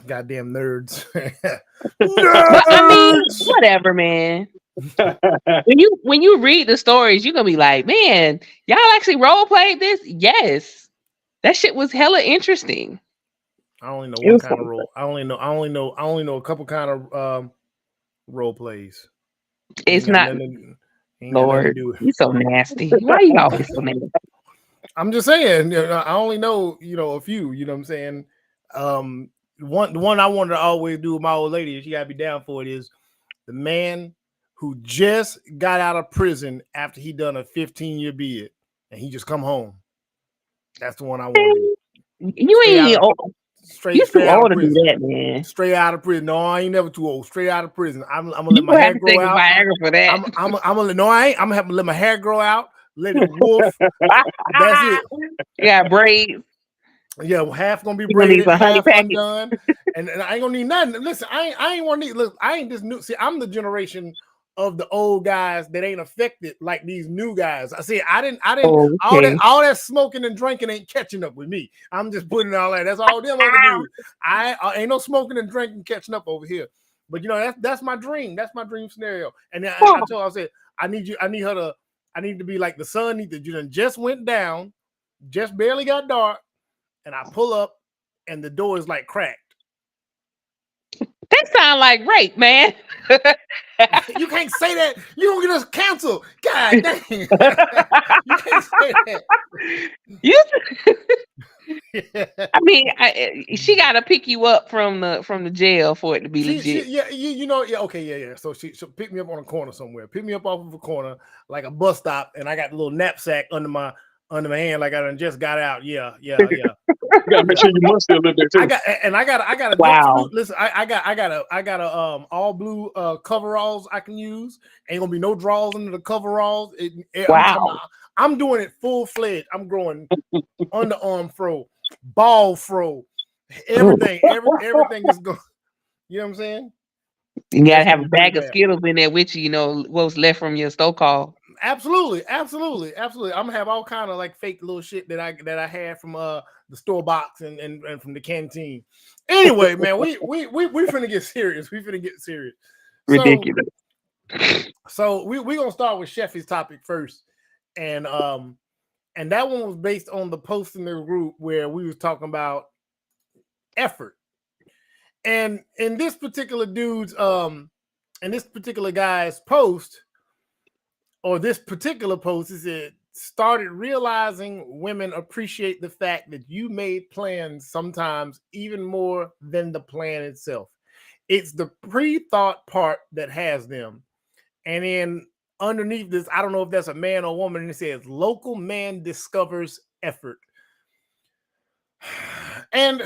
Goddamn nerds. But I mean, Nerds. whatever, man. When you read the stories, you're gonna be like, man, y'all actually role played this? Yes. That shit was hella interesting. I only know It one was kind of fun. role. I only know a couple kind of role plays. It's Ain't got not, nothing. Ain't got nothing to Lord. do with. You so nasty. Why you always so nasty? I'm just saying. I only know a few. You know what I'm saying? The one I wanted to always do with my old lady, if she gotta be down for it, is the man who just got out of prison after he done a 15-year bid and he just come home. That's the one I want to do. You Straight out ain't of old. You straight too out of old to do prison. that, man. Straight out of prison. No, I ain't never too old. Straight out of prison. I'm gonna let You my gonna hair have to grow take a out. Viagra for that. I'm gonna no, I ain't. I'm gonna have to let my hair grow out. Let it wolf. That's it. You got braids. Yeah, half gonna be You gonna need braided, some honey half packets. undone, and I ain't gonna need nothing. Listen, I ain't want to need. Look, I ain't this new. See, I'm the generation of the old guys that ain't affected like these new guys. I see. I didn't. Okay. All that smoking and drinking ain't catching up with me. I'm just putting all that. That's all them other dudes. I ain't no smoking and drinking catching up over here. But that's my dream. That's my dream scenario. And then I told her, I said, I need her to. I need to be like the sun. Need to just went down, just barely got dark. And I pull up, and the door is like cracked. That sound like rape, man. You can't say that. You don't get us canceled. God dang. You can't say that. You, I mean, she got to pick you up from the jail for it to be legit. Yeah. So she'll pick me up on a corner somewhere. Pick me up off of a corner, like a bus stop, and I got a little knapsack under my hand, like I done just got out. Yeah. You gotta make sure you must still live there too. I got a Wow. jumpsuit. Listen, I got a all blue coveralls I can use. Ain't gonna be no drawers under the coveralls. Wow. I'm doing it full fledged. I'm growing underarm fro, ball fro, everything. Everything is going. You know what I'm saying? You Yeah, gotta it's gonna have a be pretty bag of bad. Skittles in there with you. You know what was left from your stove call. Absolutely. I'm gonna have all kind of like fake little shit that I had from the store box and from the canteen. Anyway, man, we finna get serious. So Ridiculous. we gonna start with Sheffy's topic first, and that one was based on the post in the group where we was talking about effort, and in this particular guy's post. Or this particular post is it started realizing women appreciate the fact that you made plans sometimes even more than the plan itself. It's the pre-thought part that has them. And then underneath this, I don't know if that's a man or woman, and it says local man discovers effort. And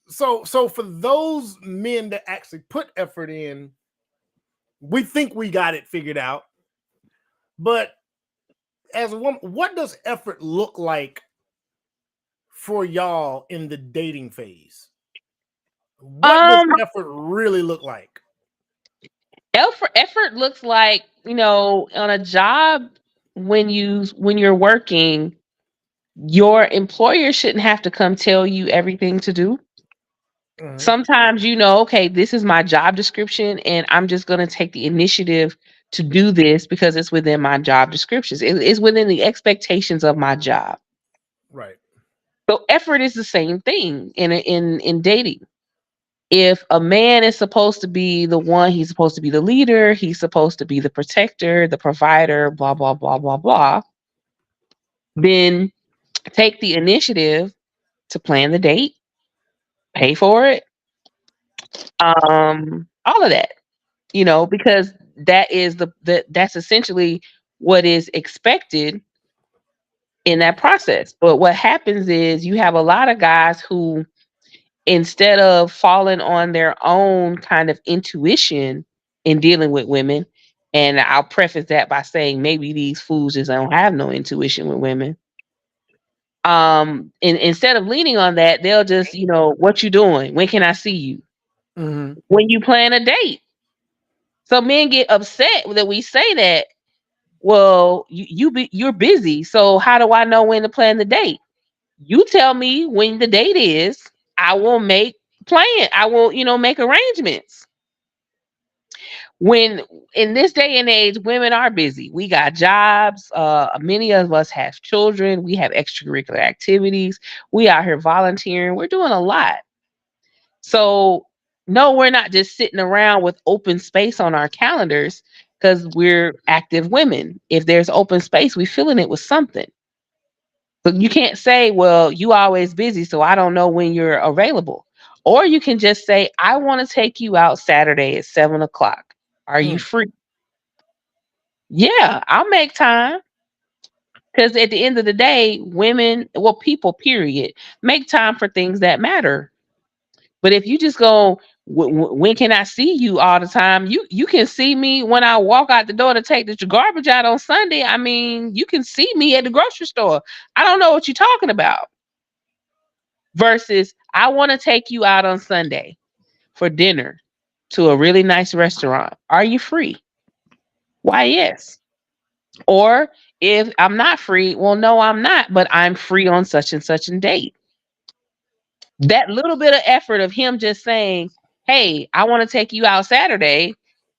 so for those men that actually put effort in, we think we got it figured out. But as a woman, what does effort look like for y'all in the dating phase? What does effort really look like? Effort looks like, on a job when you're working, your employer shouldn't have to come tell you everything to do. Mhm. Sometimes okay, this is my job description and I'm just going to take the initiative to do this because it's within my job descriptions. It's within the expectations of my job. Right. So effort is the same thing in dating. If a man is supposed to be the one, he's supposed to be the leader, he's supposed to be the protector, the provider, blah, blah, blah, blah, blah, then take the initiative to plan the date, pay for it, all of that, because that is that's essentially what is expected in that process. But what happens is you have a lot of guys who, instead of falling on their own kind of intuition in dealing with women, and I'll preface that by saying maybe these fools just don't have no intuition with women. And instead of leaning on that, they'll just, what you doing? When can I see you? Mm-hmm. When you plan a date. So men get upset that we say that. Well, you're busy. So how do I know when to plan the date? You tell me when the date is. I will make plan. I will, make arrangements. When in this day and age, women are busy. We got jobs. Many of us have children. We have extracurricular activities. We out here volunteering. We're doing a lot. So no, we're not just sitting around with open space on our calendars because we're active women. If there's open space, we filling it with something. But you can't say, well, you always busy, so I don't know when you're available. Or you can just say, I want to take you out Saturday at 7:00. Are you free? Yeah, I'll make time. Because at the end of the day, women, well, people, period, make time for things that matter. But if you just go, when can I see you all the time? You can see me when I walk out the door to take the garbage out on Sunday. I mean, you can see me at the grocery store. I don't know what you're talking about. Versus, I want to take you out on Sunday for dinner to a really nice restaurant. Are you free? Why, yes. Or if I'm not free, well, no, I'm not, but I'm free on such and such a date. That little bit of effort of him just saying, hey, I want to take you out Saturday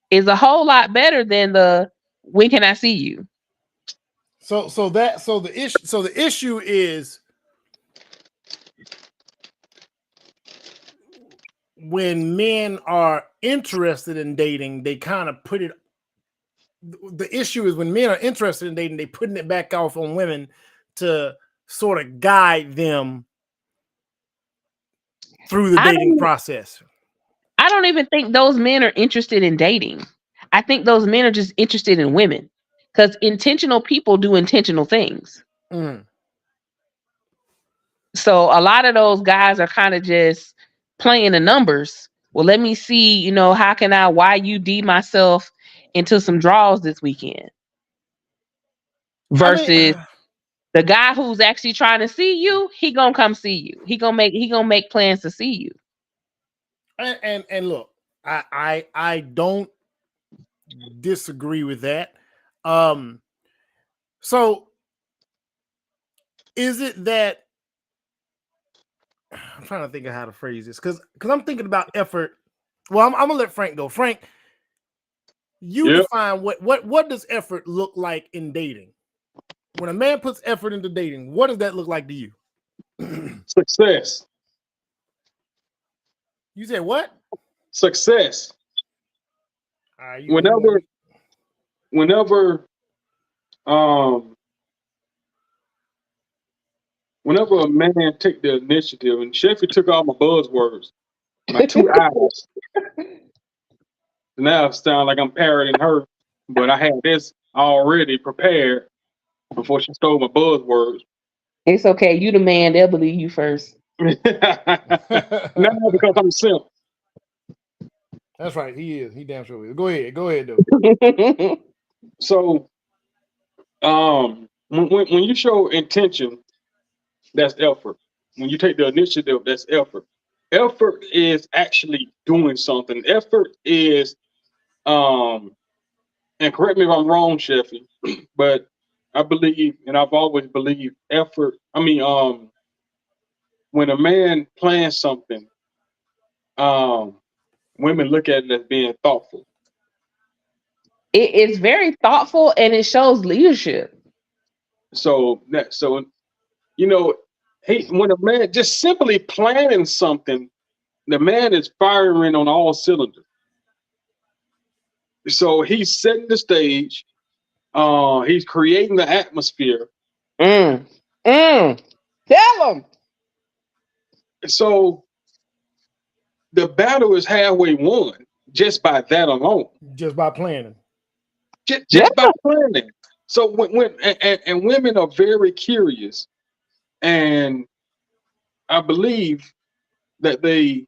is a whole lot better than the when can I see you? So the issue is when men are interested in dating, they kind of put it. The issue is when men are interested in dating, they putting it back off on women to sort of guide them through the dating process. I don't even think those men are interested in dating. I think those men are just interested in women because intentional people do intentional things. So a lot of those guys are kind of just playing the numbers. Well, let me see, how can I YUD myself into some draws this weekend? Versus the guy who's actually trying to see you, he gonna come see you. He gonna make plans to see you. And look, I don't disagree with that. So is it that I'm trying to think of how to phrase this because I'm thinking about effort. Well, I'm gonna let Frank go. Frank, you define what does effort look like in dating? When a man puts effort into dating, what does that look like to you? Success. You said what? Success. Whenever a man take the initiative, and Sheffy took all my buzzwords, my 2 hours. Now it sounds like I'm parroting her, but I had this already prepared before she stole my buzzwords. It's okay. You the man. They'll believe you first. No, because I'm simp. That's right. He is. He damn sure is. Go ahead, though. So, when you show intention, that's effort. When you take the initiative, that's effort. Effort is actually doing something. Effort is, and correct me if I'm wrong, Sheffy, but I believe, and I've always believed, effort. When a man plans something, women look at it as being thoughtful. It is very thoughtful, and it shows leadership. So when a man just simply planning something, the man is firing on all cylinders. So he's setting the stage. He's creating the atmosphere. Tell him. So the battle is halfway won just by that alone. Just by planning. Just by planning. So when women are very curious, and I believe that they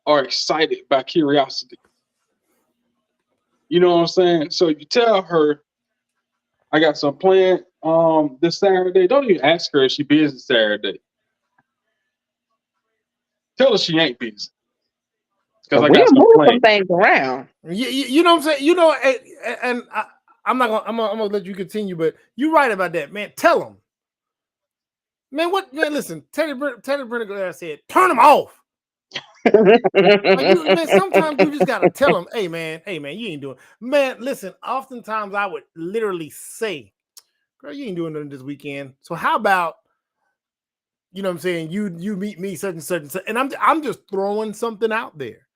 are excited by curiosity. You know what I'm saying? So you tell her, I got some plan this Saturday. Don't even ask her if she busy Saturday. Tell her she ain't busy. Because I got some things around. You know what I'm saying? And I'm gonna let you continue, but you're right about that, man. Tell them. Man, listen, Teddy Brenner said, turn them off. Man, sometimes you just gotta tell them, hey man, you ain't doing. Man, listen. Oftentimes I would literally say, "Girl, you ain't doing nothing this weekend. So how about, you know what I'm saying? You meet me such and such and such." And I'm just throwing something out there,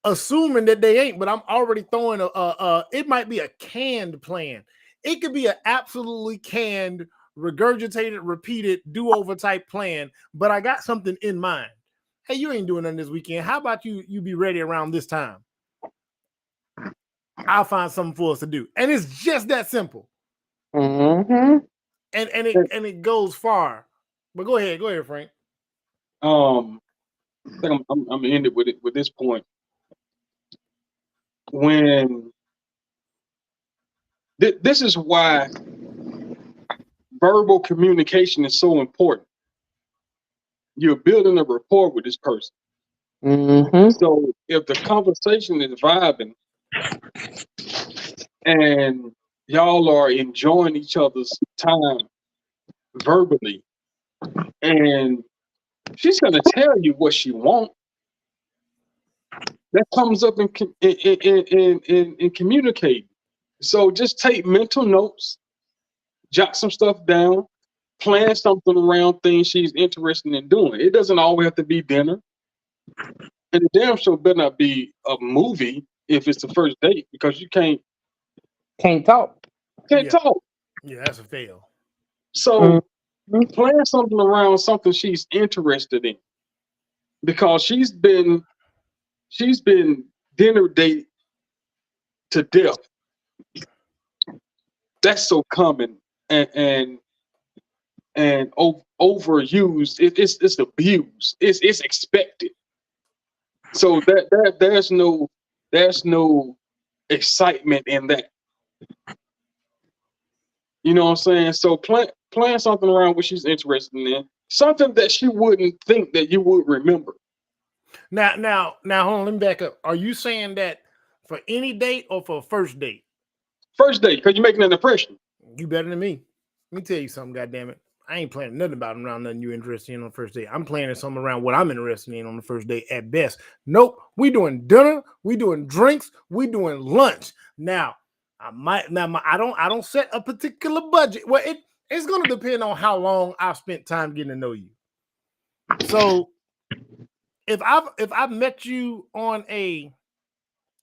assuming that they ain't. But I'm already throwing it might be a canned plan. It could be an absolutely canned, regurgitated, repeated, do-over type plan. But I got something in mind. Hey, you ain't doing nothing this weekend. How about you be ready around this time? I'll find something for us to do. And it's just that simple. Mm-hmm. And it goes far. But go ahead, Frank. I think I'm gonna end it with this point. When this is why verbal communication is so important. You're building a rapport with this person. Mm-hmm. So if the conversation is vibing and y'all are enjoying each other's time verbally, and she's gonna tell you what she wants, that comes up in communicating. So just take mental notes, jot some stuff down, plan something around things she's interested in doing. It doesn't always have to be dinner. And the damn show better not be a movie if it's the first date, because you can't talk. talk. Yeah, that's a fail. So plan something around something she's interested in, because she's been dinner date to death. That's so common and overused. It's abused. It's expected. So that there's no excitement in that. You know what I'm saying? So plan something around what she's interested in, something that she wouldn't think that you would remember. Now, hold on, let me back up. Are you saying that for any date or for a first date? First date, because you're making an impression. You better than me. Let me tell you something, goddammit. I ain't planning nothing about around nothing you're interested in on the first date. I'm planning something around what I'm interested in on the first date at best. Nope, we doing dinner, we doing drinks, we doing lunch. Now, I don't set a particular budget. Well, it's gonna depend on how long I've spent time getting to know you. So if I've met you on a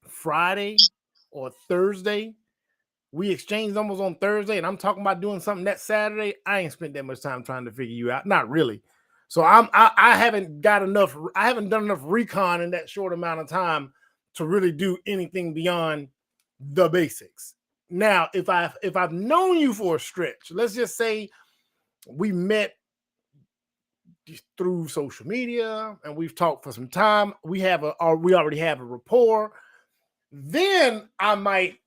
Friday or Thursday, we exchanged numbers on Thursday, and I'm talking about doing something that Saturday, I ain't spent that much time trying to figure you out. Not really. So I haven't got enough. I haven't done enough recon in that short amount of time to really do anything beyond the basics. Now, if I've known you for a stretch, let's just say we met through social media and we've talked for some time, we already have a rapport, then I might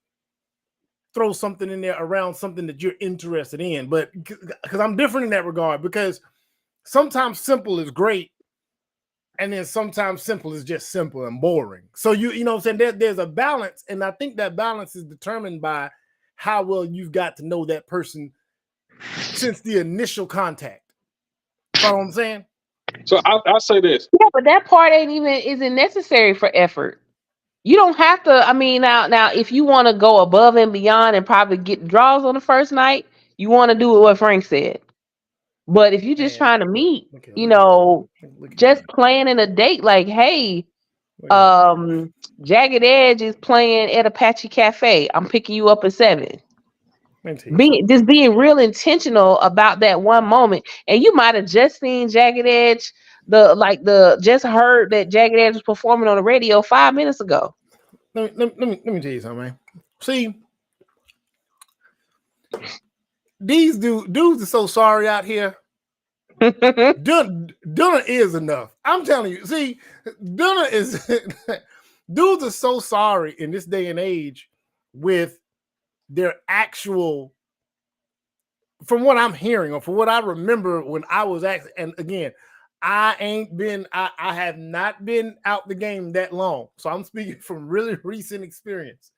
throw something in there around something that you're interested in. But because I'm different in that regard, because sometimes simple is great, and then sometimes simple is just simple and boring. So you know what I'm saying? There's a balance, and I think that balance is determined by how well you've got to know that person since the initial contact. You know what I'm saying? So I'll say this. Yeah, but that part isn't necessary for effort. You don't have to. I mean, now, if you want to go above and beyond and probably get draws on the first night, you want to do what Frank said. But if you're just trying to meet, just planning a date, like, hey, Jagged Edge is playing at Apache Cafe. I'm picking you up at 7. Being real intentional about that one moment, and you might have just seen Jagged Edge, just heard that Jagged Edge was performing on the radio 5 minutes ago. Let me tell you something, man. See, these dudes are so sorry out here. Dinner is enough. I'm telling you. See, dinner is dudes are so sorry in this day and age with their actual, from what I'm hearing or from what I remember when I was actually, and again, I have not been out the game that long. So I'm speaking from really recent experience.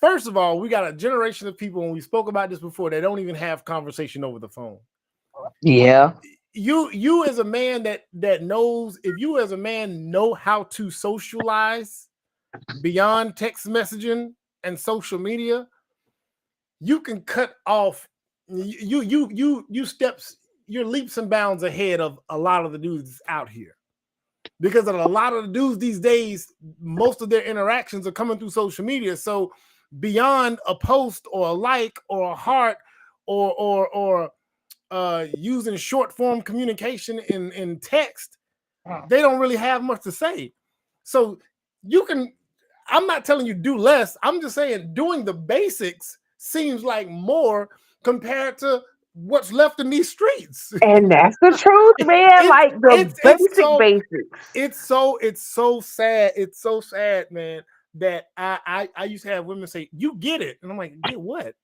First of all, we got a generation of people, and we spoke about this before, they don't even have conversation over the phone. Yeah. you as a man that knows, if you as a man know how to socialize beyond text messaging and social media, you can cut off you're leaps and bounds ahead of a lot of the dudes out here. Because of a lot of the dudes these days, most of their interactions are coming through social media. So beyond a post or a like or a heart or using short form communication in text, they don't really have much to say. So you can, I'm not telling you do less. I'm just saying doing the basics seems like more compared to what's left in these streets. And that's the truth, man. Like the basics. It's so sad. It's so sad, man, that I used to have women say, "You get it," and I'm like, "Get what?"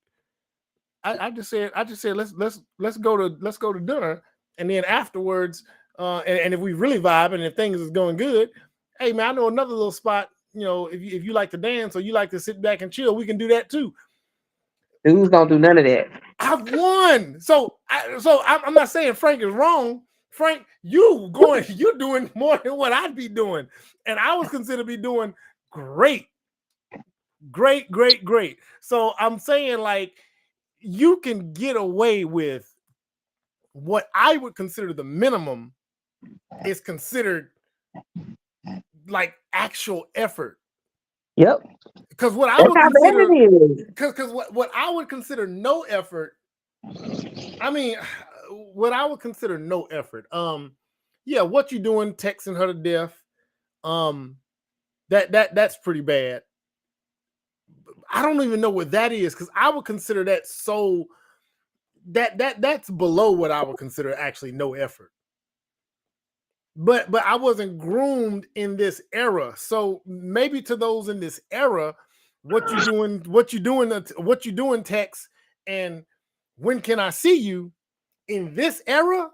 I just said let's go to dinner, and then afterwards, and if we really vibe and if things is going good, hey man, I know another little spot. You know, if you like to dance or you like to sit back and chill, we can do that too. Dudes don't do none of that. I've won. So I'm not saying Frank is wrong. Frank, you're doing more than what I'd be doing. And I was considered to be doing great. So I'm saying, like, you can get away with what I would consider the minimum is considered like actual effort. Yep. Because what I would consider, because what I would consider no effort, I mean, what I would consider no effort, yeah, what you doing texting her to death, that's pretty bad. I don't even know what that is, because I would consider that so that's below what I would consider actually no effort. But I wasn't groomed in this era, so maybe to those in this era, what you doing text and when can I see you in this era,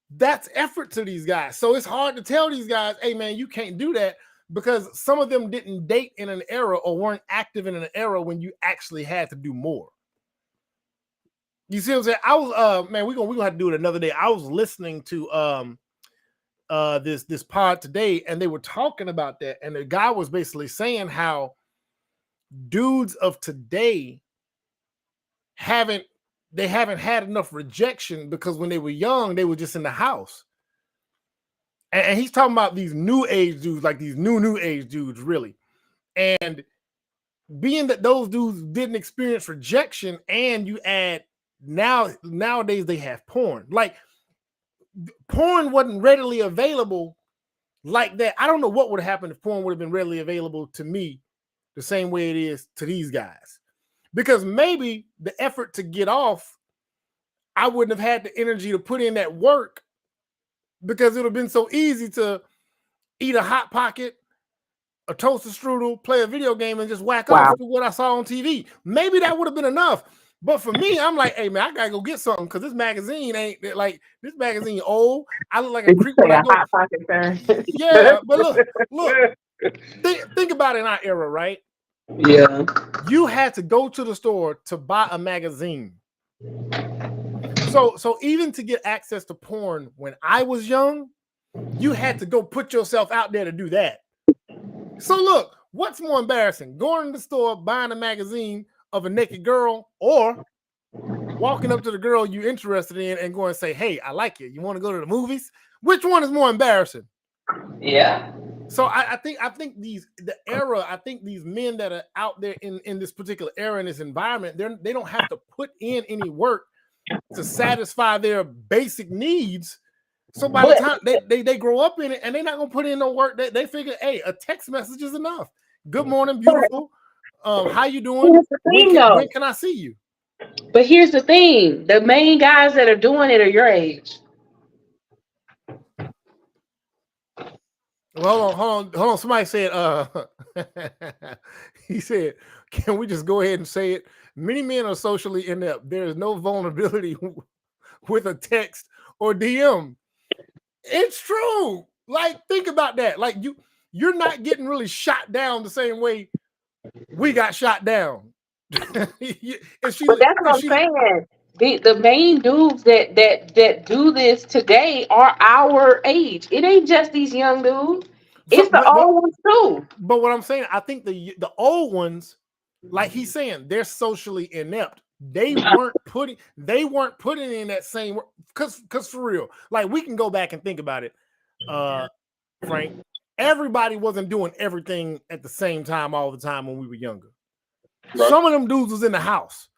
that's effort to these guys. So it's hard to tell these guys, hey man, you can't do that, because some of them didn't date in an era or weren't active in an era when you actually had to do more. You see what I'm saying? I was man, we're gonna have to do it another day. I was listening to this pod today, and they were talking about that, and the guy was basically saying how dudes of today haven't had enough rejection because when they were young, they were just in the house. And he's talking about these new age dudes, like these new age dudes, really. And being that those dudes didn't experience rejection, and you add nowadays they have porn. Like, porn wasn't readily available like that. I don't know what would have happened if porn would have been readily available to me the same way it is to these guys. Because maybe the effort to get off, I wouldn't have had the energy to put in that work, because it would have been so easy to eat a Hot Pocket, a toaster strudel, play a video game, and just whack off to what I saw on TV. Maybe that would have been enough. But for me, I'm like, hey man, I gotta go get something, because this magazine ain't like, this magazine old. I look like a creep when I go. Hot Pocket fan. Yeah, but look, think about it in our era, right? Yeah. You had to go to the store to buy a magazine. So even to get access to porn when I was young, you had to go put yourself out there to do that. So look, what's more embarrassing? Going to the store, buying a magazine of a naked girl, or walking up to the girl you're interested in and going to say, hey, I like you. You want to go to the movies? Which one is more embarrassing? Yeah. So I think these men that are out there in this particular era, in this environment, they don't have to put in any work to satisfy their basic needs. So by the time they grow up in it, and they're not gonna put in no work, they figure, hey, a text message is enough. Good morning, beautiful. How you doing? When can I see you? But here's the thing: the main guys that are doing it are your age. Well, hold on. Somebody said, he said, can we just go ahead and say it? Many men are socially inept. There is no vulnerability with a text or DM. It's true. Like, think about that. Like, you're not getting really shot down the same way we got shot down. But that's what I'm saying. the main dudes that do this today are our age. It ain't just these young dudes. It's the old ones too. But what I'm saying, I think the old ones, like he's saying, they're socially inept. They weren't putting in that same work. Because for real, like we can go back and think about it, Frank. Everybody wasn't doing everything at the same time all the time when we were younger. Right. Some of them dudes was in the house.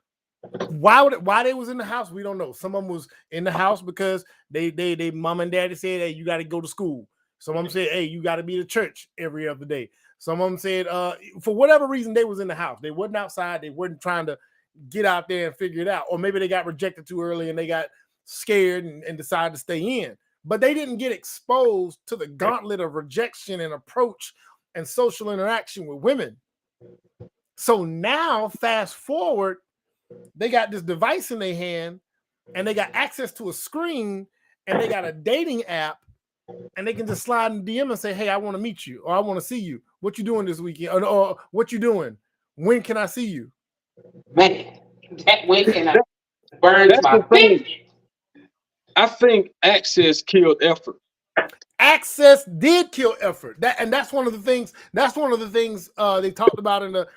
Why they was in the house, we don't know. Some of them was in the house because they mom and daddy said, hey, you got to go to school. Some of them said, hey, you got to be to church every other day. Some of them said, for whatever reason, they was in the house. They wasn't outside. They weren't trying to get out there and figure it out. Or maybe they got rejected too early and they got scared and decided to stay in. But they didn't get exposed to the gauntlet of rejection and approach and social interaction with women. So now, fast forward, they got this device in their hand and they got access to a screen and they got a dating app and they can just slide in DM and say, hey, I want to meet you or I want to see you. What you doing this weekend? Or what you doing? When can I see you? Man, when can I burn my thing? I think access killed effort. Access did kill effort. That's one of the things. That's one of the things they talked about in the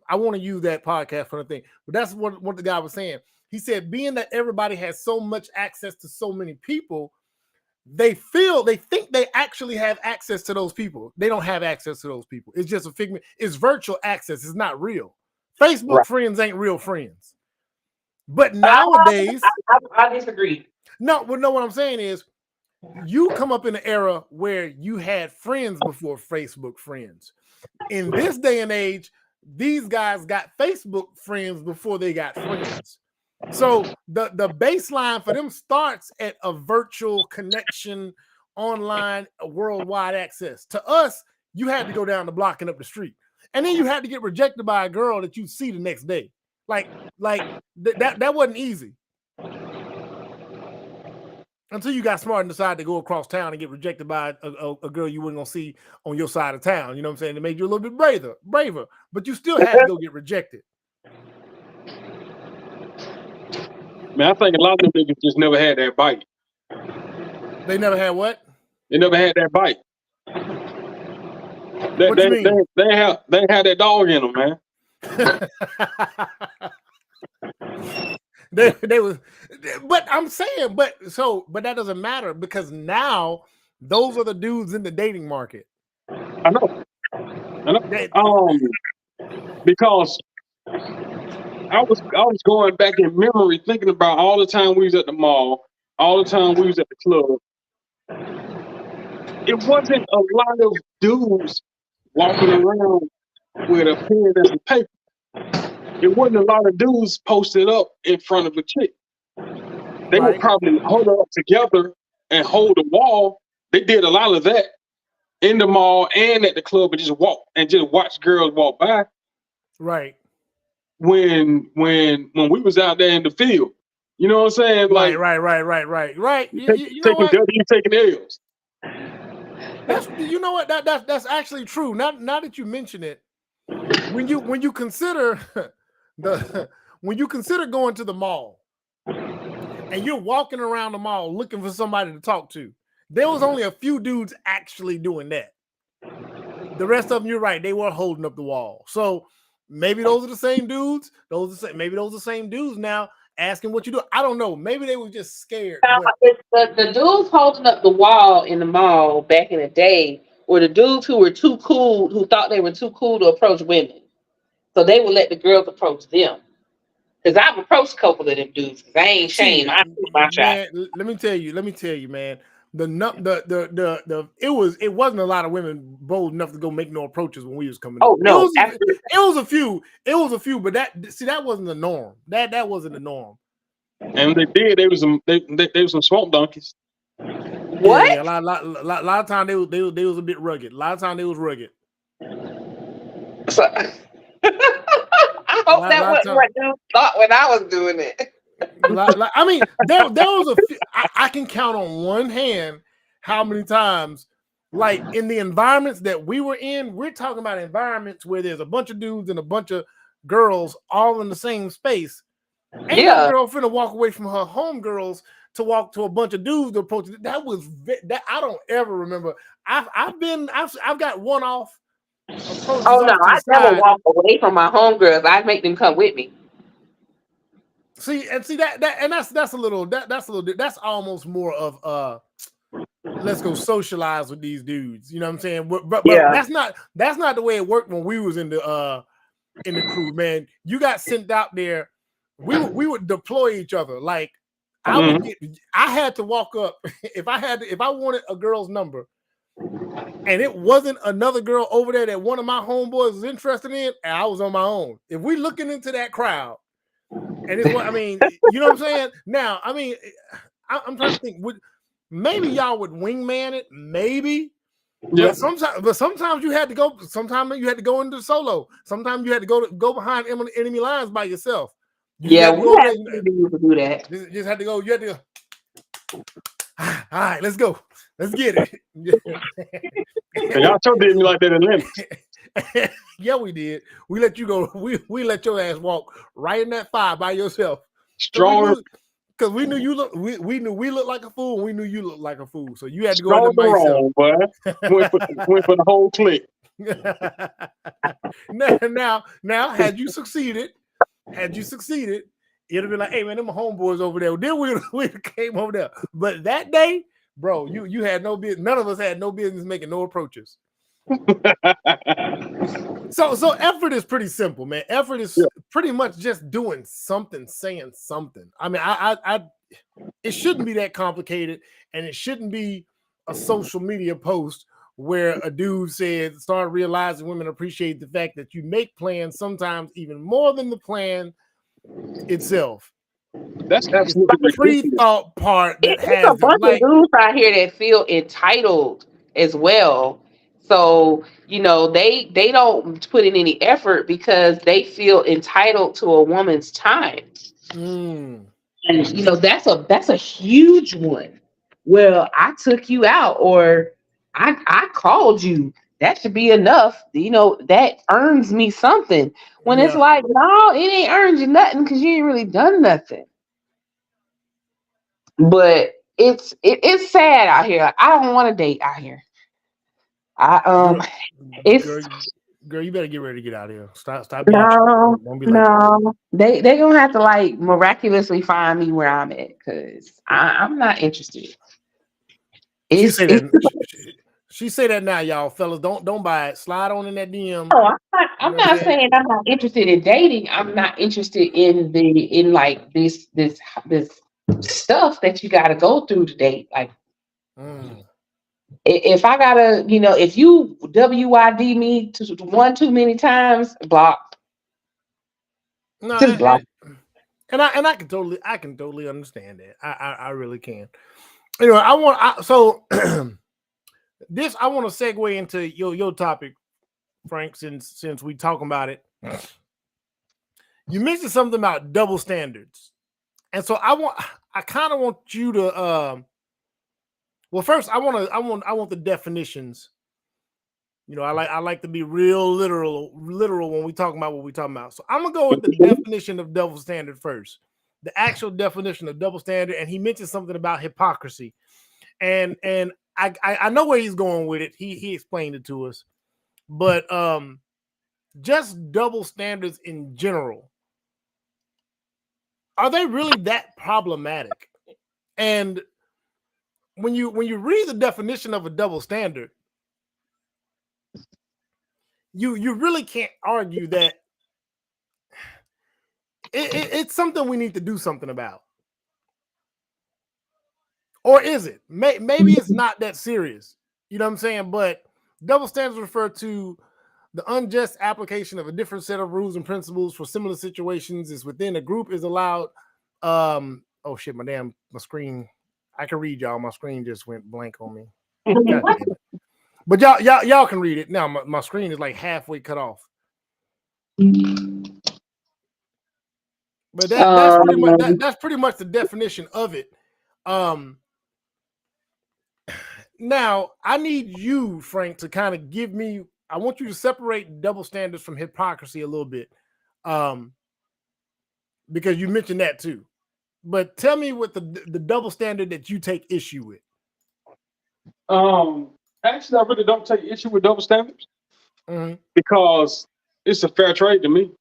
I want to use that podcast for the thing, but that's what the guy was saying. He said, being that everybody has so much access to so many people, they think they actually have access to those people. They don't have access to those people. It's just a figment. It's virtual access. It's not real. Facebook friends ain't real friends. But nowadays, I disagree. No, what I'm saying is, you come up in an era where you had friends before Facebook friends. In this day and age, these guys got Facebook friends before they got friends. So the baseline for them starts at a virtual connection, online, worldwide access. To us, you had to go down the block and up the street. And then you had to get rejected by a girl that you see the next day. That wasn't easy. Until you got smart and decided to go across town and get rejected by a girl you weren't going to see on your side of town. You know what I'm saying? It made you a little bit braver, but you still had to go get rejected. Man, I think a lot of them niggas just never had that bite. They never had what? They never had that bite. What you mean? They had that dog in them, man. They was, but I'm saying, but that doesn't matter because now those are the dudes in the dating market. I know. Because I was going back in memory, thinking about all the time we was at the mall, all the time we was at the club. It wasn't a lot of dudes walking around with a pen and some paper. It wasn't a lot of dudes posted up in front of a chick. They would probably hold her up together and hold the wall. They did a lot of that in the mall and at the club, and just watch girls walk by. Right. When we was out there in the field, you know what I'm saying? Like right. Taking L's. You know what? That's actually true. Now that you mention it, when you consider when you consider going to the mall and you're walking around the mall looking for somebody to talk to, there was only a few dudes actually doing that. The rest of them, you're right, they were holding up the wall. So maybe those are the same dudes. Maybe those are the same dudes now asking what you do. I don't know. Maybe they were just scared. The dudes holding up the wall in the mall back in the day were the dudes who were too cool, who thought they were too cool to approach women. So they would let the girls approach them. Because I've approached a couple of them dudes. Because I ain't shame. I do my shot. Let me tell you, man. It wasn't a lot of women bold enough to go make no approaches when we was coming. Oh no, it was a few. But that wasn't the norm. That wasn't the norm. And they did. They was some swamp donkeys. What? Yeah, a lot of time they was a bit rugged. A lot of time they was rugged. So, I hope that wasn't what dudes thought when I was doing it. I mean, there was a few, I can count on one hand how many times, like in the environments that we were in, we're talking about environments where there's a bunch of dudes and a bunch of girls all in the same space. Ain't no girl finna walk away from her homegirls to walk to a bunch of dudes to approach. That was that I don't ever remember. I've got one off approaches. Oh no, off to I the never side. walk away from my homegirls. I make them come with me. See that's a little that's almost more of let's go socialize with these dudes. You know what I'm saying? But that's not the way it worked when we was in the crew, man. You got sent out there. We would deploy each other. Like I had to walk up if I wanted a girl's number and it wasn't another girl over there that one of my homeboys was interested in, and I was on my own. If we looking into that crowd, and it's what I mean, you know what I'm saying? Now, I mean, I'm trying to think. Maybe y'all would wingman it, maybe. Yeah. But sometimes you had to go. Sometimes you had to go into solo. Sometimes you had to go behind enemy lines by yourself. We had to do that. Just had to go. You had to go. All right, let's go. Let's get it. And y'all sure did me like that in limits. Yeah, we did. We let you go. We let your ass walk right in that fire by yourself. Strong. Because we knew you look. We knew we looked like a fool. And we knew you looked like a fool. So you had to go in by yourself. Boy. Went for the whole clique. Now, had you succeeded, it'd be like, hey man, them homeboys over there. Then we came over there. But that day, bro, you had no business. None of us had no business making no approaches. So effort is pretty simple, man. Effort is pretty much just doing something, saying something. I mean, I it shouldn't be that complicated, and it shouldn't be a social media post where a dude said, start realizing women appreciate the fact that you make plans sometimes even more than the plan itself. That's absolutely the pre-thought part that has a bunch of dudes out here that feel entitled as well. So, you know, they don't put in any effort because they feel entitled to a woman's time. And you know, that's a huge one. Well, I took you out, or I called you. That should be enough. You know, that earns me something. When it's like, no, it ain't earned you nothing because you ain't really done nothing. But it's sad out here. I don't want to date out here. Girl, you better get ready to get out of here. Stop. No, no. They gonna have to like miraculously find me where I'm at because I'm not interested. She say that now, y'all fellas. Don't buy it. Slide on in that DM. No, I'm not saying I'm not interested in dating. I'm not interested in like this stuff that you got to go through to date. Like, if I gotta, you know, if you WYD me one too many times, block. No, just block. And I can totally understand that. I really can. Anyway, I want to segue into your topic, Frank, since we talking about it. You mentioned something about double standards. And so I kind of want you to well, first I want the definitions. You know, I like to be real literal when we talk about what we talking about. So I'm gonna go with the definition of double standard first. The actual definition of double standard, and he mentioned something about hypocrisy. And I know where he's going with it. He explained it to us. But just double standards in general, are they really that problematic? And when you read the definition of a double standard, you really can't argue that it's something we need to do something about. Or is it? Maybe it's not that serious. You know what I'm saying? But double standards refer to the unjust application of a different set of rules and principles for similar situations is within a group is allowed. Oh shit, my screen. I can read y'all. My screen just went blank on me. But y'all can read it. Now my screen is like halfway cut off. But that's pretty much the definition of it. Now I need you, Frank, to kind of give me. I want you to separate double standards from hypocrisy a little bit. because you mentioned that too. But tell me what the double standard that you take issue with. Actually, I really don't take issue with double standards Mhm. because it's a fair trade to me.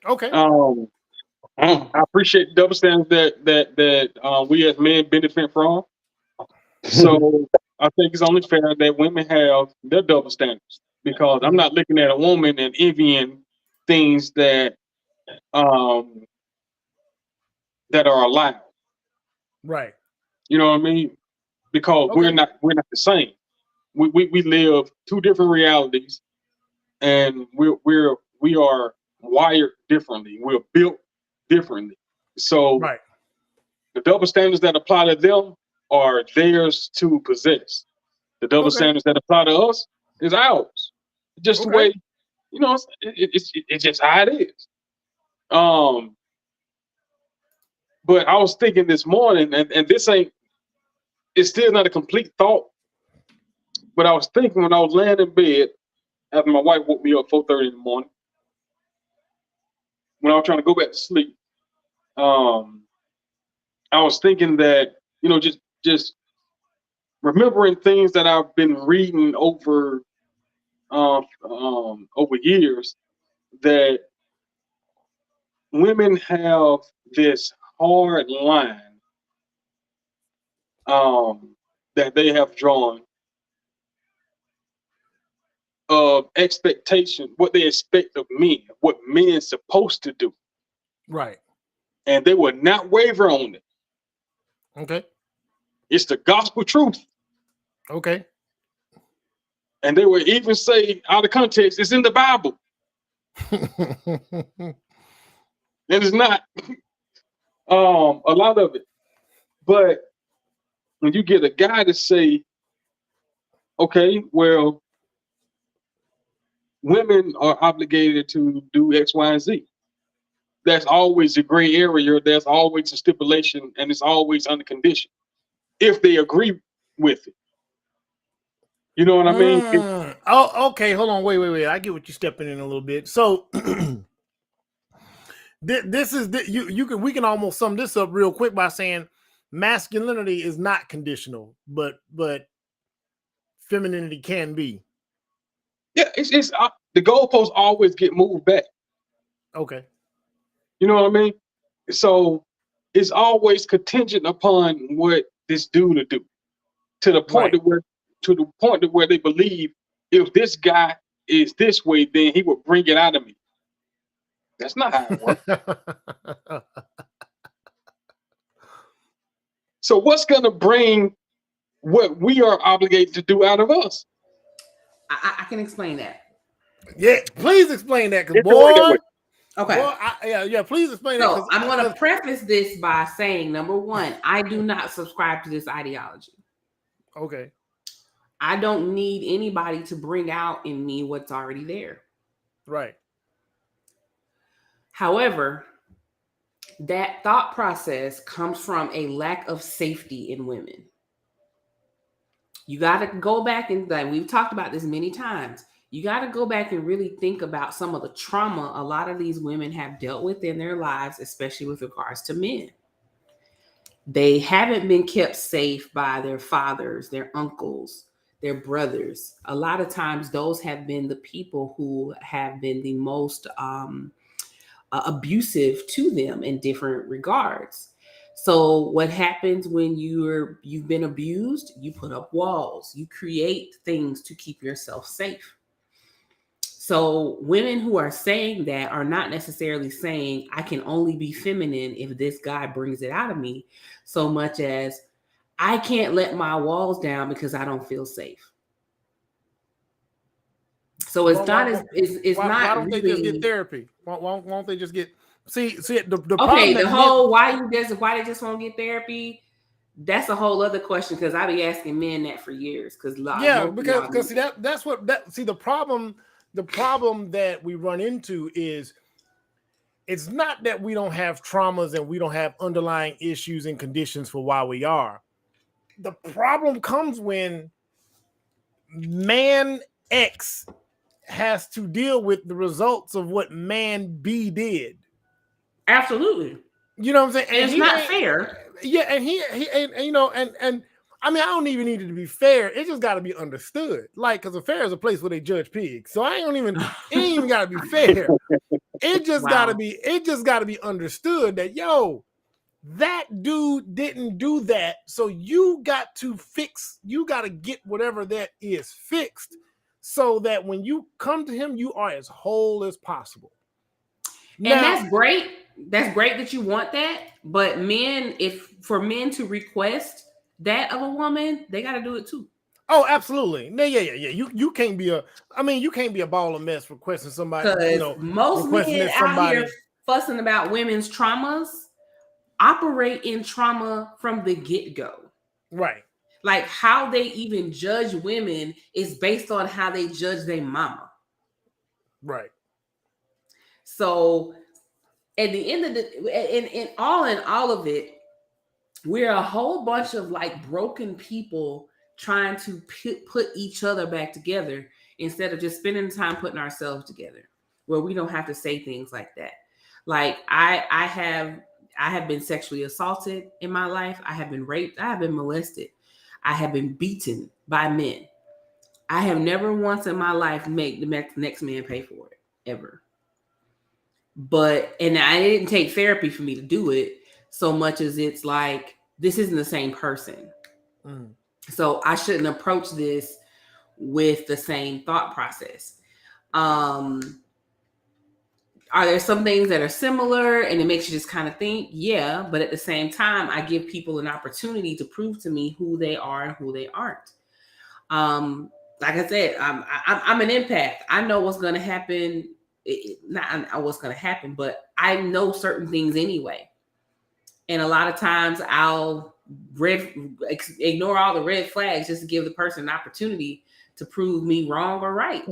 Okay. I appreciate the double standards that we as men benefit from. So I think it's only fair that women have their double standards because I'm not looking at a woman and envying things that that are allowed. Right. You know what I mean? Because Okay. we're not the same. We live two different realities, and we are wired differently. We're built differently. So Right. the double standards that apply to them are theirs to possess. The double Okay. standards that apply to us is ours. Just the Okay. way, you know, it's just how it is. But I was thinking this morning, and this ain't, it's still not a complete thought. But I was thinking when I was laying in bed after my wife woke me up 4:30 in the morning, when I was trying to go back to sleep, I was thinking that, you know, just remembering things that I've been reading over years, that women have this hard line that they have drawn of expectation, what they expect of men, what men supposed to do, Right. and they will not waver on it. Okay. It's the gospel truth. Okay. And they will even say, out of context, it's in the Bible. And it's not a lot of it. But when you get a guy to say, okay, well, women are obligated to do X, Y, and Z. That's always a gray area. There's always a stipulation, and it's always under condition if they agree with it. You know what I mean? Oh, okay. Hold on. Wait. I get what you're stepping in a little bit. So this is we can almost sum this up real quick by saying masculinity is not conditional, but femininity can be. Yeah, it's the goalposts always get moved back. Okay. You know what I mean? So it's always contingent upon what this dude to do, to the point where they believe if this guy is this way, then he will bring it out of me. That's not how it works. So what's gonna bring what we are obligated to do out of us? I can explain that. Yeah, please explain that, because boy. Okay. Well, please explain that. So I'm going to preface this by saying, number one, I do not subscribe to this ideology. Okay. I don't need anybody to bring out in me what's already there. Right. However, that thought process comes from a lack of safety in women. You got to go back and, like we've talked about this many times, you got to go back and really think about some of the trauma a lot of these women have dealt with in their lives, especially with regards to men. They haven't been kept safe by their fathers, their uncles, their brothers. A lot of times those have been the people who have been the most abusive to them in different regards. So what happens when you've been abused? You put up walls, you create things to keep yourself safe. So women who are saying that are not necessarily saying I can only be feminine if this guy brings it out of me, so much as I can't let my walls down because I don't feel safe. So it's why don't they just get therapy? Why don't they just get see the okay, problem? The whole why they just won't get therapy? That's a whole other question, because I be asking men that for years. Because see the problem that we run into is it's not that we don't have traumas and we don't have underlying issues and conditions for why we are. The problem comes when man X has to deal with the results of what man B did. Absolutely. You know what I'm saying? And it's not fair. Yeah, and he and you know, and I mean, I don't even need it to be fair. It just got to be understood. Like, because a fair is a place where they judge pigs. So it ain't even got to be fair. It just got to be. It just got to be understood that that dude didn't do that. So you got to fix. You got to get whatever that is fixed, so that when you come to him, you are as whole as possible. And that's great. That's great that you want that. But for men to request that of a woman, they got to do it too. Oh, absolutely. Yeah. You can't be you can't be a ball of mess requesting somebody. Because most men out here fussing about women's traumas operate in trauma from the get-go. Right. Like how they even judge women is based on how they judge their mama. Right. So at the end of in all of it, we're a whole bunch of like broken people trying to put each other back together instead of just spending time putting ourselves together, where we don't have to say things like that. Like I have been sexually assaulted in my life. I have been raped. I have been molested. I have been beaten by men. I have never once in my life made the next man pay for it, ever. And I didn't take therapy for me to do it so much as it's like, this isn't the same person. So I shouldn't approach this with the same thought process. Are there some things that are similar and it makes you just kind of think? Yeah. But at the same time, I give people an opportunity to prove to me who they are and who they aren't. Like I said, I'm an empath. I know what's going to happen. Not what's going to happen, but I know certain things anyway. And a lot of times I'll ignore all the red flags just to give the person an opportunity to prove me wrong or right.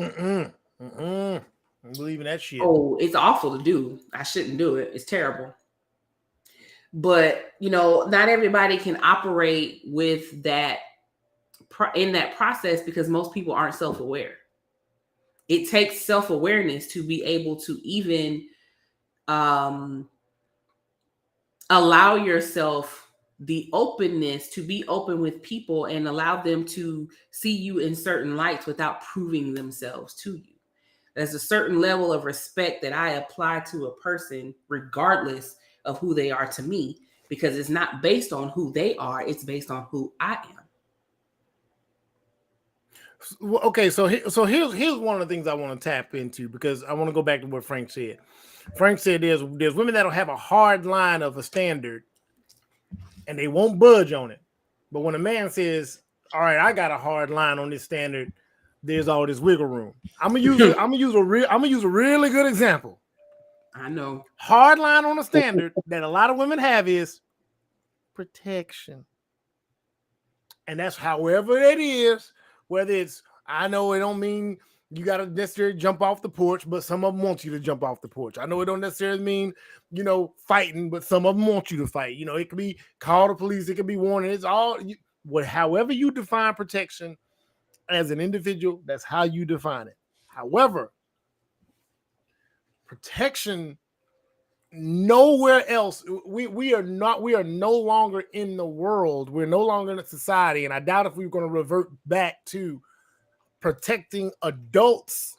I'm believing that shit. Oh, it's awful to do. I shouldn't do it. It's terrible. But, not everybody can operate with that in that process because most people aren't self-aware. It takes self-awareness to be able to even allow yourself the openness to be open with people and allow them to see you in certain lights without proving themselves to you. There's a certain level of respect that I apply to a person regardless of who they are to me, because it's not based on who they are. It's based on who I am. Okay, so here's one of the things I want to tap into, because I want to go back to what Frank said. Frank said there's women that'll have a hard line of a standard and they won't budge on it. But when a man says, all right, I got a hard line on this standard, there's all this wiggle room. I'm gonna use a really good example. I know. Hard line on a standard that a lot of women have is protection. And that's however it is, whether it's, I know it don't mean you got to necessarily jump off the porch, but some of them want you to jump off the porch. I know it don't necessarily mean, fighting, but some of them want you to fight. It could be call the police. It could be warning. It's all, however you define protection as an individual, that's how you define it. However, protection nowhere else, we are no longer in the world. We're no longer in a society. And I doubt if we're going to revert back to protecting adults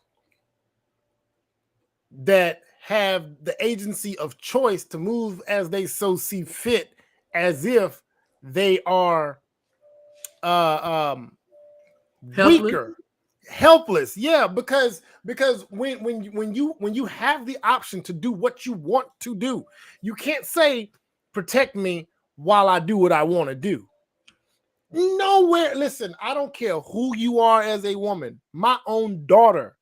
that have the agency of choice to move as they so see fit, as if they are weaker, helpless. Yeah, because when you have the option to do what you want to do, you can't say protect me while I do what I want to do. Nowhere. Listen, I don't care who you are as a woman. My own daughter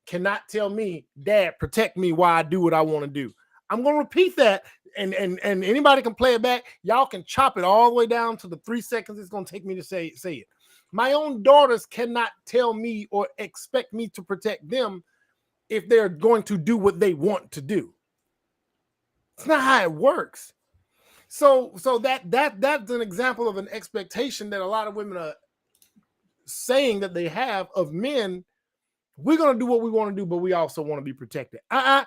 cannot tell me, Dad, protect me while I do what I want to do. I'm going to repeat that, and anybody can play it back. Y'all can chop it all the way down to the 3 seconds it's going to take me to say it. My own daughters cannot tell me or expect me to protect them if they're going to do what they want to do. It's not how it works. So that's an example of an expectation that a lot of women are saying that they have of men. We're going to do what we want to do, but we also want to be protected. No.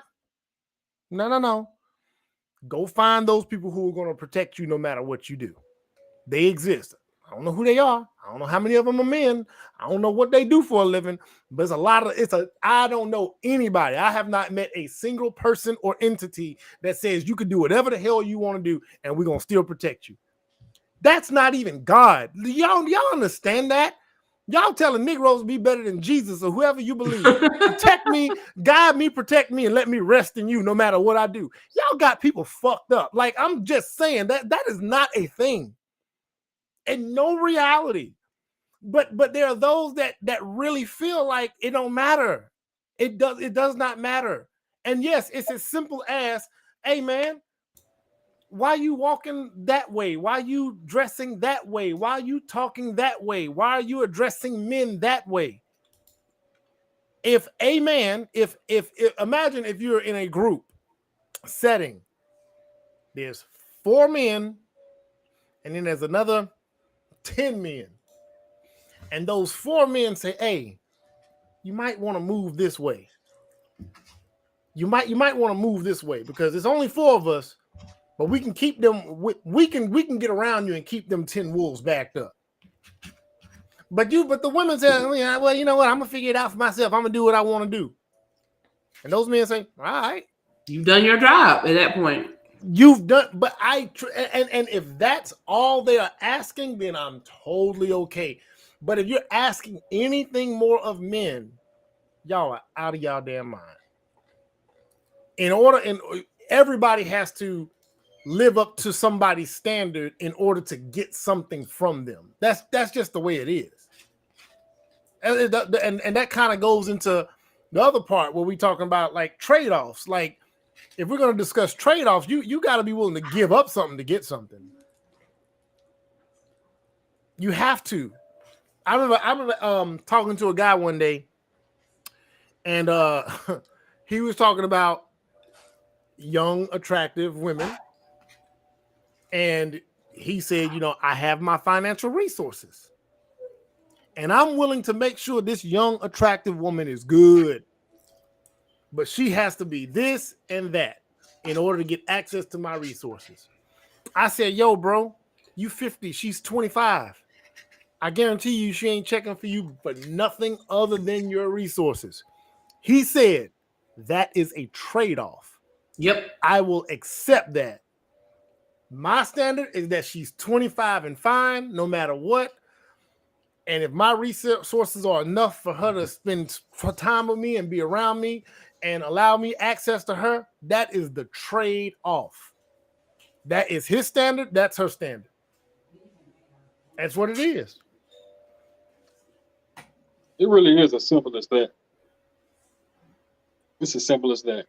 Go find those people who are going to protect you no matter what you do. They exist. I don't know who they are. I don't know how many of them are men. I don't know what they do for a living, but I don't know anybody. I have not met a single person or entity that says you can do whatever the hell you want to do and we're going to still protect you. That's not even God. Y'all understand that? Y'all telling Negroes to be better than Jesus or whoever you believe. Protect me, guide me, protect me, and let me rest in you no matter what I do. Y'all got people fucked up. Like, I'm just saying that is not a thing. And no reality. But there are those that really feel like it don't matter. It does not matter. And yes, it's as simple as, hey man, why are you walking that way? Why are you dressing that way? Why are you talking that way? Why are you addressing men that way? If a man, if imagine if you're in a group setting, there's 4 men, and then there's another 10 men. And those 4 men say, hey, you might want to move this way. You might want to move this way because there's only 4 of us, but we can keep them, we can get around you and keep them 10 wolves backed up. But the women say, well, you know what? I'm going to figure it out for myself. I'm going to do what I want to do. And those men say, all right. You've done your job at that point. You've done, but and if that's all they are asking, then I'm totally okay. But if you're asking anything more of men, y'all are out of y'all damn mind. And everybody has to live up to somebody's standard in order to get something from them. That's just the way it is. And that kind of goes into the other part where we're talking about like trade-offs. Like, if we're going to discuss trade-offs, you got to be willing to give up something to get something. You have to. I remember talking to a guy one day, and he was talking about young, attractive women, and he said, I have my financial resources, and I'm willing to make sure this young, attractive woman is good, but she has to be this and that in order to get access to my resources. I said, yo, bro, you 50, she's 25. I guarantee you she ain't checking for you for nothing other than your resources. He said, that is a trade-off. Yep. I will accept that. My standard is that she's 25 and fine, no matter what. And if my resources are enough for her to spend time with me and be around me and allow me access to her, that is the trade-off. That is his standard. That's her standard. That's what it is. It really is as simple as that. It's as simple as that.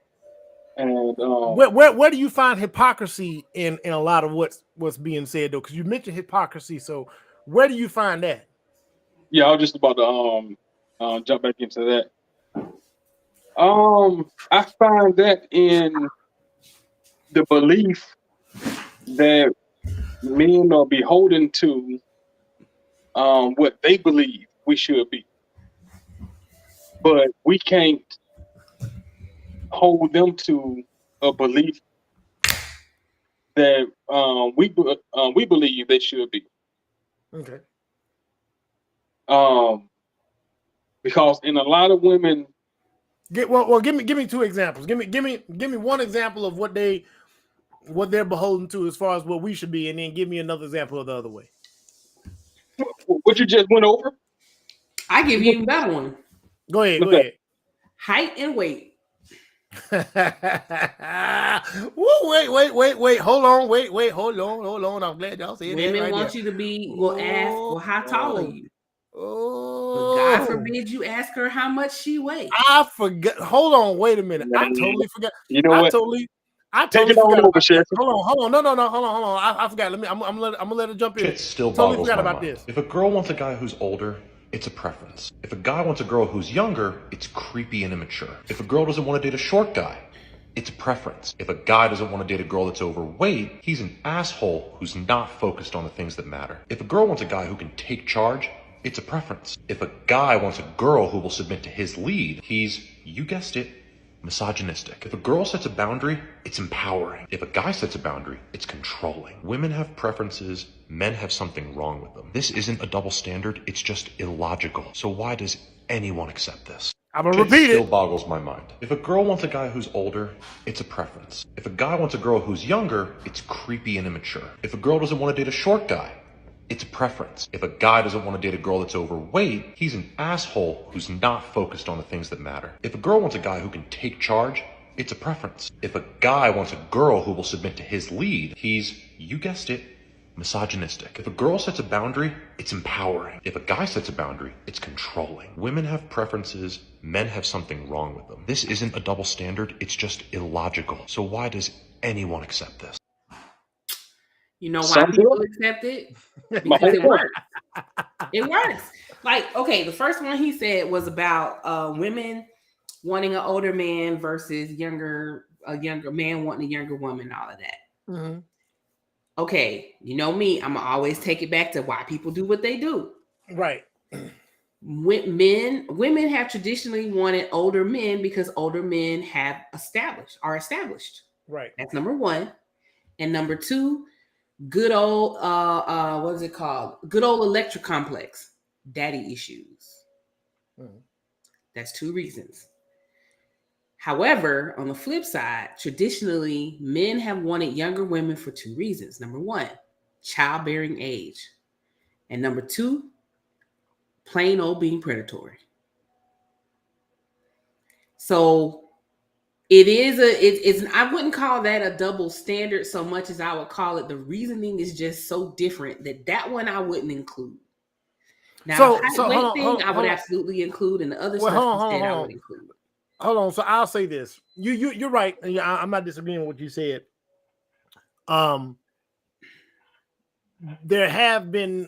And where do you find hypocrisy in a lot of what's being said though? Because you mentioned hypocrisy, so where do you find that? Yeah, I was just about to jump back into that. I find that in the belief that men are beholden to what they believe we should be, but we can't hold them to a belief that we believe they should be. Okay. Because in a lot of women, give me 2 examples. Give me one example of what they're beholden to as far as what we should be, and then give me another example of the other way. What you just went over? I give you a better one. Go ahead. Height and weight. Woo, wait. Hold on. I'm glad y'all said that. Women want you to ask, well, how tall are you? But God forbid you ask her how much she weighs. I forgot. Hold on, wait a minute. I totally forgot. You know what? I totally forgot about this. Hold on. No. Hold on. I forgot. I'm gonna let her jump in. It still totally boggles forgot my about mind. this. If a girl wants a guy who's older, it's a preference. If a guy wants a girl who's younger, it's creepy and immature. If a girl doesn't want to date a short guy, it's a preference. If a guy doesn't want to date a girl that's overweight, he's an asshole who's not focused on the things that matter. If a girl wants a guy who can take charge, it's a preference. If a guy wants a girl who will submit to his lead, he's, you guessed it, misogynistic. If a girl sets a boundary, it's empowering. If a guy sets a boundary, it's controlling. Women have preferences, men have something wrong with them. This isn't a double standard, it's just illogical. So why does anyone accept this? I'm gonna It repeat still it. boggles my mind. If a girl wants a guy who's older, it's a preference. If a guy wants a girl who's younger, it's creepy and immature. If a girl doesn't want to date a short guy, it's a preference. If a guy doesn't want to date a girl that's overweight, he's an asshole who's not focused on the things that matter. If a girl wants a guy who can take charge, it's a preference. If a guy wants a girl who will submit to his lead, he's, you guessed it, misogynistic. If a girl sets a boundary, it's empowering. If a guy sets a boundary, it's controlling. Women have preferences, men have something wrong with them. This isn't a double standard, it's just illogical. So why does anyone accept this? You know why Some people do. accept it? My Because whole it point. works. It works. Like, okay, the first one he said was about women wanting an older man versus a younger man wanting a younger woman, all of that. Mm-hmm. Okay, you know me, I'm gonna always take it back to why people do what they do. Right. Women have traditionally wanted older men because older men are established. Right. That's number one. And number two, good old what is it called? Good old electric complex, daddy issues. That's two reasons. However, on the flip side, traditionally, men have wanted younger women for two reasons. Number one, childbearing age. And number two, plain old being predatory. So it's I wouldn't call that a double standard so much as I would call it the reasoning is just so different that one I wouldn't include. Now, the height weight thing I would absolutely include, and the other stuff you said I would include. Hold on. So I'll say this. You're right. I'm not disagreeing with what you said. There have been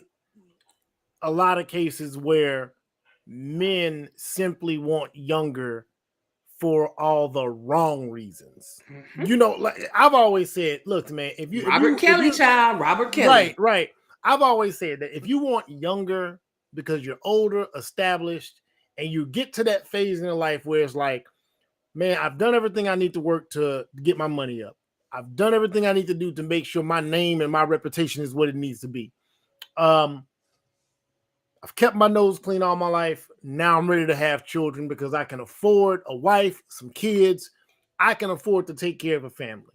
a lot of cases where men simply want younger for all the wrong reasons. Mm-hmm. You know, like I've always said, look, man, Robert Kelly. Right. I've always said that if you want younger because you're older, established, and you get to that phase in your life where it's like, man, I've done everything I need to work to get my money up. I've done everything I need to do to make sure my name and my reputation is what it needs to be. I've kept my nose clean all my life. Now I'm ready to have children because I can afford a wife, some kids. I can afford to take care of a family.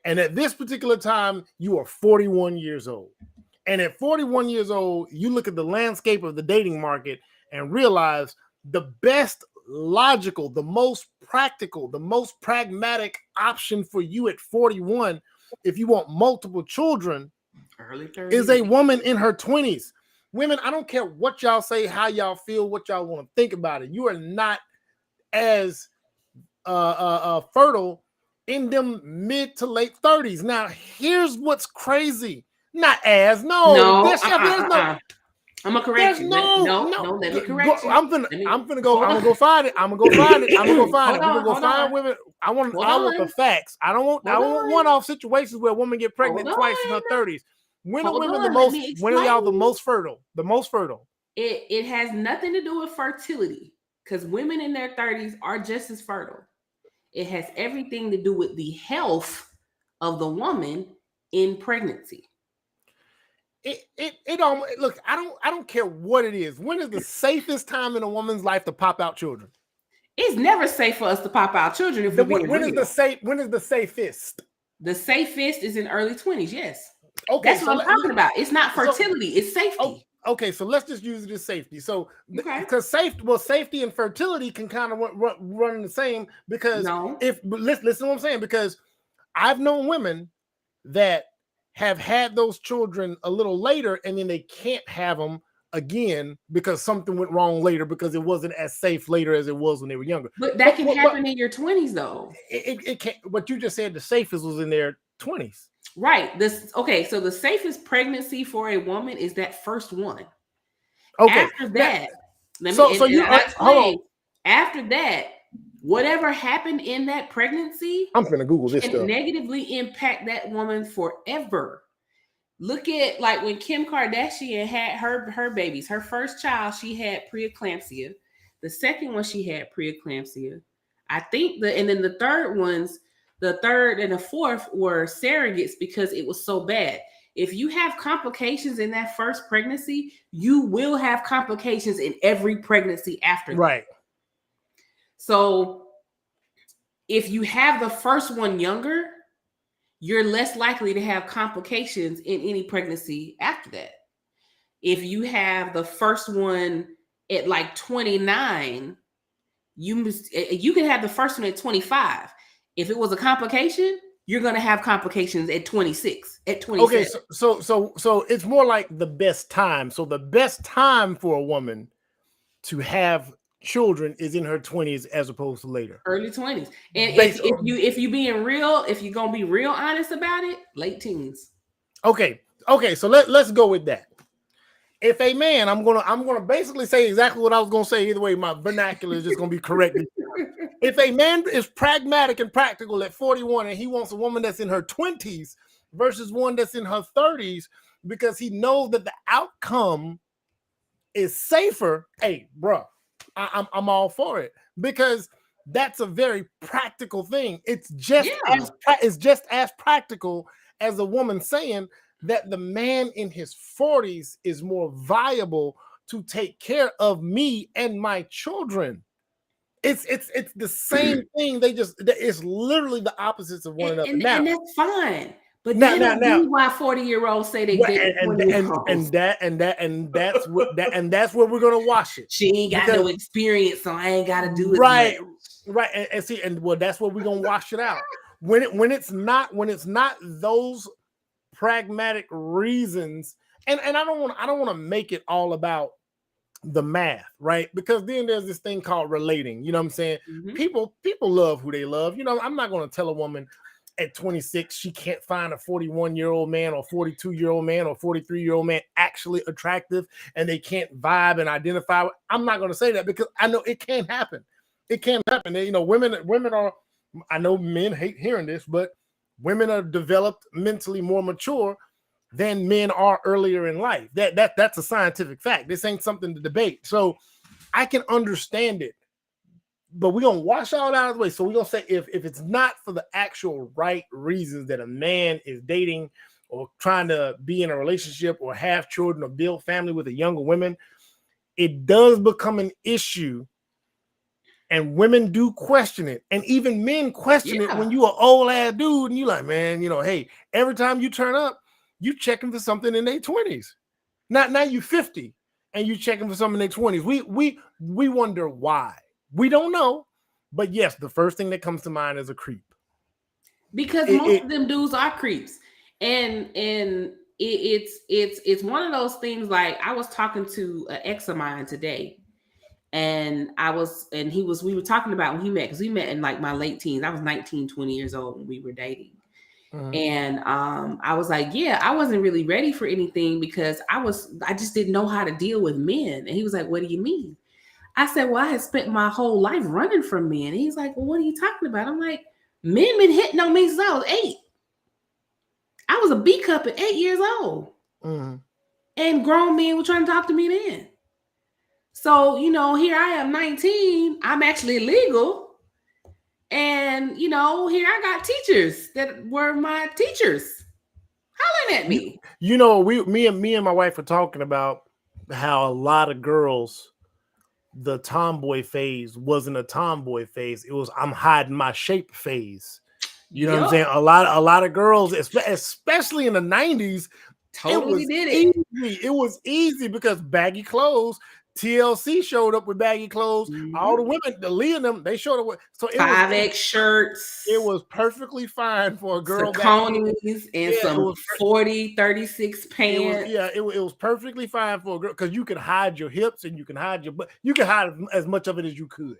And at this particular time, you are 41 years old. And at 41 years old, you look at the landscape of the dating market and realize the best logical, the most practical, the most pragmatic option for you at 41, if you want multiple children, early 30s, is a woman in her 20s. Women, I don't care what y'all say, how y'all feel, what y'all want to think about it. You are not as fertile in them mid to late 30s. Now, here's what's crazy. Not as, no. I'm gonna correct you. No, let me correct you. I'm gonna go find it. We're gonna go find women. I want the facts. I don't want one-off situations where a woman get pregnant twice in her 30s. When are women when are y'all the most fertile? The most fertile. It has nothing to do with fertility because women in their 30s are just as fertile. It has everything to do with the health of the woman in pregnancy. It don't look. I don't care what it is. When is the safest time in a woman's life to pop out children? It's never safe for us to pop out children. When is the safest? The safest is in early 20s. Yes. Okay, that's what I'm talking about. It's not fertility. It's safety. Okay, so let's just use it as safety. So because safety and fertility can kind of run the same because listen to what I'm saying, because I've known women that have had those children a little later and then they can't have them again because something went wrong later because it wasn't as safe later as it was when they were younger. But that can happen in your 20s though. It can't. What you just said, the safest was in their 20s. Right. So the safest pregnancy for a woman is that first one. Okay. After that, after that, whatever happened in that pregnancy, I'm gonna Google this stuff. Negatively impact that woman forever. Look at like when Kim Kardashian had her babies. Her first child, she had preeclampsia. The second one, she had preeclampsia. I think and then the third ones, the third and the fourth were surrogates because it was so bad. If you have complications in that first pregnancy, you will have complications in every pregnancy after that. Right. So if you have the first one younger, you're less likely to have complications in any pregnancy after that. If you have the first one at like 29, you can have the first one at 25. If it was a complication, you're going to have complications at 26, at 27. Okay, so it's more like the best time. So the best time for a woman to have children is in her 20s as opposed to later. Early 20s. And if you being real, if you're going to be real honest about it, late teens. Okay, so let's go with that. If a man, I'm gonna basically say exactly what I was gonna say. Either way, my vernacular is just gonna be correct. If a man is pragmatic and practical at 41 and he wants a woman that's in her 20s versus one that's in her 30s because he knows that the outcome is safer, hey, bro, I'm all for it because that's a very practical thing. It's just as practical as a woman saying that the man in his 40s is more viable to take care of me and my children. It's the same thing. It's literally the opposites of one another. And that's fine. But now, why 40-year-olds say they did and that's where we're gonna wash it. She ain't got no experience, so I ain't gotta do it. Right. And see, that's where we're gonna wash it out. When it's not those pragmatic reasons, and I don't want to make it all about the math, right? Because then there's this thing called relating. You know what I'm saying? Mm-hmm. People love who they love. You know, I'm not going to tell a woman at 26 she can't find a 41-year-old man or 42-year-old man or 43-year-old man actually attractive and they can't vibe and identify with. I'm not going to say that because I know it can't happen. It can't happen. You know, women are, I know men hate hearing this, but women are developed mentally more mature than men are earlier in life. That's a scientific fact. This ain't something to debate. So I can understand it, but we're going to wash all that out of the way. So we're going to say if it's not for the actual right reasons that a man is dating or trying to be in a relationship or have children or build family with a younger woman, it does become an issue. And women do question it. And even men question it when you an old ass dude and you like, man, you know, hey, every time you turn up, you checking for something in their 20s. Now you 50 and you checking for something in their 20s. We wonder why. We don't know. But yes, the first thing that comes to mind is a creep. Because most of them dudes are creeps. And it's one of those things. Like I was talking to an ex of mine today. And we were talking about when he met, because we met in like my late teens. I was 19, 20 years old when we were dating. Mm-hmm. And I was like, yeah, I wasn't really ready for anything because I just didn't know how to deal with men. And he was like, what do you mean? I said, well, I had spent my whole life running from men. And he's like, well, what are you talking about? I'm like, men been hitting on me since I was 8. I was a B cup at 8 years old. Mm-hmm. And grown men were trying to talk to me then. So, you know, here I am 19, I'm actually legal. And, you know, here I got teachers that were my teachers hollering at me. You know, me and my wife were talking about how a lot of girls, the tomboy phase wasn't a tomboy phase. It was I'm hiding my shape phase. You know what I'm saying? A lot of girls, especially in the 90s, totally did it. It was easy because baggy clothes. TLC showed up with baggy clothes. Mm-hmm. All the women, the Lee and them, they showed up with 5X shirts. It was perfectly fine for a girl. Sauconies and some 40, 36 pants. It was perfectly fine for a girl because you can hide your hips and you can hide your butt. You can hide as much of it as you could.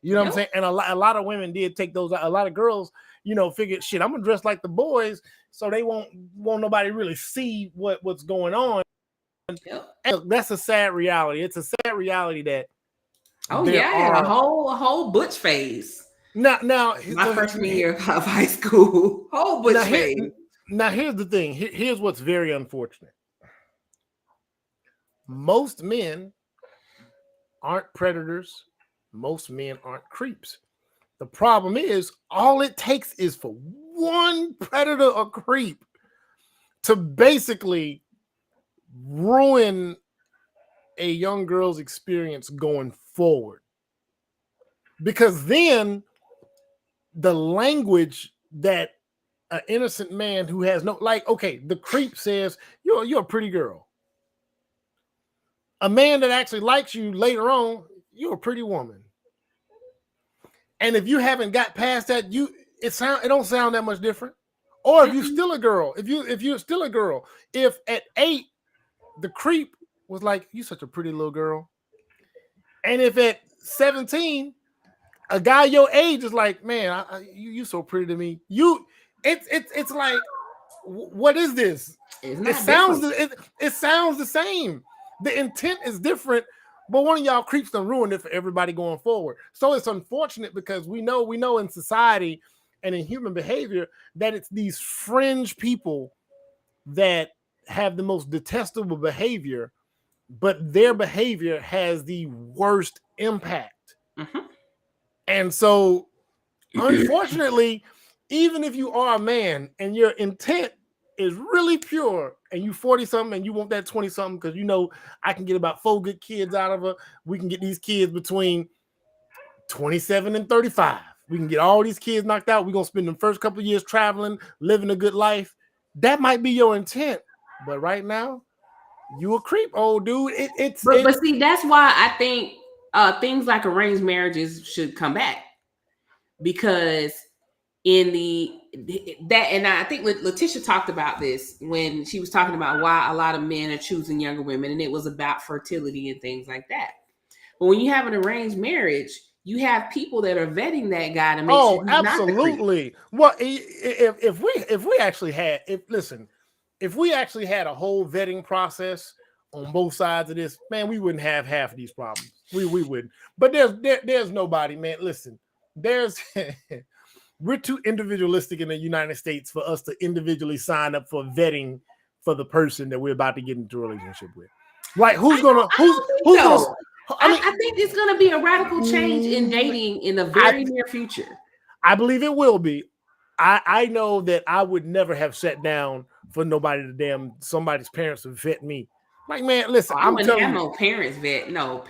You know what I'm saying? And a lot of women did take those. A lot of girls, you know, figured, shit, I'm gonna dress like the boys, so they won't nobody really see what's going on. And that's a sad reality. It's a sad reality that I had a whole butch phase. Now my freshman year of high school, whole butch phase. Now here's the thing. Here's what's very unfortunate. Most men aren't predators. Most men aren't creeps. The problem is all it takes is for one predator or creep to basically ruin a young girl's experience going forward. Because then the language that an innocent man who has no, like, okay, the creep says, you're a pretty girl. A man that actually likes you later on, you're a pretty woman. And if you haven't got past that, it don't sound that much different. Or if you're still a girl, if you're still a girl, if at 8 the creep was like, you such a pretty little girl, and if at 17 a guy your age is like, man, you so pretty to me, it's like, what is this? It sounds the same. The intent is different. But one of y'all creeps done ruined it for everybody going forward. So it's unfortunate because we know in society and in human behavior that it's these fringe people that have the most detestable behavior, but their behavior has the worst impact. Mm-hmm. And so, unfortunately, even if you are a man and your intent is really pure and you 40-something and you want that 20-something because you know I can get about 4 good kids out of her. We can get these kids between 27 and 35. We can get all these kids knocked out. We're going to spend the first couple of years traveling, living a good life. That might be your intent. But right now, you a creep, old dude. But see, that's why I think things like arranged marriages should come back. Because and I think Letitia talked about this when she was talking about why a lot of men are choosing younger women, and it was about fertility and things like that. But when you have an arranged marriage, you have people that are vetting that guy to make sure he's absolutely. Well, if we actually had a whole vetting process on both sides of this, man, we wouldn't have half of these problems. We wouldn't. But there's nobody, man. Listen, we're too individualistic in the United States for us to individually sign up for vetting for the person that we're about to get into a relationship with. Like, I think it's gonna be a radical change in dating in the very near future. I believe it will be. I know that I would never have sat down for somebody's parents to vet me. Like, man, listen, I wouldn't have no parents vet. No,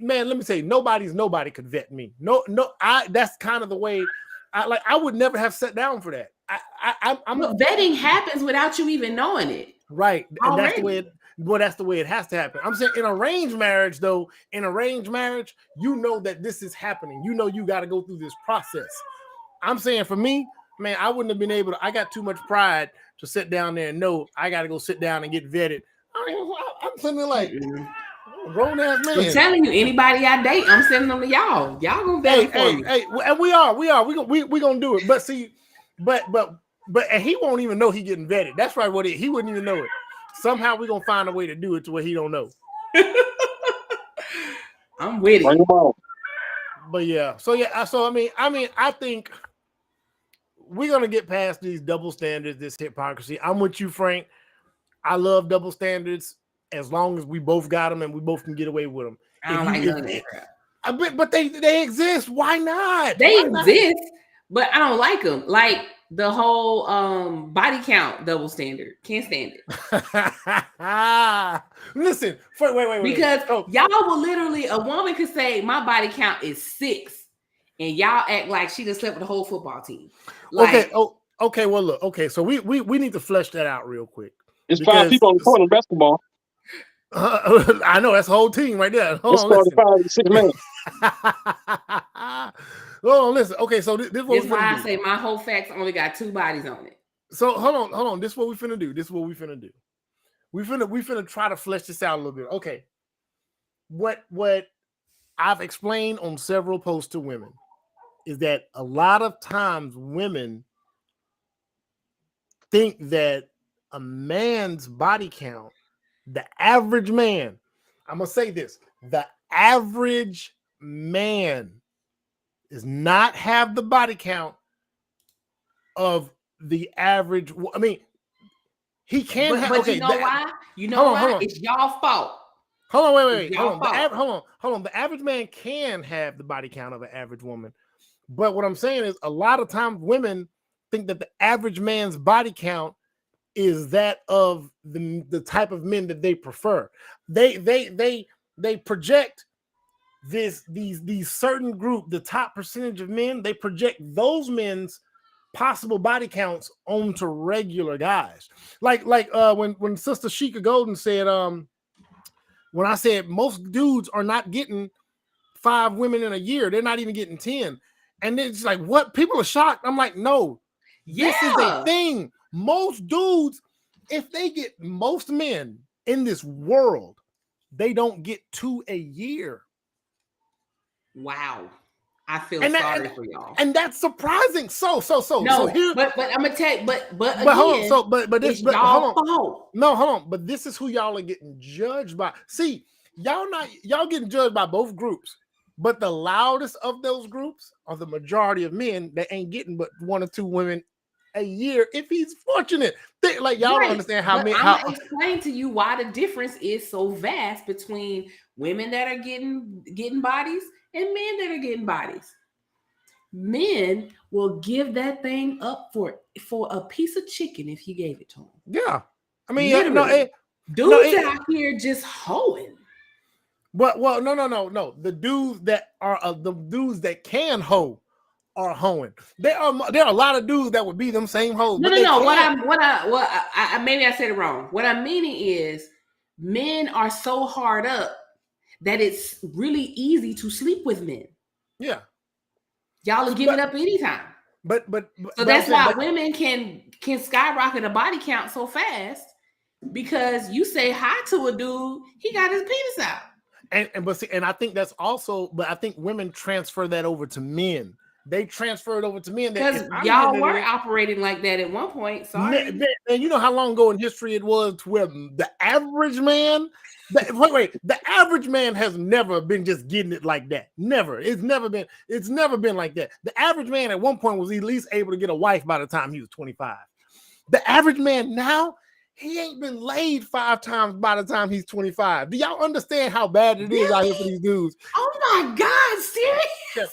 man, let me say, nobody could vet me. That's kind of the way. I would never have sat down for that. Vetting happens without you even knowing it, right? And that's the way it has to happen. I'm saying in arranged marriage, though, you know that this is happening. You know you got to go through this process. I'm saying for me, man, I wouldn't have been able to. I got too much pride to sit down there and know I got to go sit down and get vetted. I'm sitting there like grown ass man. I'm telling you, anybody I date, I'm sending them to y'all. Y'all gonna vet for me. Hey, and we are. We gonna do it. But see, but and he won't even know he getting vetted. That's right. He wouldn't even know it. Somehow we're gonna find a way to do it to where he don't know. I'm with it. But yeah. So I mean, I think we're gonna get past these double standards, this hypocrisy. I'm with you, Frank. I love double standards as long as we both got them and we both can get away with them. I don't like none of that crap. But they exist. Why not? They exist, but I don't like them. Like the whole body count double standard. Can't stand it. Listen, wait. Because y'all will literally, a woman could say my body count is 6, and y'all act like she just slept with the whole football team. Like, okay. Well, look. Okay, so we need to flesh that out real quick. It's 5 people on the court in basketball. I know that's the whole team right there. It's 45 to 6 men. Hold on, listen. Okay, so this is why I say my whole facts only got 2 bodies on it. So hold on. This is what we finna do. We finna try to flesh this out a little bit. Okay. What I've explained on several posts to women is that a lot of times women think that a man's body count, the average man, I'm gonna say this, the average man does not have the body count of the average. I mean, he can have. But you know why? You know why? It's y'all fault. Hold on, wait. Y'all Hold on. fault. Hold on. The average man can have the body count of an average woman. But what I'm saying is a lot of times women think that the average man's body count is that of the type of men that they prefer. They project these certain group, the top percentage of men, they project those men's possible body counts onto regular guys. Like when Sister Sheikah Golden said, when I said most dudes are not getting 5 women in a year, they're not even getting 10. And it's like, what? People are shocked. I'm like, no, this is a thing. Most dudes, if they get most men in this world, they don't get 2 a year. Wow. I feel sorry for y'all. And that's surprising. So here, but I'm gonna tell you, but again, hold on. But this, y'all hold on. fault. No, hold on. But this is who y'all are getting judged by. See, y'all getting judged by both groups. But the loudest of those groups are the majority of men that ain't getting but 1 or 2 women a year if he's fortunate. Like y'all don't understand how many. I'm gonna explain to you why the difference is so vast between women that are getting bodies and men that are getting bodies. Men will give that thing up for a piece of chicken if you gave it to them. Yeah, I mean, dudes out here just hoeing. But no. The dudes that are the dudes that can hoe are hoeing. There are a lot of dudes that would be them same hoes. No. Maybe I said it wrong. What I'm meaning is men are so hard up that it's really easy to sleep with men. Yeah. Y'all are giving up anytime. But that's why women can skyrocket a body count so fast, because you say hi to a dude, he got his penis out. And I think that's also, but I think women transfer that over to men. They transfer it over to men because y'all were operating like that at one point. Sorry, and you know how long ago in history it was to where the average man. The average man has never been just getting it like that. Never. It's never been like that. The average man at one point was at least able to get a wife by the time he was 25. The average man now, he ain't been laid 5 times by the time he's 25. Do y'all understand how bad it is out here for these dudes? Oh my God, serious?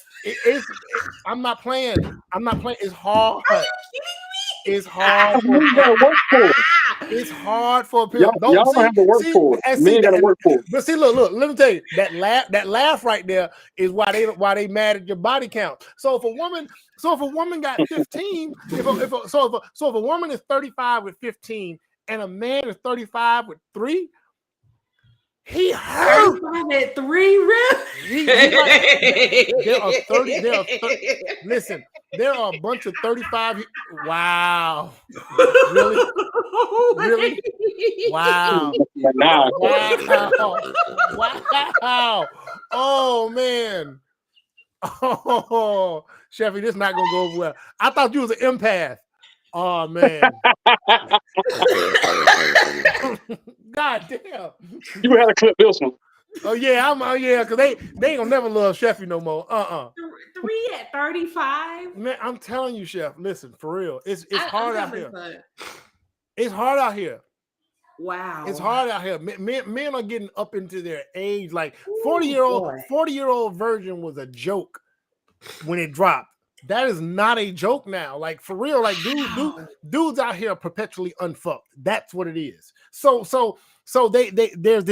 I'm not playing. It's hard. Are you kidding me? It's hard. It's hard for people. Y'all don't have to work for it. Men gotta work for it. But see, look. Let me tell you, that laugh right there is why they mad at your body count. So if a woman got 15, if a woman is 35 with 15 and a man is 35 with 3, he hurt. 35 at 3, really? There are 30. Listen, there are a bunch of 35. Wow. Really? Wow. Wow. Oh man. Oh, Sheffy, this is not gonna go over well. I thought you was an empath. Oh man. God damn. You had to clip this one. Oh yeah, because they ain't gonna never love Sheffy no more. 3 at 35. Man, I'm telling you, Chef. Listen, for real, it's hard out here. It's hard out here. Wow, it's hard out here. Men are getting up into their age. Like 40-year-old virgin was a joke when it dropped. That is not a joke now. Like for real, like dudes out here are perpetually unfucked. That's what it is. So there's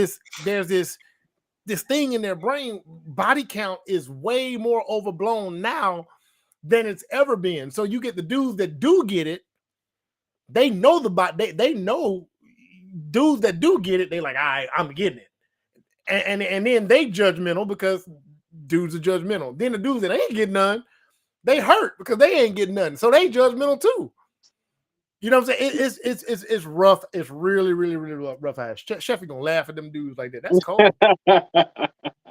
this thing in their brain. Body count is way more overblown now than it's ever been. So you get the dudes that do get it. They know the body. They know dudes that do get it. They like, I'm getting it, and then they judgmental because dudes are judgmental. Then the dudes that ain't getting none, they hurt because they ain't getting nothing. So they judgmental too. You know what I'm saying? It's rough. It's really, really, really rough. Chef, you gonna laugh at them dudes like that. That's cold.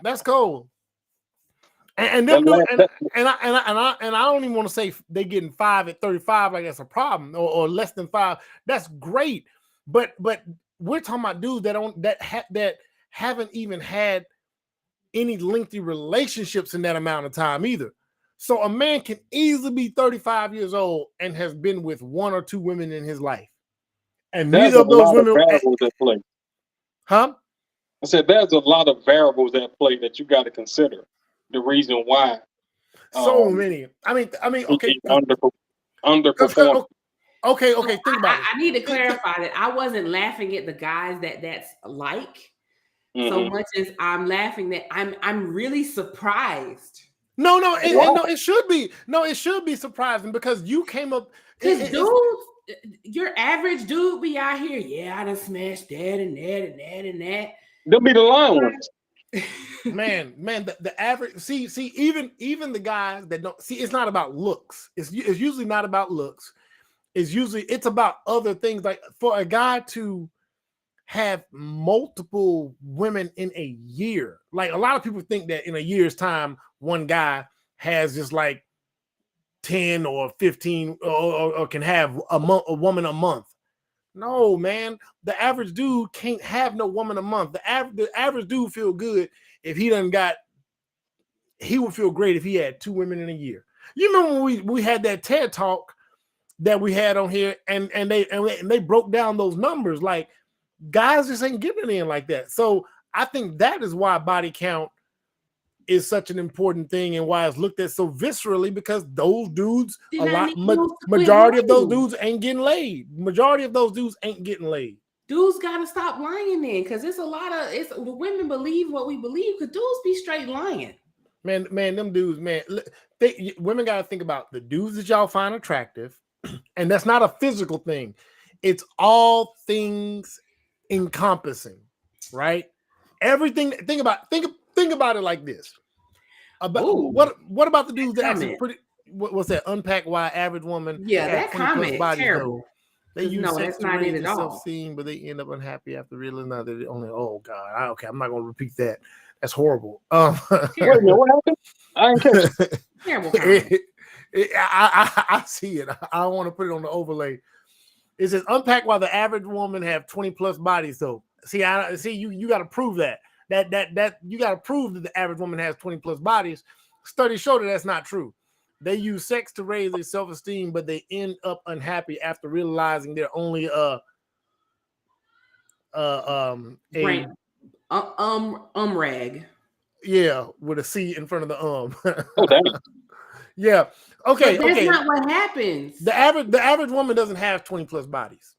That's cold. And them dudes, and I don't even want to say they getting 5 at 35 like that's a problem or less than 5. That's great. But we're talking about dudes that haven't even had any lengthy relationships in that amount of time either. So a man can easily be 35 years old and has been with 1 or 2 women in his life. And neither of those women. Huh? I said there's a lot of variables at play that you got to consider. The reason why So many. I mean, okay. he underperformed. Okay. Think about it. I need to clarify that I wasn't laughing at the guys that's like so much as I'm laughing that I'm really surprised. No, it should be. No, it should be surprising because you came up. Because dudes, your average dude be out here, yeah, I done smashed that and that and that and that. They'll be the lying ones. Man, the average. See, even the guys that don't see, it's not about looks. It's usually not about looks. It's about other things. Like for a guy to have multiple women in a year, like a lot of people think that in a year's time, one guy has just like 10 or 15 or can have a woman a month. No, man, the average dude can't have no woman a month. The average dude feel good if he would feel great if he had 2 women in a year. You remember when we had that TED talk that we had on here, and they broke down those numbers. Like guys just ain't getting it in like that. So I think that is why body count is such an important thing and why it's looked at so viscerally, because those dudes, majority of those dudes ain't getting laid. Majority of those dudes ain't getting laid. Dudes gotta stop lying then, because it's a lot of women believe what we believe, because dudes be straight lying. Man, them dudes, man. Women gotta think about the dudes that y'all find attractive, and that's not a physical thing. It's all things encompassing, right? Everything. Think about it like this. What about the dudes that actually what's that? Unpack why average woman. Yeah, that comment terrible. They use no, sex that's not it at all. Self-esteem, but they end up unhappy after realizing that they only. Oh God, okay, I'm not gonna repeat that. That's horrible. Wait a minute, what happened? I didn't catch it. Terrible comment. I see it. I don't want to put it on the overlay. It says unpack why the average woman have 20 plus bodies. Though, see, you got to prove that you got to prove that the average woman has 20 plus bodies. Studies show that that's not true. They use sex to raise their self-esteem, but they end up unhappy after realizing they're only rag. Yeah, with a C in front of the Oh, damn. Yeah. Okay. But that's not what happens. The average woman doesn't have 20 plus bodies.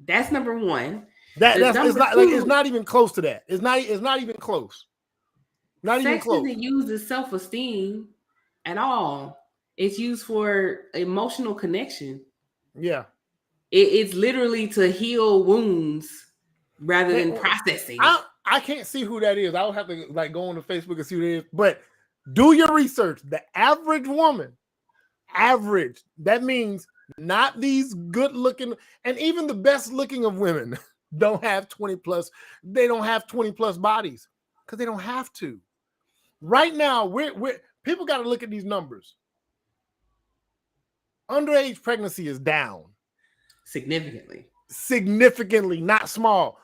That's number one. It's not even close to that. It's not even close. Not even close. Sex isn't used as self-esteem at all. It's used for emotional connection. Yeah. It's literally to heal wounds rather than processing. I can't see who that is. I'll have to go on to Facebook and see who it is. But do your research. The average woman, that means not these good looking, and even the best looking of women don't have 20 plus. They don't have 20 plus bodies because they don't have to. Right now, we're people got to look at these numbers. Underage pregnancy is down significantly, not small.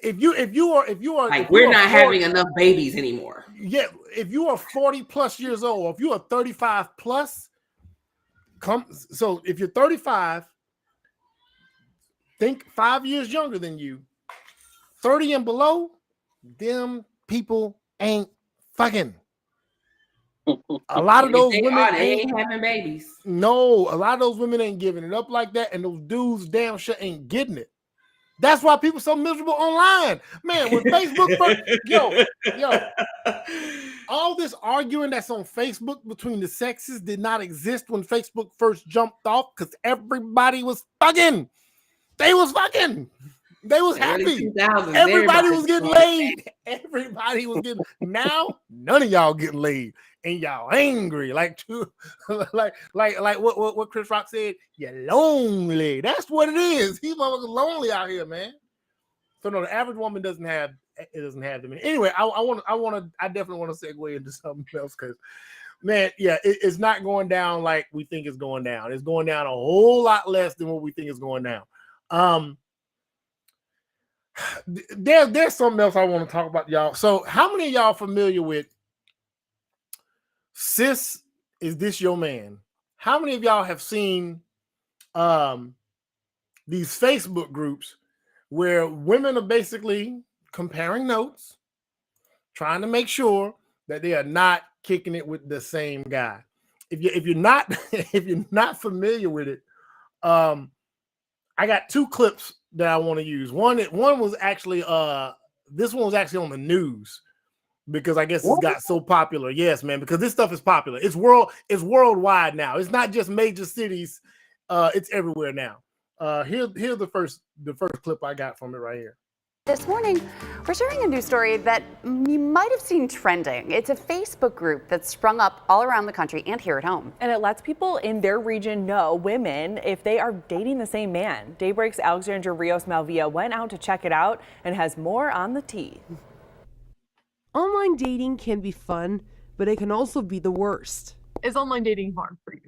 If you are like, we're not having enough babies anymore. Yeah, if you are 40 plus years old, or if you are 35 plus, so if you're 35, think 5 years younger than you, 30 and below, them people ain't fucking. A lot of those women ain't having babies. No, a lot of those women ain't giving it up like that, and those dudes damn sure ain't getting it. That's why people so miserable online, man. When Facebook first, yo, all this arguing that's on Facebook between the sexes did not exist when Facebook first jumped off, because everybody was fucking. They was fucking. They was happy. Everybody was getting laid. Everybody was getting. Now none of y'all getting laid, and y'all angry like what Chris Rock said. You're lonely. That's what it is. He's lonely out here, man. So no, the average woman doesn't have them. Anyway, I definitely want to segue into something else, because, man, yeah, it's not going down like we think it's going down. It's going down a whole lot less than what we think is going down. There's something else I want to talk about, y'all. So how many of y'all familiar with Sis Is This Your Man? How many of y'all have seen these Facebook groups where women are basically comparing notes, trying to make sure that they are not kicking it with the same guy. If you're not if you're not familiar with it, I got two clips that I want to use. One was actually this one was actually on the news because I guess it's got so popular. Yes, man, because this stuff is popular. It's worldwide now. It's not just major cities. It's everywhere now. Here's the first clip I got from it right here. This morning, we're sharing a news story that you might have seen trending. It's a Facebook group that's sprung up all around the country and here at home. And it lets people in their region know, women, if they are dating the same man. Daybreak's Alexandra Rios Malvia went out to check it out and has more on the tea. Online dating can be fun, but it can also be the worst. Is online dating hard for you?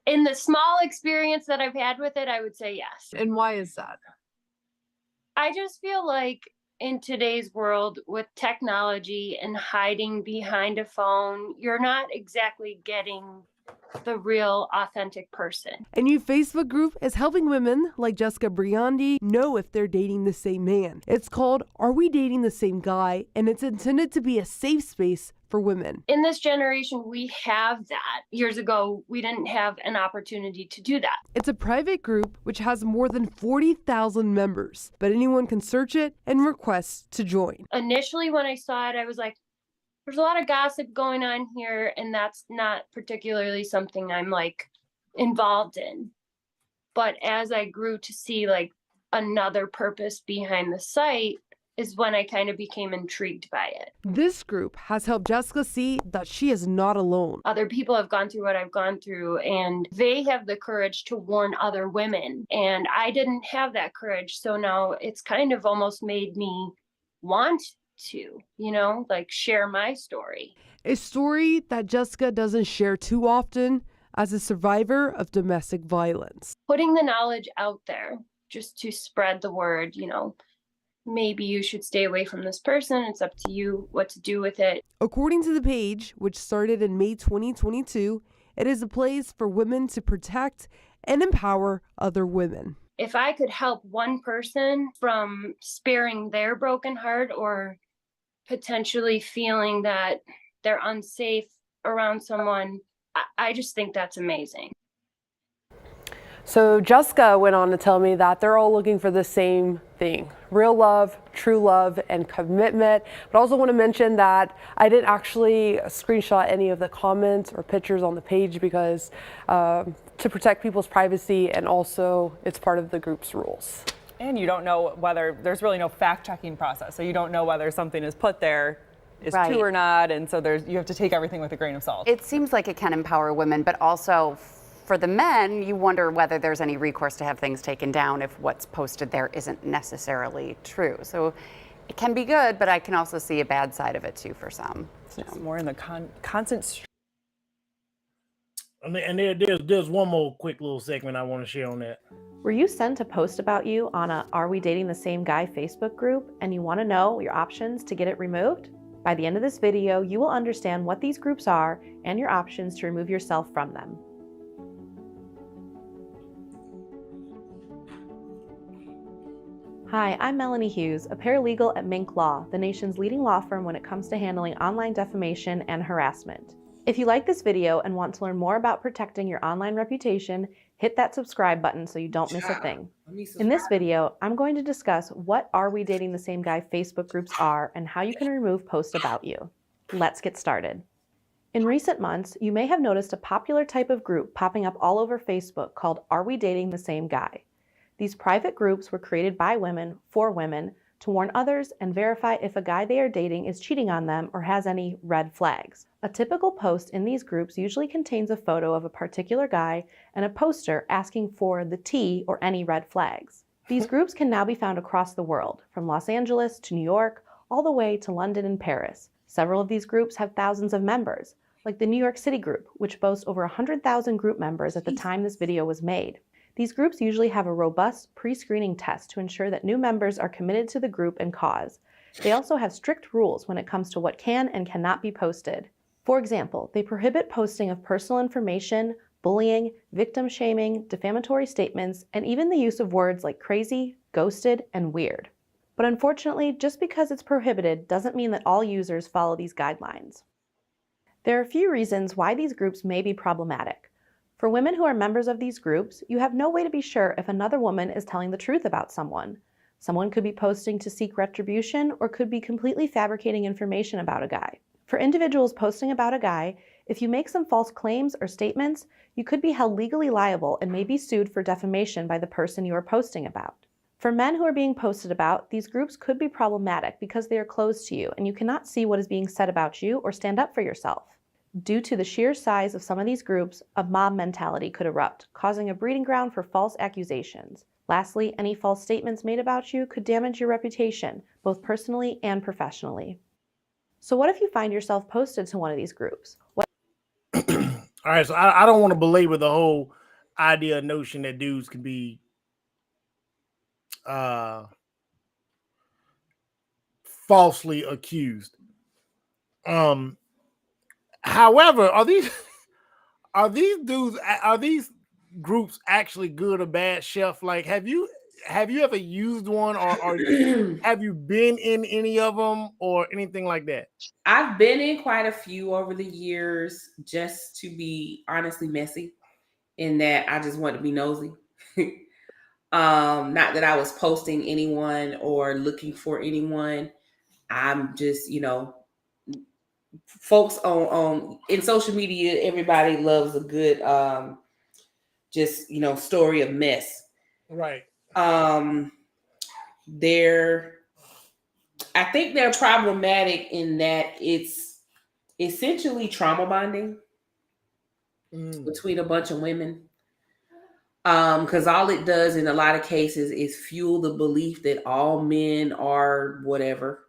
In the small experience that I've had with it, I would say yes. And why is that? I just feel like in today's world with technology and hiding behind a phone, you're not exactly getting the real authentic person. A new Facebook group is helping women like Jessica Briandi know if they're dating the same man. It's called Are We Dating the Same Guy? And it's intended to be a safe space for women. In this generation, we have that. Years ago, we didn't have an opportunity to do that. It's a private group which has more than 40,000 members, but anyone can search it and request to join. Initially, when I saw it, I was like, there's a lot of gossip going on here, and that's not particularly something I'm like involved in. But as I grew to see like another purpose behind the site is when I kind of became intrigued by it. This group has helped Jessica see that she is not alone. Other people have gone through what I've gone through, and they have the courage to warn other women. And I didn't have that courage. So now it's kind of almost made me want to, like share my story. A story that Jessica doesn't share too often as a survivor of domestic violence. Putting the knowledge out there just to spread the word, maybe you should stay away from this person. It's up to you what to do with it. According to the page, which started in May 2022, it is a place for women to protect and empower other women. If I could help one person from sparing their broken heart or potentially feeling that they're unsafe around someone, I just think that's amazing. So Jessica went on to tell me that they're all looking for the same thing: real love, true love, and commitment. But I also want to mention that I didn't actually screenshot any of the comments or pictures on the page because to protect people's privacy, and also it's part of the group's rules. And you don't know whether there's really no fact-checking process, so you don't know whether something is put there is true or not, and so you have to take everything with a grain of salt. It seems like it can empower women, but also for the men, you wonder whether there's any recourse to have things taken down if what's posted there isn't necessarily true. So it can be good, but I can also see a bad side of it too for some. So. It's more in the constant. And there's one more quick little segment I want to share on that. Were you sent a post about you on a Are We Dating the Same Guy Facebook group and you want to know your options to get it removed? By the end of this video, you will understand what these groups are and your options to remove yourself from them. Hi, I'm Melanie Hughes, a paralegal at Mink Law, the nation's leading law firm when it comes to handling online defamation and harassment. If you like this video and want to learn more about protecting your online reputation, hit that subscribe button so you don't miss a thing. In this video, I'm going to discuss what Are We Dating the Same Guy Facebook groups are and how you can remove posts about you. Let's get started. In recent months, you may have noticed a popular type of group popping up all over Facebook called Are We Dating the Same Guy? These private groups were created by women for women to warn others and verify if a guy they are dating is cheating on them or has any red flags. A typical post in these groups usually contains a photo of a particular guy and a poster asking for the T or any red flags. These groups can now be found across the world, from Los Angeles to New York, all the way to London and Paris. Several of these groups have thousands of members, like the New York City group, which boasts over 100,000 group members at the time this video was made. These groups usually have a robust pre-screening test to ensure that new members are committed to the group and cause. They also have strict rules when it comes to what can and cannot be posted. For example, they prohibit posting of personal information, bullying, victim shaming, defamatory statements, and even the use of words like crazy, ghosted, and weird. But unfortunately, just because it's prohibited doesn't mean that all users follow these guidelines. There are a few reasons why these groups may be problematic. For women who are members of these groups, you have no way to be sure if another woman is telling the truth about someone. Someone could be posting to seek retribution or could be completely fabricating information about a guy. For individuals posting about a guy, if you make some false claims or statements, you could be held legally liable and may be sued for defamation by the person you are posting about. For men who are being posted about, these groups could be problematic because they are closed to you and you cannot see what is being said about you or stand up for yourself. Due to the sheer size of some of these groups, a mob mentality could erupt, causing a breeding ground for false accusations. Lastly, any false statements made about you could damage your reputation, both personally and professionally. So what if you find yourself posted to one of these groups? All right, so I don't want to belabor the whole idea, notion that dudes can be falsely accused. However, are these groups actually good or bad, Chef? Like, have you ever used one, or have you been in any of them or anything like that? I've been in quite a few over the years, just to be honestly messy, in that I just want to be nosy. Not that I was posting anyone or looking for anyone. I'm just, folks on in social media, everybody loves a good story of mess. Right. I think they're problematic in that it's essentially trauma bonding between a bunch of women. Because all it does in a lot of cases is fuel the belief that all men are whatever.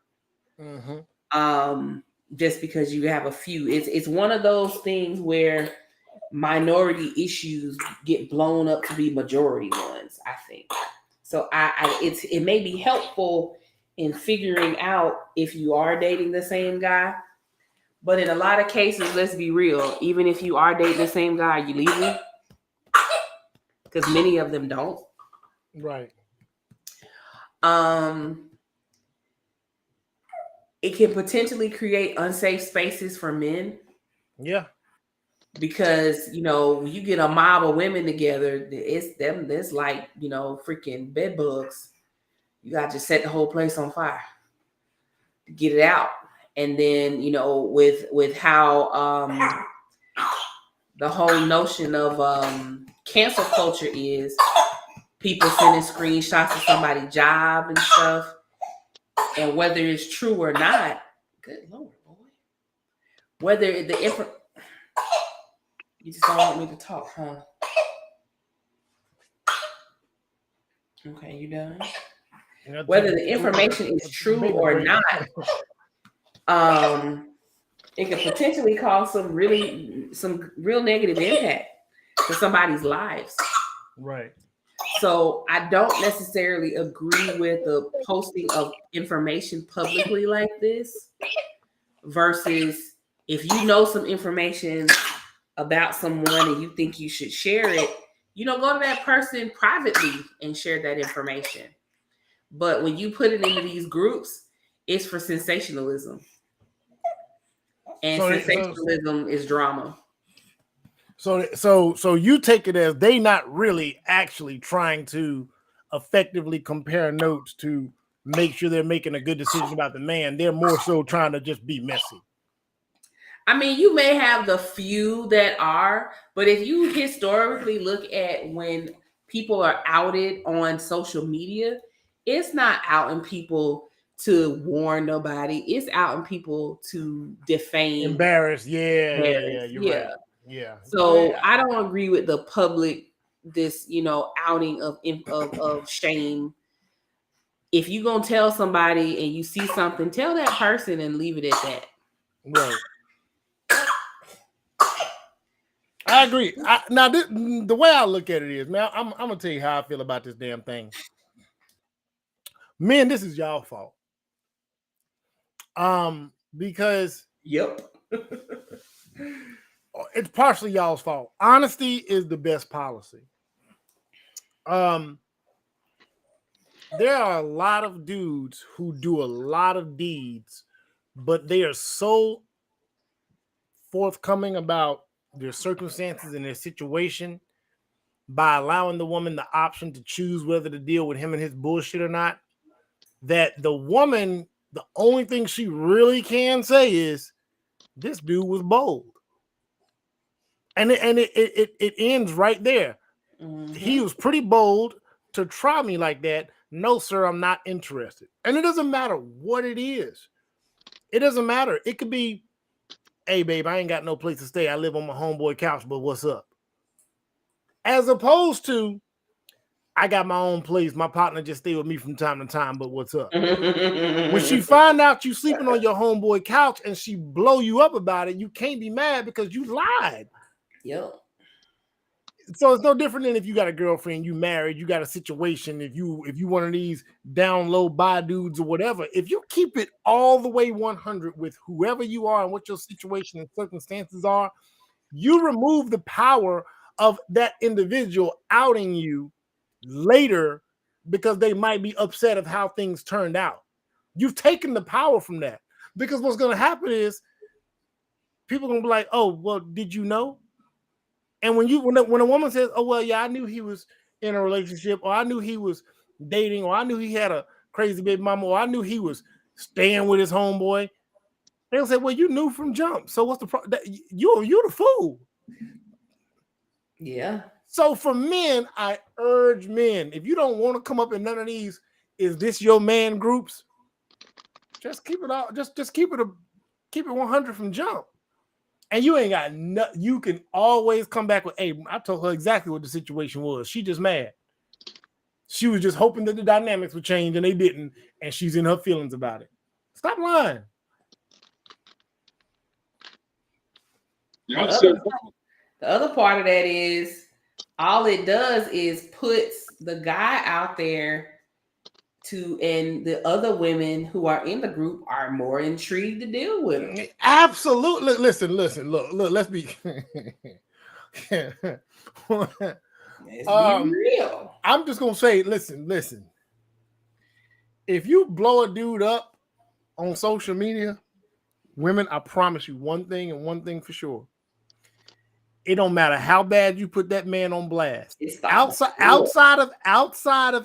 Just because you have a few, it's one of those things where minority issues get blown up to be majority ones, I think. So it may be helpful in figuring out if you are dating the same guy, but in a lot of cases, let's be real, even if you are dating the same guy, you leave him, because many of them don't. Right. It can potentially create unsafe spaces for men. Yeah. Because, when you get a mob of women together, there's like, freaking bed bugs. You got to set the whole place on fire to get it out. And then, with how the whole notion of cancel culture is, people sending screenshots of somebody's job and stuff, and whether it's true or not, good Lord, boy, whether you just don't want me to talk, huh? Okay, you done? Whether the information is true or not, it could potentially cause some real negative impact to somebody's lives. Right. So I don't necessarily agree with the posting of information publicly like this, versus if you know some information about someone and you think you should share it, go to that person privately and share that information. But when you put it into these groups, it's for sensationalism. And sensationalism is drama. So you take it as they not really actually trying to effectively compare notes to make sure they're making a good decision about the man. They're more so trying to just be messy. I mean, you may have the few that are, but if you historically look at when people are outed on social media, it's not outing people to warn nobody. It's outing people to defame. Embarrass. Yeah. You're right. Yeah. So I don't agree with the public, outing of shame. If you gonna tell somebody and you see something, tell that person and leave it at that. Right. I agree. Now, the way I look at it is, man, I'm gonna tell you how I feel about this damn thing. Men, this is y'all fault. Because yep, it's partially y'all's fault. Honesty is the best policy. there are a lot of dudes who do a lot of deeds, but they are so forthcoming about their circumstances and their situation by allowing the woman the option to choose whether to deal with him and his bullshit or not, that the woman, the only thing she really can say is, this dude was bold. And it ends right there. He was pretty bold to try me like that. No, sir, I'm not interested. And it doesn't matter what it is. It doesn't matter. It could be, hey, babe, I ain't got no place to stay. I live on my homeboy couch, but what's up? As opposed to, I got my own place. My partner just stay with me from time to time, but what's up? When she find out you sleeping on your homeboy couch and she blow you up about it, you can't be mad because you lied. Yep. So it's no different than if you got a girlfriend, you married, you got a situation. If you one of these down low buy dudes or whatever, if you keep it all the way 100 with whoever you are and what your situation and circumstances are, you remove the power of that individual outing you later because they might be upset of how things turned out. You've taken the power from that, because what's going to happen is people are going to be like, oh, well, did you know? And when a woman says, oh, well, yeah, I knew he was in a relationship, or I knew he was dating, or I knew he had a crazy baby mama, or I knew he was staying with his homeboy, they'll say, well, you knew from jump. So what's the problem? You're the fool. Yeah. So for men, I urge men, if you don't want to come up in none of these, is this your man groups? Just keep it all. Just keep it 100 from jump. And you ain't got you can always come back with, hey, I told her exactly what the situation was. She just mad. She was just hoping that the dynamics would change, and they didn't, and she's in her feelings about it. Stop lying. The other part of that is all it does is puts the guy out there and the other women who are in the group are more intrigued to deal with him. Absolutely. Listen, look, let's be real. I'm just gonna say, listen. If you blow a dude up on social media, women, I promise you one thing and one thing for sure. It don't matter how bad you put that man on blast. Outside of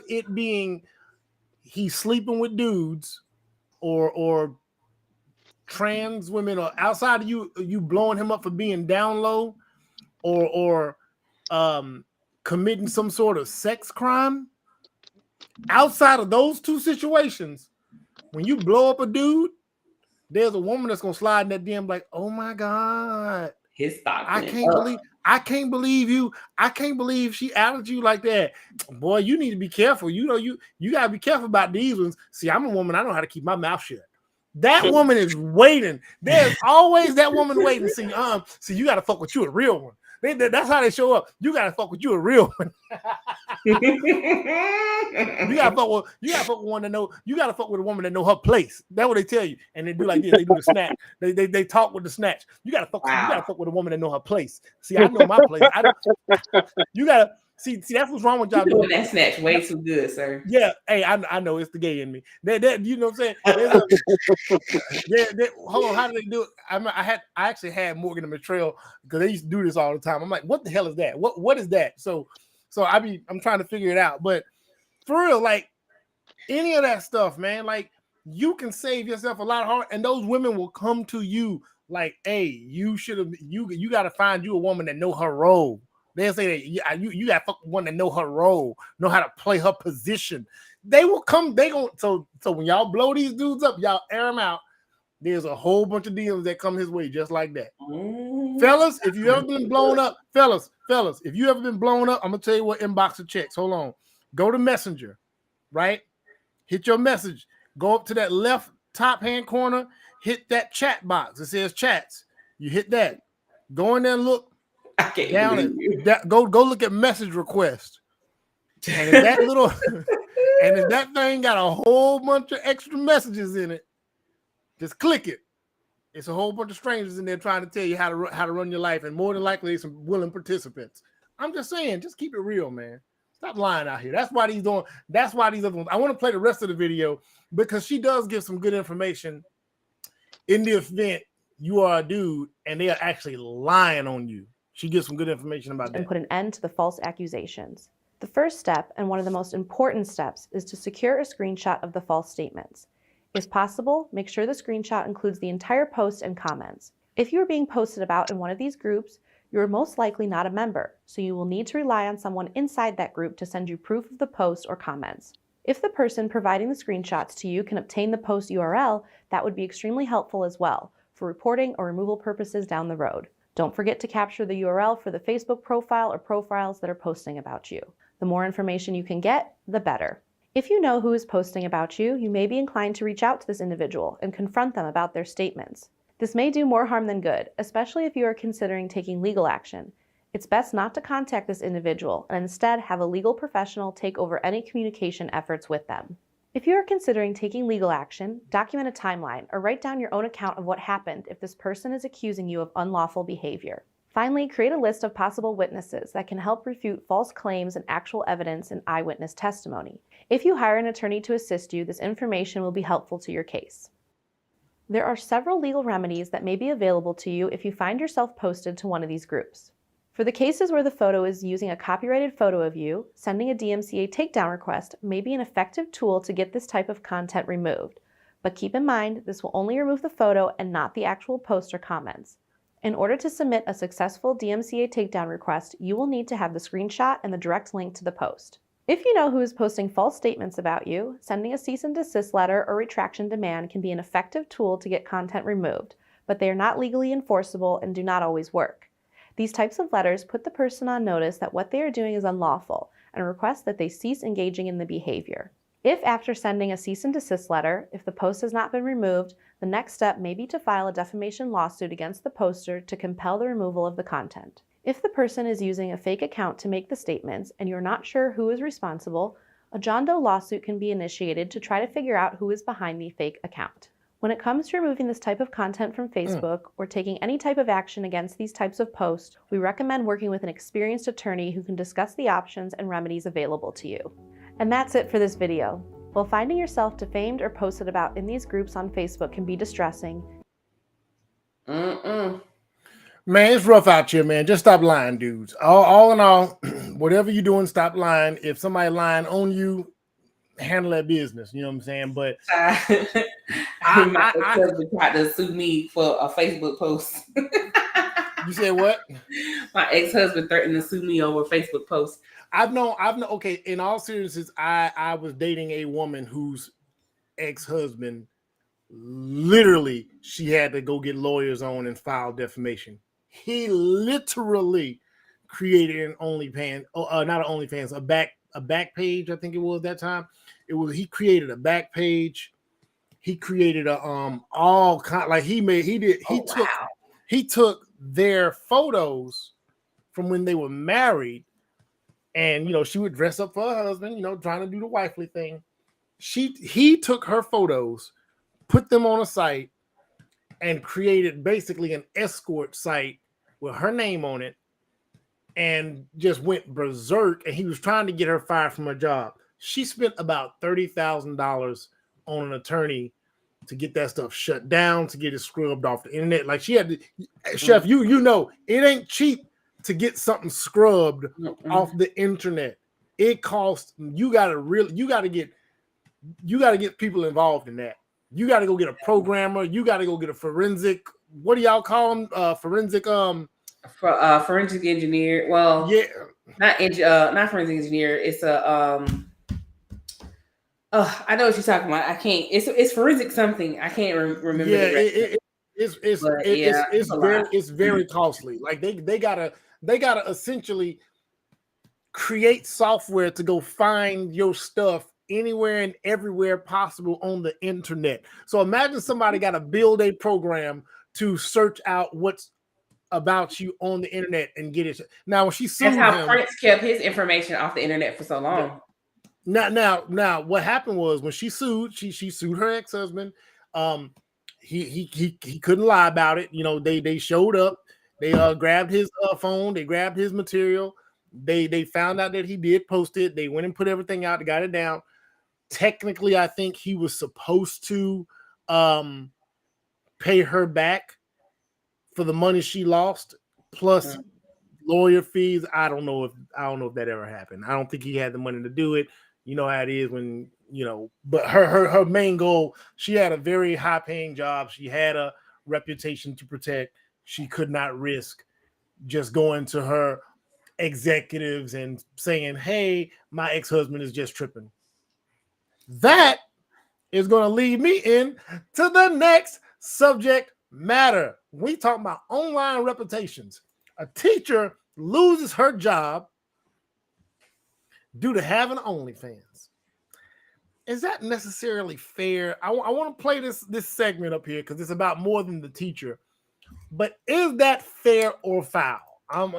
it being he's sleeping with dudes or trans women, or outside of you blowing him up for being down low or committing some sort of sex crime, outside of those two situations, when you blow up a dude, there's a woman that's gonna slide in that DM like, oh my God, his stock. I can't believe she outed you like that. Boy, you need to be careful. You know, you gotta be careful about these ones. See, I'm a woman, I know how to keep my mouth shut. That woman is waiting. There's always that woman waiting. See, you gotta fuck with you a real one. That's how they show up. You gotta fuck with you a real one. You gotta fuck with one that know. You gotta fuck with a woman that know her place. That's what they tell you. And they do like this. They do the snatch. They talk with the snatch. You gotta fuck with a woman that know her place. See, I know my place. You gotta see. That's what's wrong with y'all. Doing that snatch way too good, sir. Yeah, hey, I know it's the gay in me. You know what I'm saying? Hold on, how do they do it? I actually had Morgan and Matrell because they used to do this all the time. I'm like, what the hell is that? What is that? So I'm trying to figure it out. But for real, like any of that stuff, man, like you can save yourself a lot of heart, and those women will come to you like, hey, you got to find you a woman that know her role. They'll say that you got to fuck one that know her role, know how to play her position. They will come. So when y'all blow these dudes up, y'all air them out. There's a whole bunch of deals that come his way just like that. Fellas, if you ever been blown up, fellas, if you ever been blown up, I'm gonna tell you what inboxer checks. Hold on. Go to Messenger, right? Hit your message. Go up to that left top hand corner, hit that chat box. It says chats. You hit that. Go in there and look down it. Go look at message request. And if that little and if that thing got a whole bunch of extra messages in it, just click it. It's a whole bunch of strangers in there trying to tell you how to run your life, and more than likely some willing participants. I'm just saying, just keep it real, man. Stop lying out here. That's why these doing. That's why these other ones. I want to play the rest of the video because she does give some good information in the event you are a dude and they are actually lying on you. She gives some good information about that. And put an end to the false accusations. The first step, and one of the most important steps, is to secure a screenshot of the false statements. If possible, make sure the screenshot includes the entire post and comments. If you are being posted about in one of these groups, you are most likely not a member, so you will need to rely on someone inside that group to send you proof of the post or comments. If the person providing the screenshots to you can obtain the post URL, that would be extremely helpful as well, for reporting or removal purposes down the road. Don't forget to capture the URL for the Facebook profile or profiles that are posting about you. The more information you can get, the better. If you know who is posting about you, you may be inclined to reach out to this individual and confront them about their statements. This may do more harm than good, especially if you are considering taking legal action. It's best not to contact this individual and instead have a legal professional take over any communication efforts with them. If you are considering taking legal action, document a timeline or write down your own account of what happened if this person is accusing you of unlawful behavior. Finally, create a list of possible witnesses that can help refute false claims and actual evidence in eyewitness testimony. If you hire an attorney to assist you, this information will be helpful to your case. There are several legal remedies that may be available to you if you find yourself posted to one of these groups. For the cases where the photo is using a copyrighted photo of you, sending a DMCA takedown request may be an effective tool to get this type of content removed. But keep in mind, this will only remove the photo and not the actual post or comments. In order to submit a successful DMCA takedown request, you will need to have the screenshot and the direct link to the post. If you know who is posting false statements about you, sending a cease and desist letter or retraction demand can be an effective tool to get content removed, but they are not legally enforceable and do not always work. These types of letters put the person on notice that what they are doing is unlawful and request that they cease engaging in the behavior. If after sending a cease and desist letter, if the post has not been removed, the next step may be to file a defamation lawsuit against the poster to compel the removal of the content. If the person is using a fake account to make the statements and you're not sure who is responsible, a John Doe lawsuit can be initiated to try to figure out who is behind the fake account. When it comes to removing this type of content from Facebook or taking any type of action against these types of posts, we recommend working with an experienced attorney who can discuss the options and remedies available to you. And that's it for this video. While finding yourself defamed or posted about in these groups on Facebook can be distressing, Man, it's rough out here, man. Just stop lying, dudes. All in all, whatever you're doing, stop lying. If somebody lying on you, handle that business. You know what I'm saying? But my ex-husband tried to sue me for a Facebook post. You said what? My ex-husband threatened to sue me over a Facebook post. I've known. Okay, in all seriousness, I was dating a woman whose ex-husband, literally, she had to go get lawyers on and file defamation. He literally created an OnlyFans, not an OnlyFans, a back page. I think it was that time. He created a back page. He created a all kind, like he took their photos from when they were married, and she would dress up for her husband, trying to do the wifely thing. He took her photos, put them on a site, and created basically an escort site with her name on it, and just went berserk. And he was trying to get her fired from her job. She spent about $30,000 on an attorney to get that stuff shut down, to get it scrubbed off the internet. Like she had to, Chef, you know, it ain't cheap to get something scrubbed off the internet. It costs. You got to get people involved in that. You got to go get a programmer. You got to go get a forensic. What do y'all call them? Forensic. Forensic engineer. Well, yeah, not forensic engineer. It's a I know what you're talking about. I can't. It's forensic something. I can't remember. Yeah, it's very costly. Like they gotta essentially create software to go find your stuff anywhere and everywhere possible on the internet. So imagine somebody got to build a program to search out what's about you on the internet and get it. Now, when she sued that's how Prince kept his information off the internet for so long. Now, what happened was when she sued, she sued her ex-husband. He couldn't lie about it. They showed up. They grabbed his phone. They grabbed his material. They found out that he did post it. They went and put everything out, got it down. Technically, I think he was supposed to pay her back for the money she lost, plus lawyer fees. I don't know if that ever happened. I don't think he had the money to do it. You know how it is when, but her main goal, she had a very high paying job. She had a reputation to protect. She could not risk just going to her executives and saying, hey, my ex-husband is just tripping. That is going to lead me in to the next subject matter. We talk about online reputations. A teacher loses her job due to having OnlyFans. Is that necessarily fair? I want to play this segment up here because it's about more than the teacher. But is that fair or foul?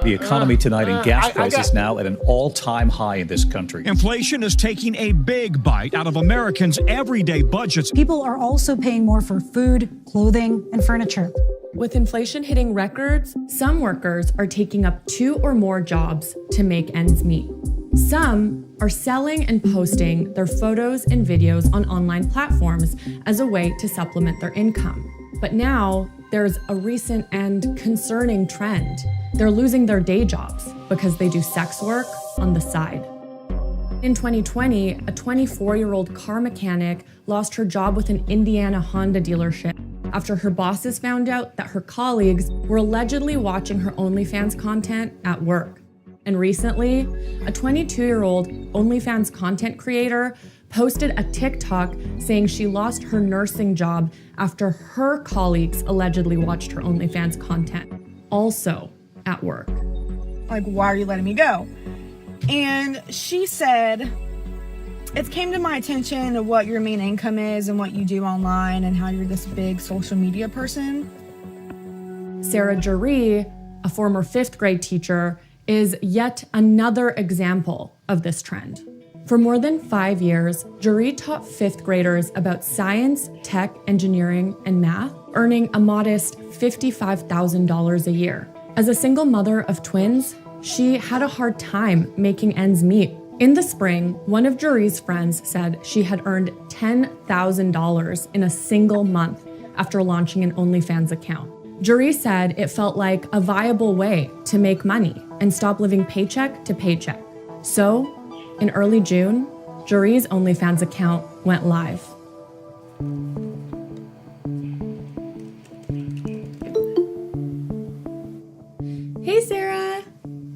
The economy tonight and gas prices now at an all-time high in this country. Inflation is taking a big bite out of Americans' everyday budgets. People are also paying more for food, clothing, and furniture. With inflation hitting records, some workers are taking up 2 or more jobs to make ends meet. Some are selling and posting their photos and videos on online platforms as a way to supplement their income. But now there's a recent and concerning trend. They're losing their day jobs because they do sex work on the side. In 2020, a 24-year-old car mechanic lost her job with an Indiana Honda dealership after her bosses found out that her colleagues were allegedly watching her OnlyFans content at work. And recently, a 22-year-old OnlyFans content creator posted a TikTok saying she lost her nursing job after her colleagues allegedly watched her OnlyFans content, also at work. Like, why are you letting me go? And she said, it came to my attention of what your main income is and what you do online and how you're this big social media person. Sarah Jury, a former 5th grade teacher, is yet another example of this trend. For more than 5 years, Jury taught 5th graders about science, tech, engineering, and math, earning a modest $55,000 a year. As a single mother of twins, she had a hard time making ends meet. In the spring, one of Jury's friends said she had earned $10,000 in a single month after launching an OnlyFans account. Jury said it felt like a viable way to make money and stop living paycheck to paycheck. So, in early June, Jury's OnlyFans account went live. Hey, Sarah.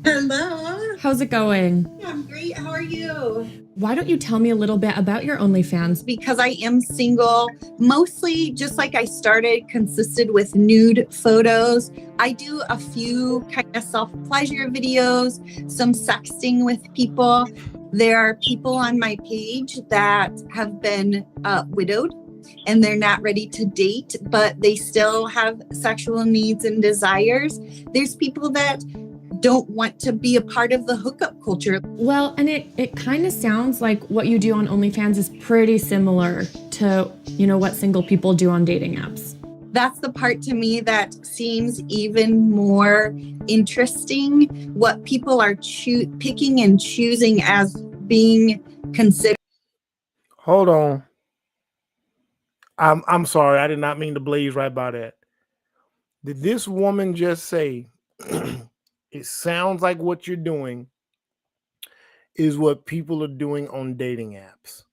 Hello. How's it going? I'm great. How are you? Why don't you tell me a little bit about your OnlyFans? Because I am single, mostly just like I started, consisted with nude photos. I do a few kind of self-pleasure videos, some sexting with people. There are people on my page that have been widowed and they're not ready to date, but they still have sexual needs and desires. There's people that don't want to be a part of the hookup culture. Well, and it kind of sounds like what you do on OnlyFans is pretty similar to, what single people do on dating apps. That's the part to me that seems even more interesting, what people are picking and choosing as being considered. Hold on. I'm sorry. I did not mean to blaze right by that. Did this woman just say, it sounds like what you're doing is what people are doing on dating apps?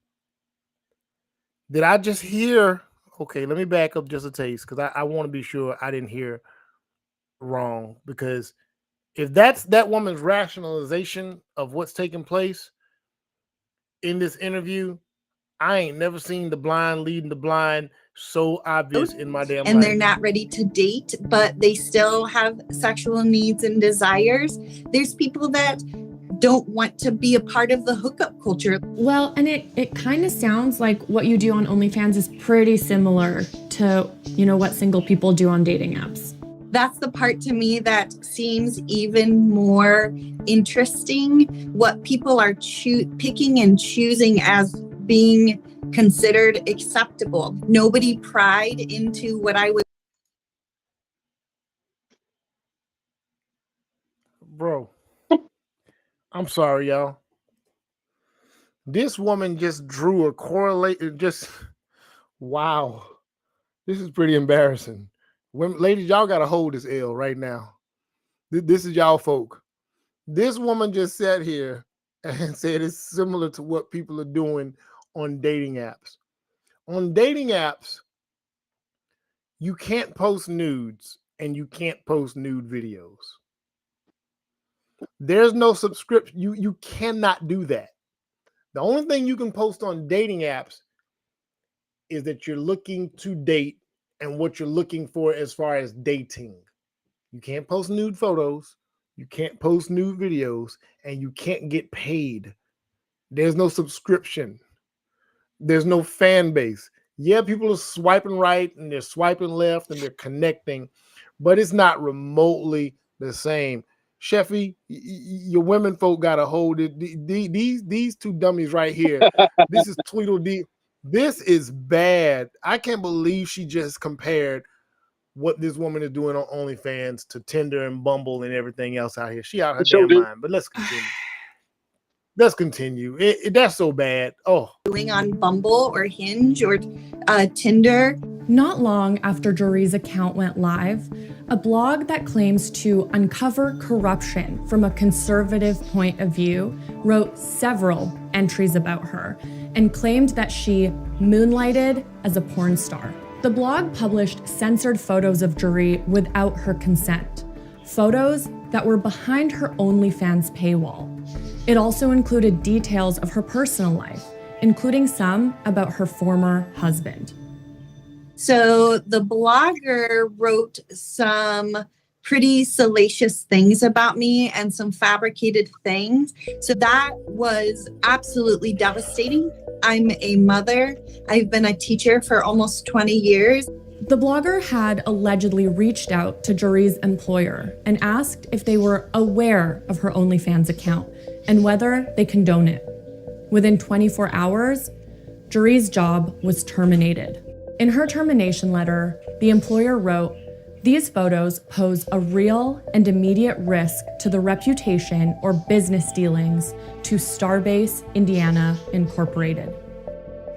Did I just hear? Okay, let me back up just a taste because I want to be sure I didn't hear wrong. Because if that's that woman's rationalization of what's taking place in this interview, I ain't never seen the blind leading the blind so obvious in my damn life. And they're not ready to date, but they still have sexual needs and desires. There's people that don't want to be a part of the hookup culture. Well, and it kind of sounds like what you do on OnlyFans is pretty similar to, what single people do on dating apps. That's the part to me that seems even more interesting, what people are picking and choosing as being considered acceptable. Nobody pried into what I would. Bro, I'm sorry, y'all. This woman just drew a correlate. Just wow, this is pretty embarrassing. Women, ladies, y'all gotta hold this L right now. This is y'all folk. This woman just sat here and said it's similar to what people are doing on dating apps. On dating apps, you can't post nudes and you can't post nude videos. There's no subscription. You cannot do that. The only thing you can post on dating apps is that you're looking to date and what you're looking for as far as dating. You can't post nude photos, you can't post nude videos, and you can't get paid. There's no subscription. There's no fan base. Yeah, people are swiping right and they're swiping left and they're connecting, but it's not remotely the same. Sheffy, your women folk got to hold it. These two dummies right here. This is Tweedledee. This is bad. I can't believe she just compared what this woman is doing on OnlyFans to Tinder and Bumble and everything else out here. She out her damn mind. But let's continue. Let's continue. That's so bad. Oh, doing on Bumble or Hinge or Tinder. Not long after Jurie's account went live, a blog that claims to uncover corruption from a conservative point of view wrote several entries about her and claimed that she moonlighted as a porn star. The blog published censored photos of Jurie without her consent, photos that were behind her OnlyFans paywall. It also included details of her personal life, including some about her former husband. So the blogger wrote some pretty salacious things about me and some fabricated things. So that was absolutely devastating. I'm a mother. I've been a teacher for almost 20 years. The blogger had allegedly reached out to Jurie's employer and asked if they were aware of her OnlyFans account and whether they condone it. Within 24 hours, Jurie's job was terminated. In her termination letter, the employer wrote, "These photos pose a real and immediate risk to the reputation or business dealings to Starbase Indiana Incorporated."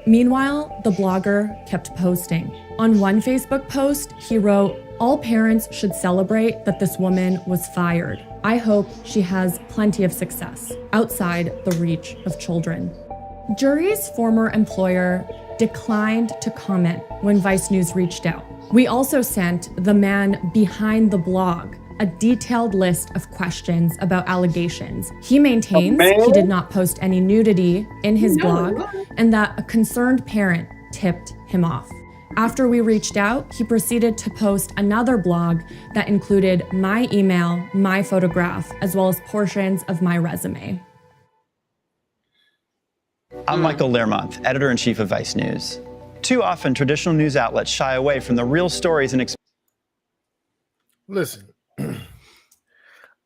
Meanwhile, the blogger kept posting. On one Facebook post, he wrote, "All parents should celebrate that this woman was fired. I hope she has plenty of success outside the reach of children." Jurie's former employer declined to comment when Vice News reached out. We also sent the man behind the blog a detailed list of questions about allegations. He maintains he did not post any nudity in his blog and that a concerned parent tipped him off. After we reached out, he proceeded to post another blog that included my email, my photograph, as well as portions of my resume. I'm Michael Learmonth, editor-in-chief of Vice News. Too often, traditional news outlets shy away from the real stories and listen, I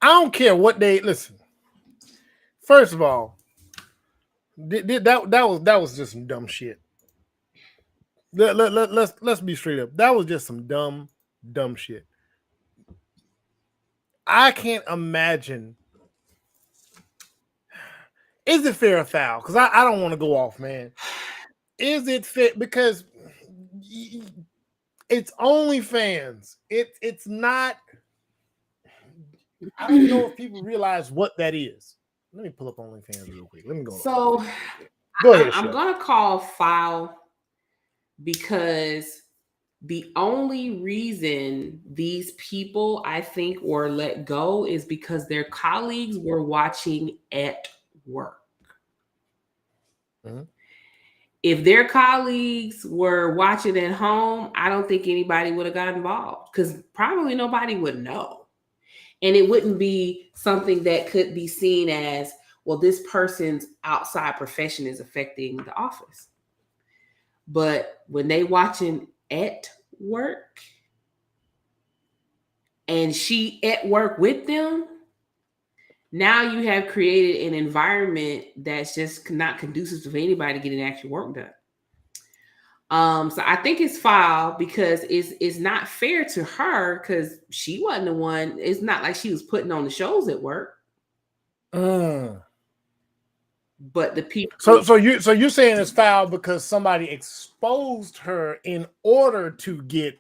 don't care what they listen. First of all, that was just some dumb shit. Let's be straight up. That was just some dumb shit. I can't imagine. Is it fair or foul? Because I don't want to go off, man. Is it fair? Because it's OnlyFans. It's not. I don't know if people realize what that is. Let me pull up OnlyFans real quick. Let me go. So go ahead. I'm going to call foul because the only reason these people, I think, were let go is because their colleagues were watching at work. Mm-hmm. If their colleagues were watching at home, I don't think anybody would have got involved because probably nobody would know. And it wouldn't be something that could be seen as, well, this person's outside profession is affecting the office. But when they watching at work and she at work with them, now you have created an environment that's just not conducive to anybody getting actual work done. So I think it's foul because it's not fair to her because she wasn't the one. It's not like she was putting on the shows at work. But the people. So you're saying it's foul because somebody exposed her in order to get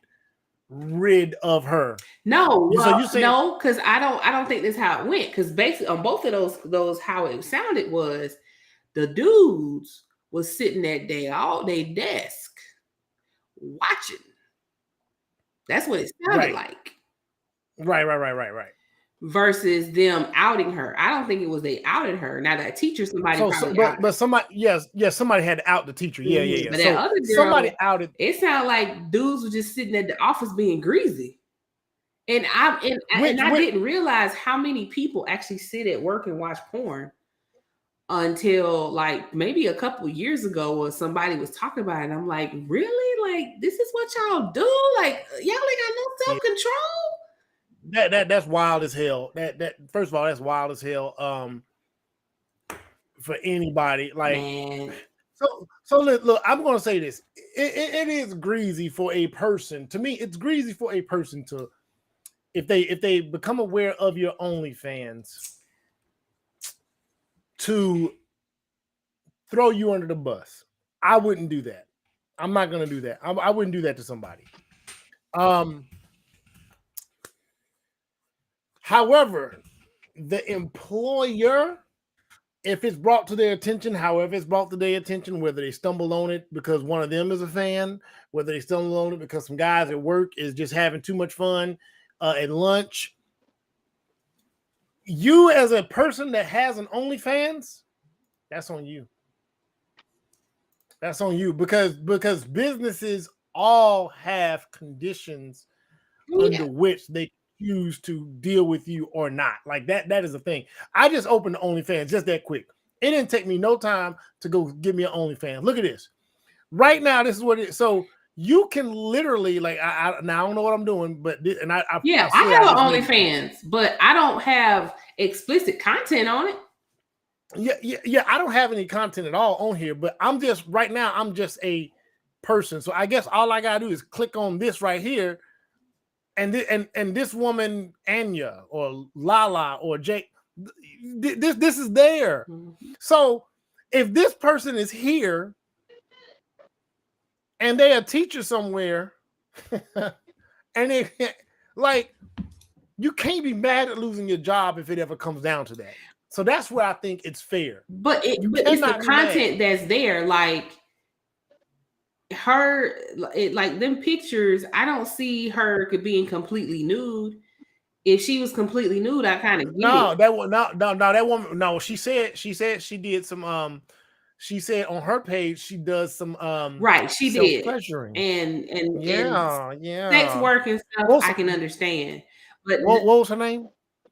rid of her. No, So well, you saying no, because I don't think that's how it went. Because basically on both of those how it sounded was the dudes was sitting at their desk watching. That's what it sounded like. Right. Versus them outing her. I don't think it was they outed her. Now that teacher, somebody but somebody, yes, somebody had to out the teacher. Yeah. But So that other girl, somebody outed. It sounded like dudes were just sitting at the office being greasy. And I didn't realize how many people actually sit at work and watch porn until like maybe a couple of years ago when somebody was talking about it. And I'm like, really? Like, this is what y'all do? Like, y'all ain't got no self-control? That's wild as hell. That first of all, that's wild as hell. For anybody, like, man. So look, I'm gonna say this. It is greasy for a person. To me, it's greasy for a person to, if they become aware of your OnlyFans, to throw you under the bus. I wouldn't do that. I'm not gonna do that. I wouldn't do that to somebody. However, the employer, if it's brought to their attention, however it's brought to their attention, whether they stumble on it because one of them is a fan, whether they stumble on it because some guys at work is just having too much fun at lunch, you as a person that has an OnlyFans, that's on you. That's on you because businesses all have conditions under which they choose to deal with you or not. Like that is a thing. I just opened OnlyFans just that quick. It didn't take me no time to go give me an OnlyFans. Look at this. Right now, this is what it is. So you can literally, like, I don't know what I'm doing, but I have an OnlyFans, but I don't have explicit content on it. Yeah. I don't have any content at all on here, but I'm just right now. I'm just a person, so I guess all I gotta do is click on this right here. And this woman, Anya or Lala or Jake, this is there. Mm-hmm. So if this person is here and they're a teacher somewhere, and they like, you can't be mad at losing your job if it ever comes down to that. So that's where I think it's fair. But it's the content that's there, like her, like them pictures. I don't see her being completely nude. If she was completely nude, I kind of that woman. No, she said she did some. She said on her page she does some right. She did pleasuring and yeah sex work and stuff. I can understand. But what was her name?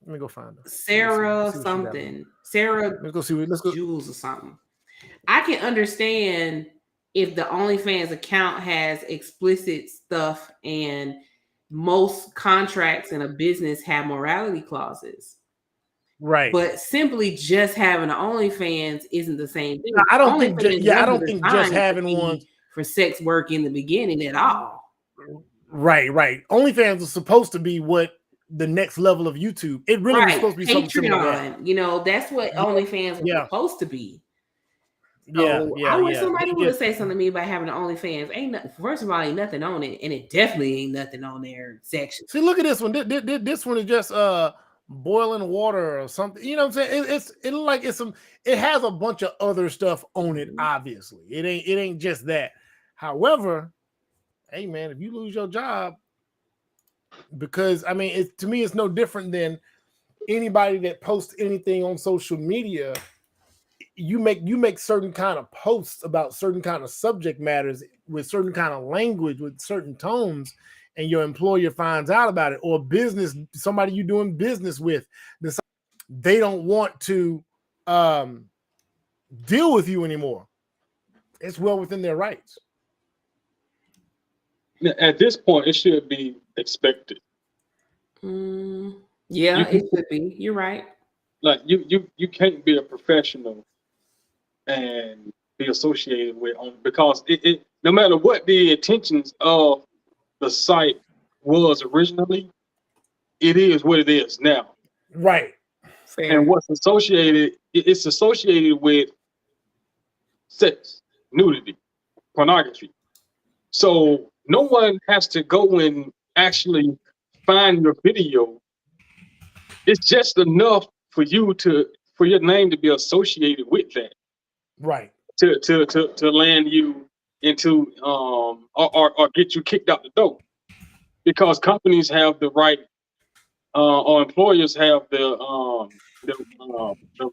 Let me go find her. Sarah something. Sarah. Let's go see. Let's go. Jules or something. I can understand if the OnlyFans account has explicit stuff, and most contracts in a business have morality clauses. Right. But simply just having an OnlyFans isn't the same thing. I don't think just having one for sex work in the beginning at all. Right. OnlyFans is supposed to be what the next level of YouTube. It really was supposed to be something similar. You know, that's what OnlyFans was supposed to be. So Yeah. I wish somebody would say something to me about having an OnlyFans. First of all, ain't nothing on it, and it definitely ain't nothing on their section. See, look at this one. This one is just boiling water or something. You know what I'm saying? It look like it has a bunch of other stuff on it. Obviously, it ain't just that. However, hey man, if you lose your job, because I mean, to me, it's no different than anybody that posts anything on social media. You make certain kind of posts about certain kind of subject matters with certain kind of language, with certain tones, and your employer finds out about it, or somebody you're doing business with, they don't want to deal with you anymore. It's well within their rights. At this point, it should be expected. Yeah, it should be. You're right. Like you can't be a professional and be associated with because it no matter what the intentions of the site was originally, it is what it is now. Right. And what's associated, it's associated with sex, nudity, pornography. So no one has to go and actually find your video. It's just enough for your name to be associated with that. Right. To land you into or get you kicked out the door. Because companies have the right or employers have the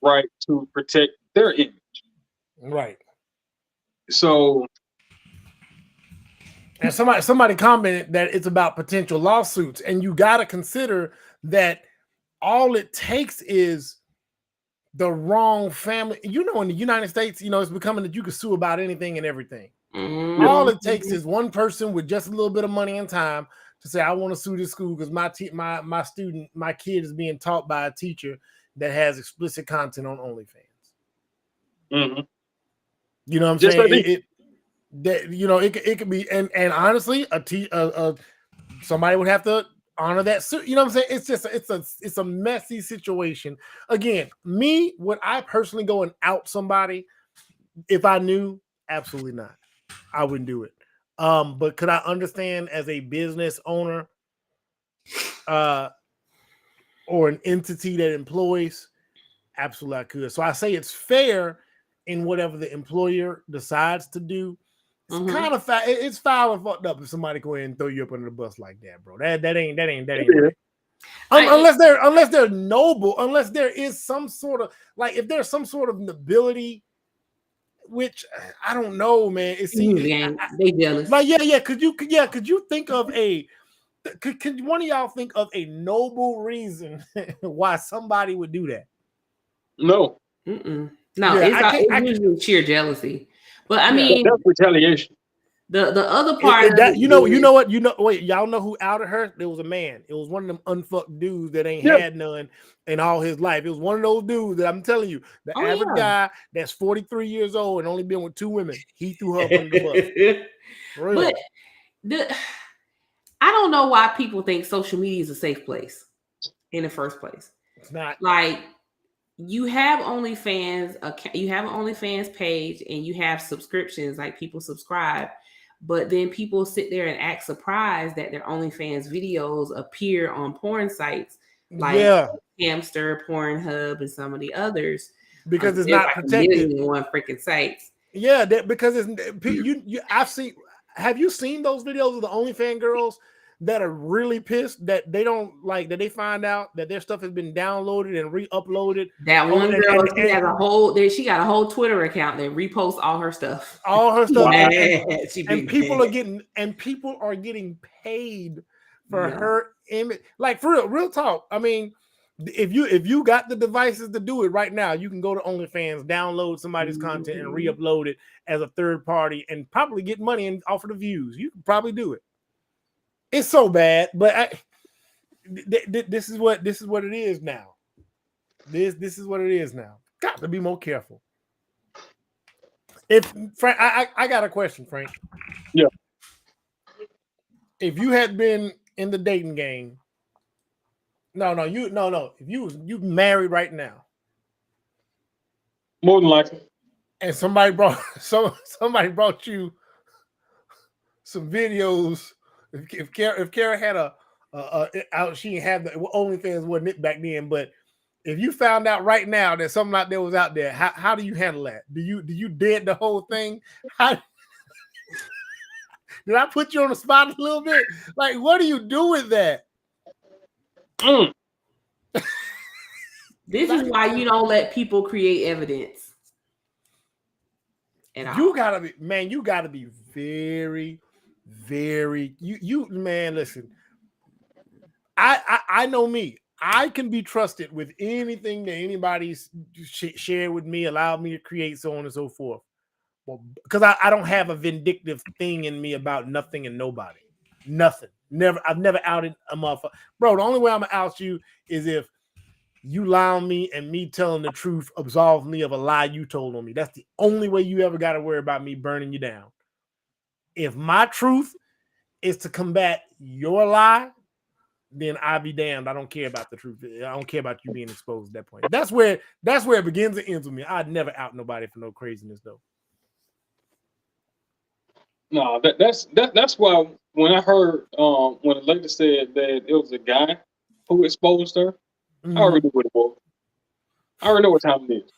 right to protect their image. Right. So, and somebody commented that it's about potential lawsuits, and you got to consider that all it takes is the wrong family. You know, in the United States, you know, it's becoming that you can sue about anything and everything. All it takes is one person with just a little bit of money and time to say, I want to sue this school because my kid is being taught by a teacher that has explicit content on OnlyFans. Mm-hmm. You know what I'm just saying? It could be, and honestly, somebody would have to honor that suit. You know what I'm saying? It's just it's a messy situation. Again, would I personally go and out somebody if I knew? Absolutely not. I wouldn't do it. But could I understand as a business owner or an entity that employs? Absolutely I could. So I say it's fair in whatever the employer decides to do. It's kind of it's foul and fucked up if somebody go ahead and throw you up under the bus like that, bro. That ain't right. Unless they're noble, unless there is some sort of if there's some sort of nobility, which I don't know, man. They jealous. Could you think of could one of y'all think of a noble reason why somebody would do that? No. No, it's usually sheer jealousy. But I mean, that's retaliation. The other part wait, y'all know who outed her? There was a man. It was one of them unfucked dudes that ain't had none in all his life. It was one of those dudes that I'm telling you, the average guy that's 43 years old and only been with 2 women, he threw her up under the bus. But I don't know why people think social media is a safe place in the first place. It's not. Like, you have OnlyFans, you have an OnlyFans page, and you have subscriptions, like people subscribe, but then people sit there and act surprised that their OnlyFans videos appear on porn sites like Hamster, Pornhub, and some of the others because it's not protected. One freaking sites. Yeah, because it's I've seen. Have you seen those videos of the OnlyFans girls that are really pissed that they don't that they find out that their stuff has been downloaded and re-uploaded? That one girl, she got a whole Twitter account that reposts all her stuff. And people are getting paid for her image. Like, for real talk. I mean, if you got the devices to do it right now, you can go to OnlyFans, download somebody's content, and re-upload it as a third party, and probably get money and offer the views. You can probably do it. It's so bad, but this is what it is now. This is what it is now. Got to be more careful. If Frank, I got a question, Frank. Yeah. If you had been in the dating game, no. If you married right now, more than likely, and somebody brought you some videos. If Kara had she didn't have the OnlyFans wasn't it back then, but if you found out right now that something out there was out there, how do you handle that? Do you dead the whole thing? Did I put you on the spot a little bit? Like, what do you do with that? This is why you don't let people create evidence. You gotta be very, very man. Listen, I know me. I can be trusted with anything that anybody's shared with me, allowed me to create, so on and so forth. Well, because I don't have a vindictive thing in me about nothing and nobody. Nothing. Never. I've never outed a motherfucker. Bro, the only way I'm gonna out you is if you lie on me and me telling the truth absolves me of a lie you told on me. That's the only way you ever got to worry about me burning you down. If my truth is to combat your lie, then I'll be damned. I don't care about the truth. I don't care about you being exposed at that point. That's where it begins and ends with me. I'd never out nobody for no craziness though. No, that's why when I heard when the lady said that it was a guy who exposed her, I already knew what it was. I already know what time it is.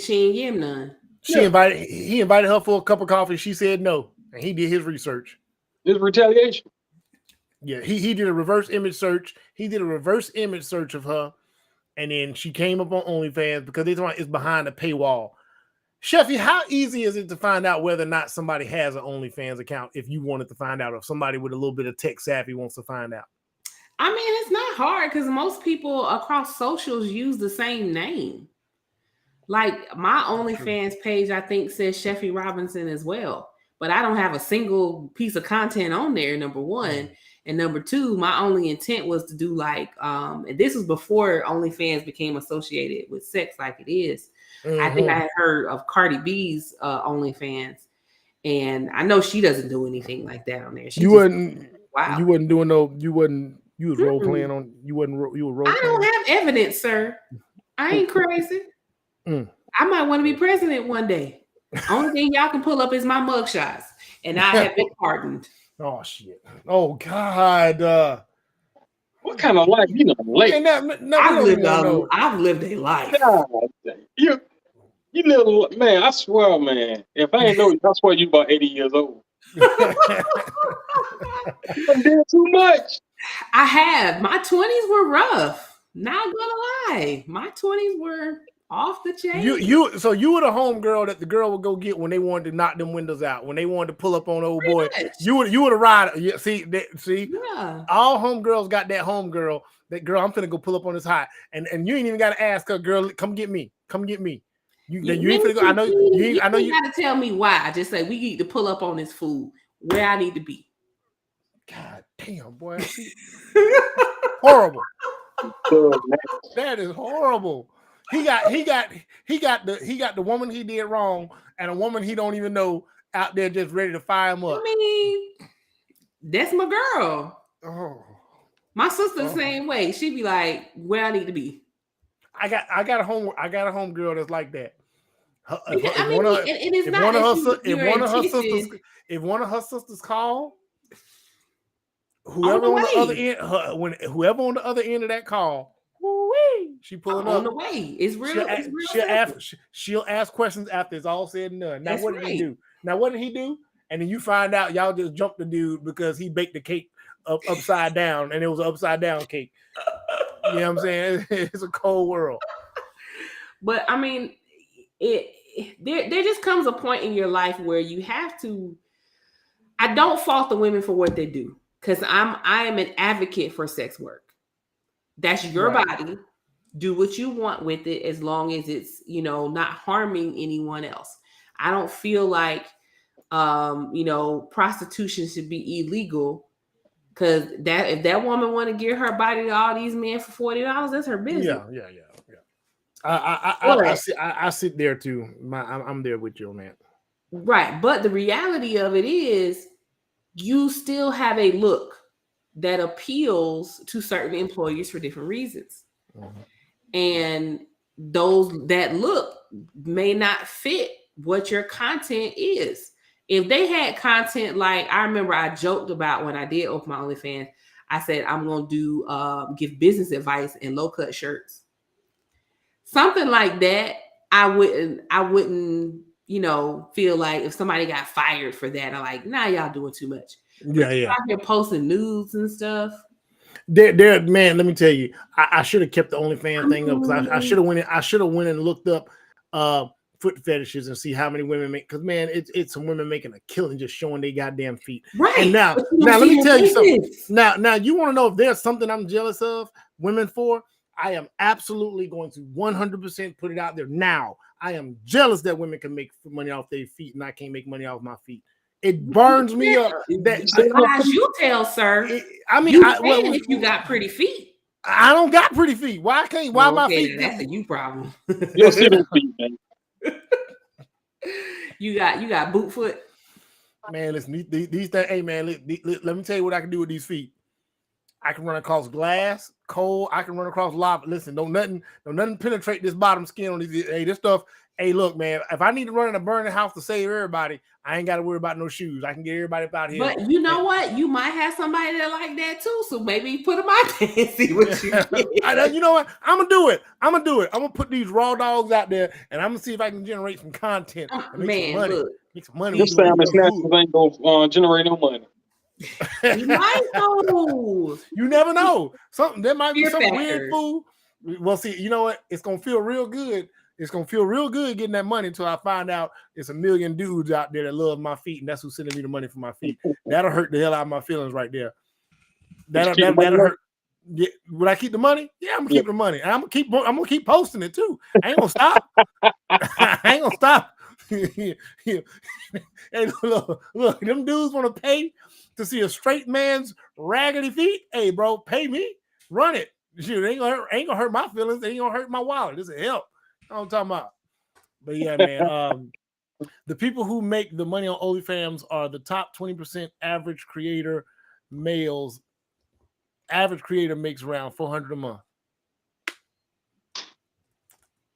She ain't give him none. He invited her for a cup of coffee. She said no, and he did his research. It's retaliation. Yeah, he did a reverse image search. He did a reverse image search of her, and then she came up on OnlyFans because it's behind a paywall. Sheffy, how easy is it to find out whether or not somebody has an OnlyFans account if you wanted to find out, or if somebody with a little bit of tech savvy wants to find out? I mean, it's not hard because most people across socials use the same name. Like my OnlyFans page, I think says Sheffy Robinson as well, but I don't have a single piece of content on there, number one. And number two, my only intent was to do like, and this was before OnlyFans became associated with sex like it is. I think I had heard of Cardi B's OnlyFans, and I know she doesn't do anything like that on there. You wasn't doing no, you was role playing on, you were role playing. I don't have evidence, sir. I ain't crazy. I might want to be president one day. Only thing y'all can pull up is my mugshots, and I have been pardoned. Oh shit! Oh God! What kind of life you done late? I've lived a life. God, you little man. I swear, man. If I ain't know you, I swear you about 80 years old. You done did too much. I have. My 20s were rough. Not gonna lie, my 20s were off the chain. So you were the home girl that the girl would go get when they wanted to knock them windows out, when they wanted to pull up on old boy. You were the rider. Yeah, see. Yeah. All home girls got that home girl. That girl, I'm finna go pull up on this hot, and you ain't even got to ask her, girl, come get me. Come get me. You ain't finna go. I know you gotta tell me why. I just say we need to pull up on this food where I need to be. God damn, boy. Horrible. That is horrible. He got the woman he did wrong, and a woman he don't even know out there just ready to fire him up. I mean, that's my girl. Oh. My sister the same way. She be like, where I need to be. I got a home girl that's like that. If one of her sisters call, whoever on the other end of that call, she pulling up on the way. It's real. She'll ask questions after it's all said and done. Now what did he do? And then you find out y'all just jumped the dude because he baked the cake upside down, and it was an upside down cake. You know what I'm saying? It's a cold world. But I mean, there just comes a point in your life where you have to. I don't fault the women for what they do, because I am an advocate for sex work. That's your body. Do what you want with it, as long as it's, not harming anyone else. I don't feel like, prostitution should be illegal, because if that woman want to give her body to all these men for $40, that's her business. Yeah. I sit there too. I'm there with you on that. Right, but the reality of it is, you still have a look that appeals to certain employers for different reasons. And that look may not fit what your content is. If they had content like, I remember I joked about when I did open my OnlyFans, I said I'm gonna do give business advice in low cut shirts. Something like that, I wouldn't feel like if somebody got fired for that, I'm like, nah, y'all doing too much. Out here posting nudes and stuff. There, man. Let me tell you, I should have kept the OnlyFans thing up, because I should have went and looked up foot fetishes and see how many women make. Because man, it's some women making a killing just showing their goddamn feet. Right. And now let me tell you something. Now you want to know if there's something I'm jealous of women for? I am absolutely going to 100% put it out there now. I am jealous that women can make money off their feet and I can't make money off my feet. It burns me up. As you tell, sir. If you got pretty feet. I don't got pretty feet. Why can't? Why my feet? That's a you problem. You'll see them feet, man. You got boot foot. Man, listen, these things. Hey, man, let me tell you what I can do with these feet. I can run across glass, coal. I can run across lava. Listen, don't nothing penetrate this bottom skin on these. Hey, this stuff. Hey, look, man. If I need to run in a burning house to save everybody, I ain't got to worry about no shoes. I can get everybody up out here. But you know what? You might have somebody that like that too. So maybe put them out there and see what you get. You know what? I'm gonna do it. I'm gonna put these raw dogs out there, and I'm gonna see if I can generate some content and make some money. Look, make some money. This salmon snatchers ain't gonna generate no money. You might know. You never know. There might be some factor. weird food. Well, see, you know what? It's gonna feel real good. It's gonna feel real good getting that money until I find out it's a million dudes out there that love my feet, and that's who's sending me the money for my feet. That'll hurt the hell out of my feelings right there. That'll hurt. Yeah, would I keep the money? Yeah, I'm gonna keep the money. And I'm gonna keep posting it too. I ain't gonna stop. I ain't gonna stop. Hey, look, them dudes want to pay to see a straight man's raggedy feet. Hey, bro, pay me. Run it. Shoot, it ain't gonna hurt my feelings. It ain't gonna hurt my wallet. This is help. That's what I'm talking about. But yeah, man. The people who make the money on OnlyFans are the top 20% average creator males. Average creator makes around $400 a month.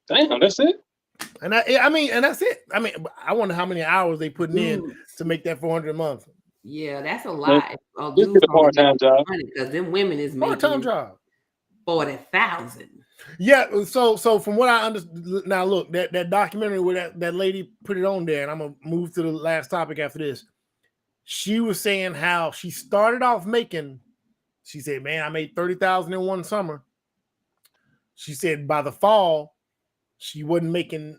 Damn, that's it. And that's it. I mean, I wonder how many hours they putting in to make that $400 a month. Yeah, that's a lot. Just get a part-time job. Because them women is making part-time job. 40,000. Yeah, so from what I understand, now look, that documentary where that lady put it on there, and I'm gonna move to the last topic after this. She was saying how she started off making. She said, "Man, I made 30,000 in one summer." She said by the fall, she wasn't making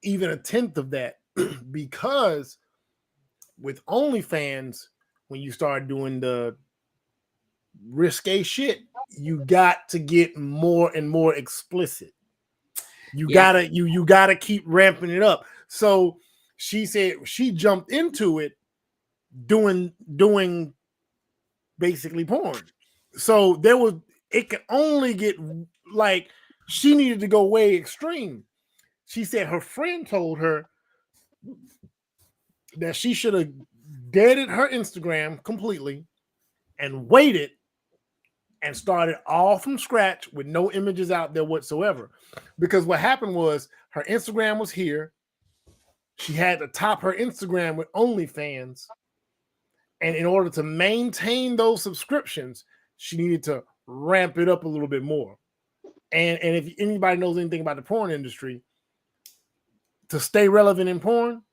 even a tenth of that because with OnlyFans, when you start doing the risque shit, you got to get more and more explicit. You gotta keep ramping it up. So she said she jumped into it doing basically porn. So it could only get like she needed to go way extreme. She said her friend told her that she should have deaded her Instagram completely and waited and started all from scratch with no images out there whatsoever. Because what happened was her Instagram was here. She had to top her Instagram with OnlyFans. And in order to maintain those subscriptions, she needed to ramp it up a little bit more. And if anybody knows anything about the porn industry, to stay relevant in porn,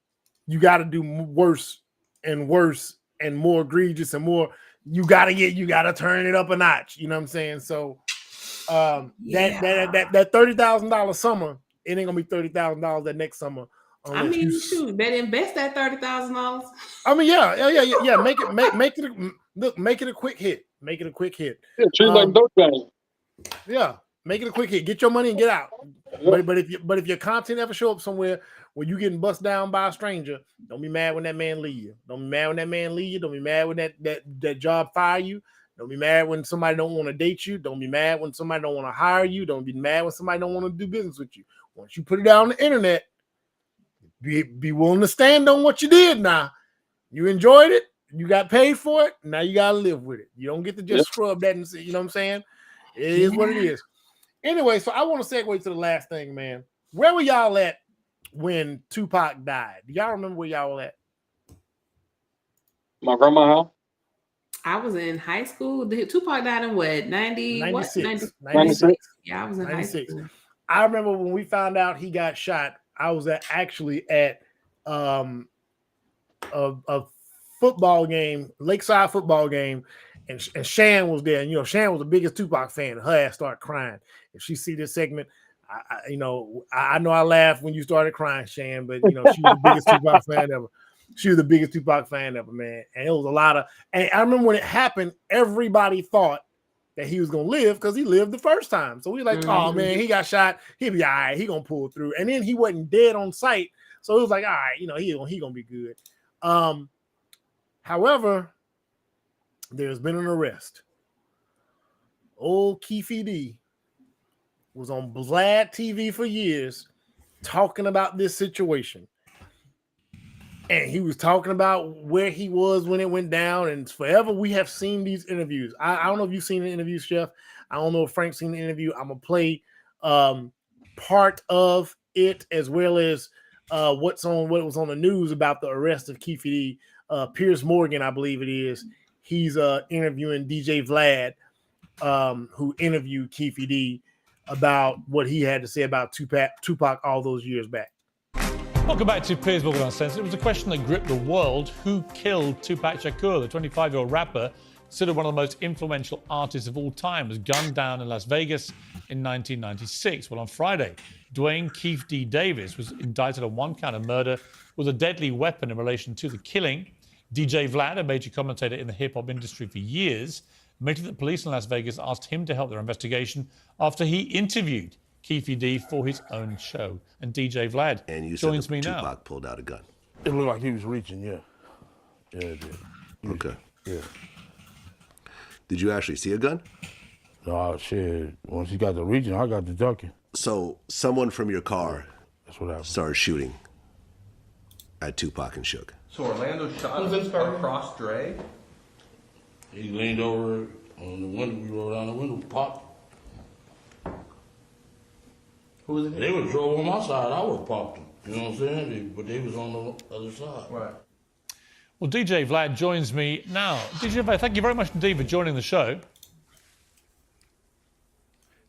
you got to do worse and more egregious and more. You got to turn it up a notch. You know what I'm saying? So that $30,000 summer, it ain't gonna be $30,000 that next summer. I mean, shoot, better invest that $30,000. I mean, yeah. Make it a quick hit. Make it a quick hit. Yeah, treat like dope thing. Yeah, make it a quick hit. Get your money and get out. Yeah. But if your content ever show up somewhere where you getting bust down by a stranger, don't be mad when that man leave you. Don't be mad when that man leave you. Don't be mad when that job fire you. Don't be mad when somebody don't want to date you. Don't be mad when somebody don't want to hire you. Don't be mad when somebody don't want to do business with you. Once you put it out on the internet, be willing to stand on what you did. Now you enjoyed it. You got paid for it. Now you got to live with it. You don't get to just scrub that and say, you know what I'm saying? It is what it is. Anyway, so I want to segue to the last thing, man. Where were y'all at when Tupac died? Do y'all remember where y'all were at? My grandma's house. I was in high school. Tupac died in what? 96. Yeah, I was in 96. High school. I remember when we found out he got shot, I was actually at a football game, Lakeside football game, and Shan was there. And, you know, Shan was the biggest Tupac fan. Her ass started crying. If she see this segment, I know I laughed when you started crying, Shan, but, you know, she was the biggest Tupac fan ever. She was the biggest Tupac fan ever, man. And it was a lot of, and I remember when it happened, everybody thought that he was going to live because he lived the first time. So we were like, oh, man, he got shot. He'll be all right. He going to pull through. And then he wasn't dead on sight. So it was like, all right, you know, he going to be good. However, there's been an arrest. Old Keefe was on Vlad TV for years talking about this situation. and he was talking about where he was when it went down. And forever we have seen these interviews. I don't know if you've seen the interview, Chef. I don't know if Frank's seen the interview. I'm gonna play part of it as well as what was on the news about the arrest of Keefe D. Piers Morgan, I believe it is. He's interviewing DJ Vlad, who interviewed Keefe D about what he had to say about Tupac all those years back. Welcome back to Piers Morgan Uncensored. It was a question that gripped the world. Who killed Tupac Shakur? The 25-year-old rapper, considered one of the most influential artists of all time, was gunned down in Las Vegas in 1996. Well, on Friday, Dwayne Keefe D. Davis was indicted on one count of murder with a deadly weapon in relation to the killing. DJ Vlad, a major commentator in the hip-hop industry for years, admitted that police in Las Vegas asked him to help their investigation after he interviewed Keefe D for his own show. And DJ Vlad joins me now. Tupac pulled out a gun. It looked like he was reaching, yeah. Yeah, it did. Okay. Yeah. Did you actually see a gun? No, shit. Once he got the reaching, I got the ducking. So someone from your car started shooting at Tupac and Suge. So Orlando shot across Dre? He leaned over on the window, we rolled down the window, popped. Who was it? They would drove on my side, I would have popped them. You know what I'm saying? But they was on the other side. Right. Well, DJ Vlad joins me now. DJ Vlad, thank you very much indeed for joining the show.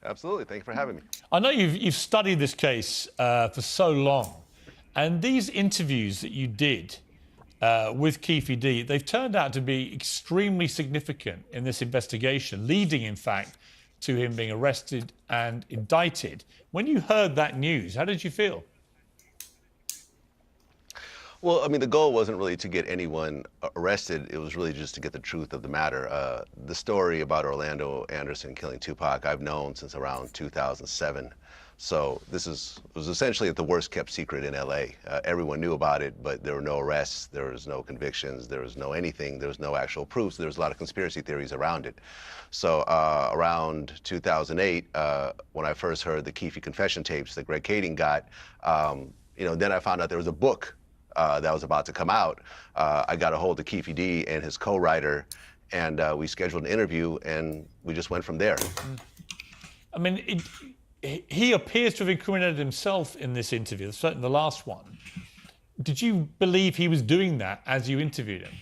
Absolutely. Thank you for having me. I know you've studied this case for so long, and these interviews that you did with Keefe D, they've turned out to be extremely significant in this investigation, leading, in fact, to him being arrested and indicted. When you heard that news, how did you feel? Well, I mean, the goal wasn't really to get anyone arrested. It was really just to get the truth of the matter. The story about Orlando Anderson killing Tupac, I've known since around 2007. So this was essentially the worst kept secret in LA. Everyone knew about it, but there were no arrests, there was no convictions, there was no anything, there was no actual proof. So there was a lot of conspiracy theories around it. So around 2008, when I first heard the Keefe confession tapes that Greg Kading got, then I found out there was a book that was about to come out. I got a hold of Keefe D and his co-writer, and we scheduled an interview, and we just went from there. I mean, he appears to have incriminated himself in this interview, certainly the last one. Did you believe he was doing that as you interviewed him?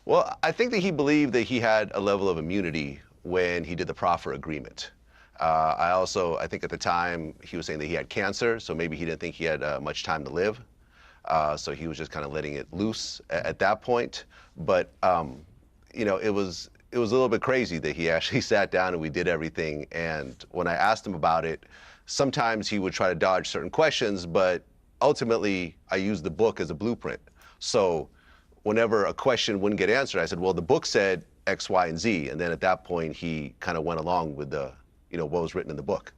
Well, I think that he believed that he had a level of immunity when he did the proffer agreement. I think at the time he was saying that he had cancer, so maybe he didn't think he had much time to live. So he was just kind of letting it loose at that point. But, it was a little bit crazy that he actually sat down and we did everything. And when I asked him about it, sometimes he would try to dodge certain questions, but ultimately I used the book as a blueprint. So whenever a question wouldn't get answered, I said, well, the book said X, Y, and Z. And then at that point, he kind of went along with what was written in the book.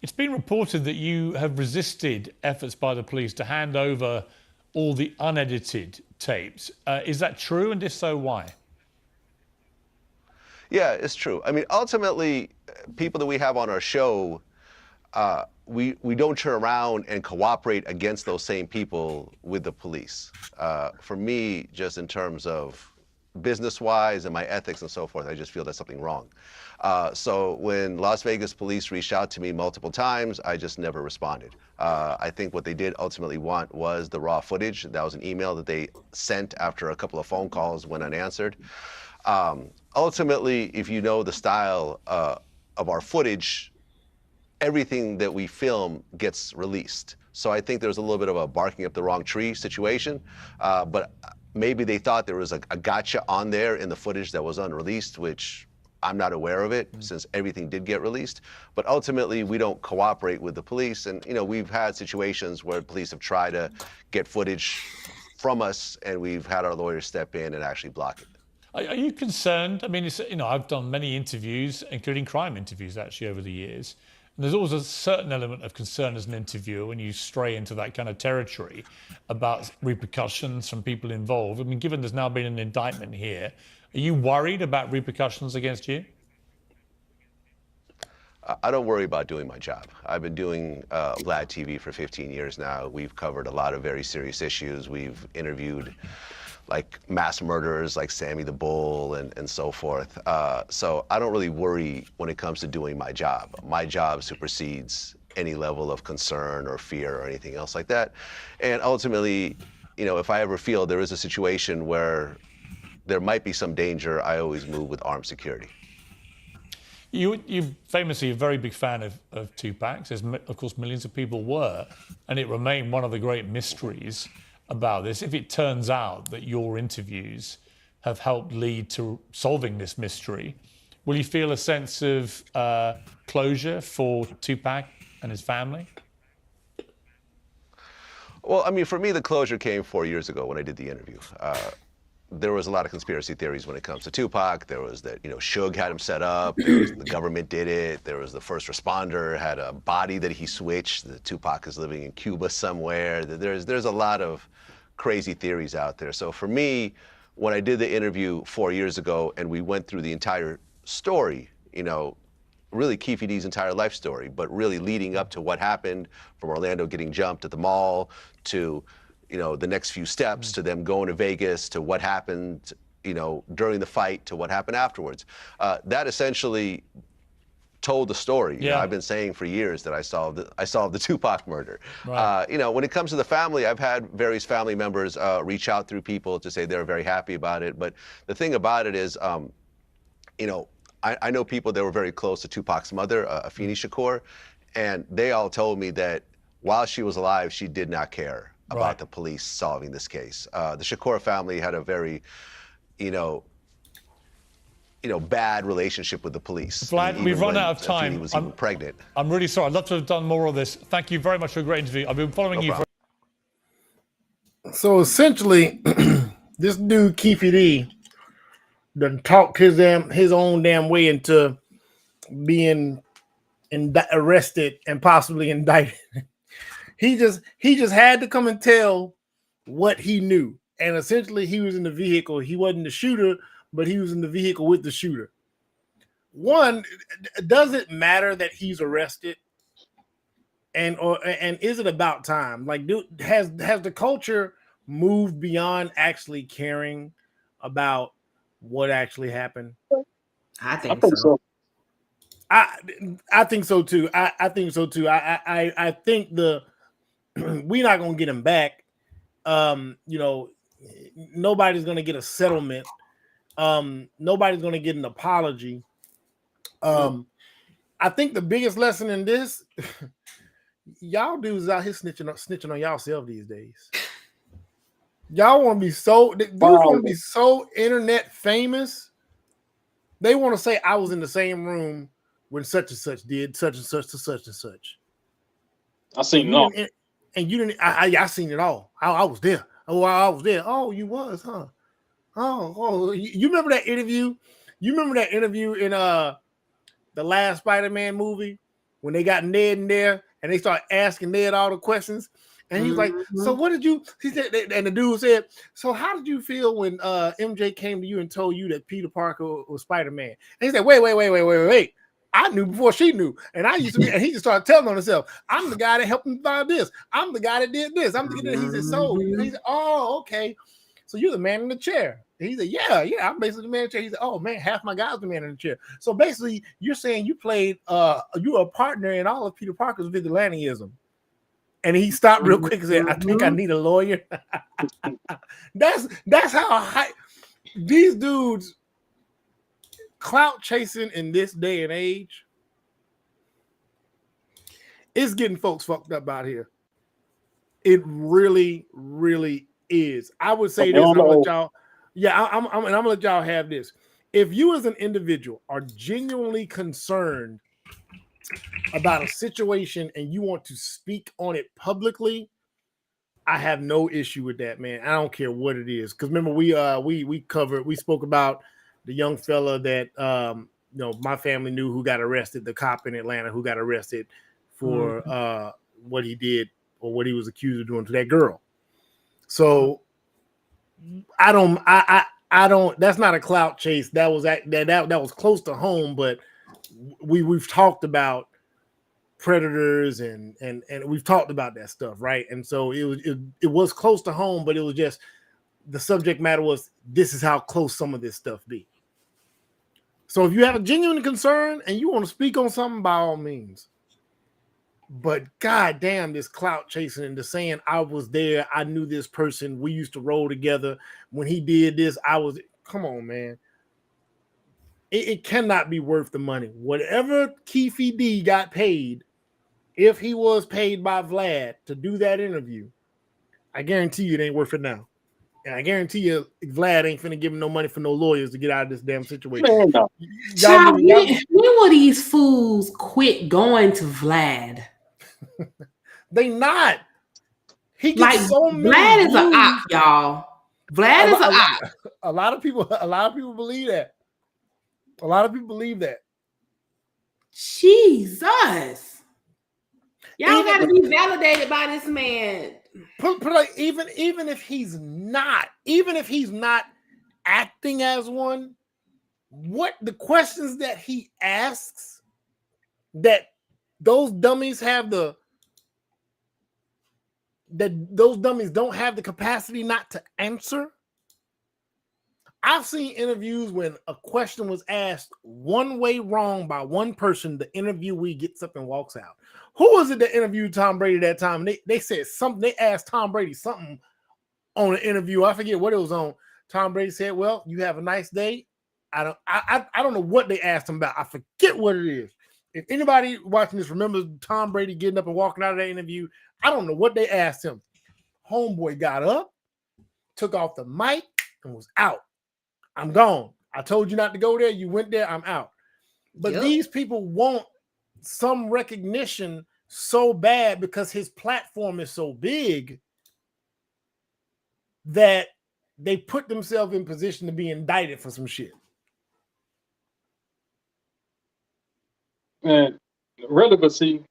It's been reported that you have resisted efforts by the police to hand over all the unedited tapes. Is that true? And if so, why? Yeah, it's true. I mean, ultimately, people that we have on our show, we don't turn around and cooperate against those same people with the police. For me, just in terms of business-wise and my ethics and so forth, I just feel there's something wrong. So when Las Vegas police reached out to me multiple times, I just never responded. I think what they did ultimately want was the raw footage. That was an email that they sent after a couple of phone calls went unanswered. Ultimately, if you know the style of our footage, everything that we film gets released. So I think there's a little bit of a barking up the wrong tree situation, but maybe they thought there was a gotcha on there in the footage that was unreleased, which I'm not aware of it since everything did get released. But ultimately, we don't cooperate with the police. And, we've had situations where police have tried to get footage from us, and we've had our lawyers step in and actually block it. Are you concerned? I mean, I've done many interviews, including crime interviews, actually, over the years. And there's always a certain element of concern as an interviewer when you stray into that kind of territory about repercussions from people involved. I mean, given there's now been an indictment here, are you worried about repercussions against you? I don't worry about doing my job. I've been doing Vlad TV for 15 years now. We've covered a lot of very serious issues. We've interviewed like mass murderers like Sammy the Bull and so forth. So I don't really worry when it comes to doing my job. My job supersedes any level of concern or fear or anything else like that. And ultimately, you know, if I ever feel there is a situation where there might be some danger, I always move with armed security. You famously a very big fan of Tupac, as of course millions of people were, and it remained one of the great mysteries about this. If it turns out that your interviews have helped lead to solving this mystery, will you feel a sense of closure for Tupac and his family? Well, I mean, for me, the closure came 4 years ago when I did the interview. There was a lot of conspiracy theories when it comes to Tupac. There was that, you know, Suge had him set up. There was the government did it. There was the first responder had a body that he switched. The Tupac is living in Cuba somewhere. There's a lot of crazy theories out there. So for me, when I did the interview 4 years ago and we went through the entire story, you know, really Keefe D's entire life story, but really leading up to what happened from Orlando getting jumped at the mall to, you know, the next few steps to them going to Vegas to what happened, you know, during the fight to what happened afterwards. That essentially told the story. Yeah. You know, I've been saying for years that I solved the Tupac murder. Right. You know, when it comes to the family, I've had various family members reach out through people to say they're very happy about it. But the thing about it is, you know, I know people that were very close to Tupac's mother, Afeni Shakur, and they all told me that while she was alive, she did not care about the police solving this case. The Shakur family had a very, you know, bad relationship with the police. Vlad, we've run out of time. Afeni was even pregnant. I'm really sorry. I'd love to have done more of this. Thank you very much for a great interview. I've been following you for. So essentially, this dude Keefe D done talked his own damn way into being arrested and possibly indicted. He just had to come and tell what he knew. And essentially he was in the vehicle. He wasn't the shooter, but he was in the vehicle with the shooter. One, does it matter that he's arrested? And is it about time? Like, has the culture moved beyond actually caring about what actually happened? I think so. I think so too. I think so too. I think we're not gonna get him back. You know, nobody's gonna get a settlement. Nobody's gonna get an apology. I think the biggest lesson in this, y'all dudes out here snitching on y'allself these days. Y'all want to be so dudes want to be so internet famous. They want to say I was in the same room when such and such did such and such to such and such. I seen it all. And you didn't. I seen it all. I was there. Oh, I was there. Oh, you was, huh? Oh, you remember that interview? You remember that interview in the last Spider-Man movie when they got Ned in there and they started asking Ned all the questions? And he's like, so what did you, he said, and the dude said, so how did you feel when MJ came to you and told you that Peter Parker was Spider-Man? And he said, wait. I knew before she knew. And I used to be, and he just started telling on himself, I'm the guy that helped him find this. I'm the guy that did this. I'm the guy that he said, so he said, oh, okay. So you're the man in the chair. And he said, yeah, I'm basically the man in the chair. He said, oh man, half my guys the man in the chair. So basically you're saying you played you were a partner in all of Peter Parker's vigilantism. And he stopped real quick and said, I think I need a lawyer. That's how these dudes clout chasing in this day and age. It's getting folks fucked up out here. It really, really is. I would say this. I'm gonna let y'all. Yeah, I'm gonna let y'all have this. If you as an individual are genuinely concerned about a situation and you want to speak on it publicly, I have no issue with that, man. I don't care what it is. Because remember, we spoke about the young fella that you know, my family knew, who got arrested, the cop in Atlanta who got arrested for what he did or what he was accused of doing to that girl. So I don't that's not a clout chase. That was close to home, but we've talked about predators and we've talked about that stuff, right? And so it was close to home, but it was just the subject matter was this is how close some of this stuff be. So if you have a genuine concern and you want to speak on something, by all means. But goddamn, this clout chasing and the saying I was there, I knew this person, we used to roll together. When he did this, I was. Come on, man. It cannot be worth the money. Whatever Keefe D got paid, if he was paid by Vlad to do that interview, I guarantee you it ain't worth it now. And I guarantee you Vlad ain't finna give him no money for no lawyers to get out of this damn situation. Man, no. Child, when will these fools quit going to Vlad? They not. He gets like so many Vlad is an views. op, y'all. Vlad is an op. A lot of people believe that. A lot of people believe that. Jesus. Y'all got to be validated by this man. But like even if he's not acting as one, what the questions that he asks that those dummies don't have the capacity not to answer. I've seen interviews when a question was asked one way wrong by one person, the interviewee gets up and walks out. Who was it that interviewed Tom Brady that time? They said something, they asked Tom Brady something on an interview. I forget what it was on. Tom Brady said, "Well, you have a nice day." I don't know what they asked him about. I forget what it is. If anybody watching this remembers Tom Brady getting up and walking out of that interview, I don't know what they asked him. Homeboy got up, took off the mic, and was out. I'm gone. I told you not to go there. You went there. I'm out. But these people want some recognition so bad because his platform is so big that they put themselves in position to be indicted for some shit. And relevancy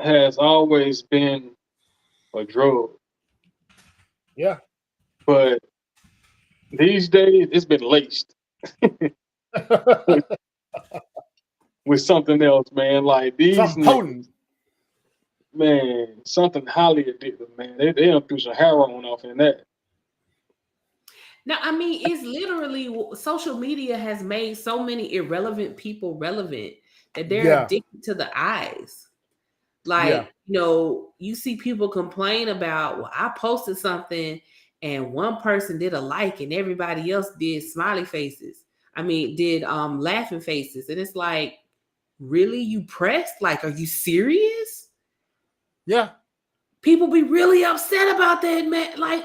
has always been a drug. Yeah. But these days, it's been laced with something else, man. Like these niggas, man, something highly addictive, man. They done threw some heroin off in that. Now, I mean, it's literally social media has made so many irrelevant people relevant that they're addicted to the eyes. Like, you know, you see people complain about, well, I posted something and one person did a like and everybody else did smiley faces. I mean, did laughing faces. And it's like, really? You pressed? Like, are you serious? Yeah. People be really upset about that, man. Like,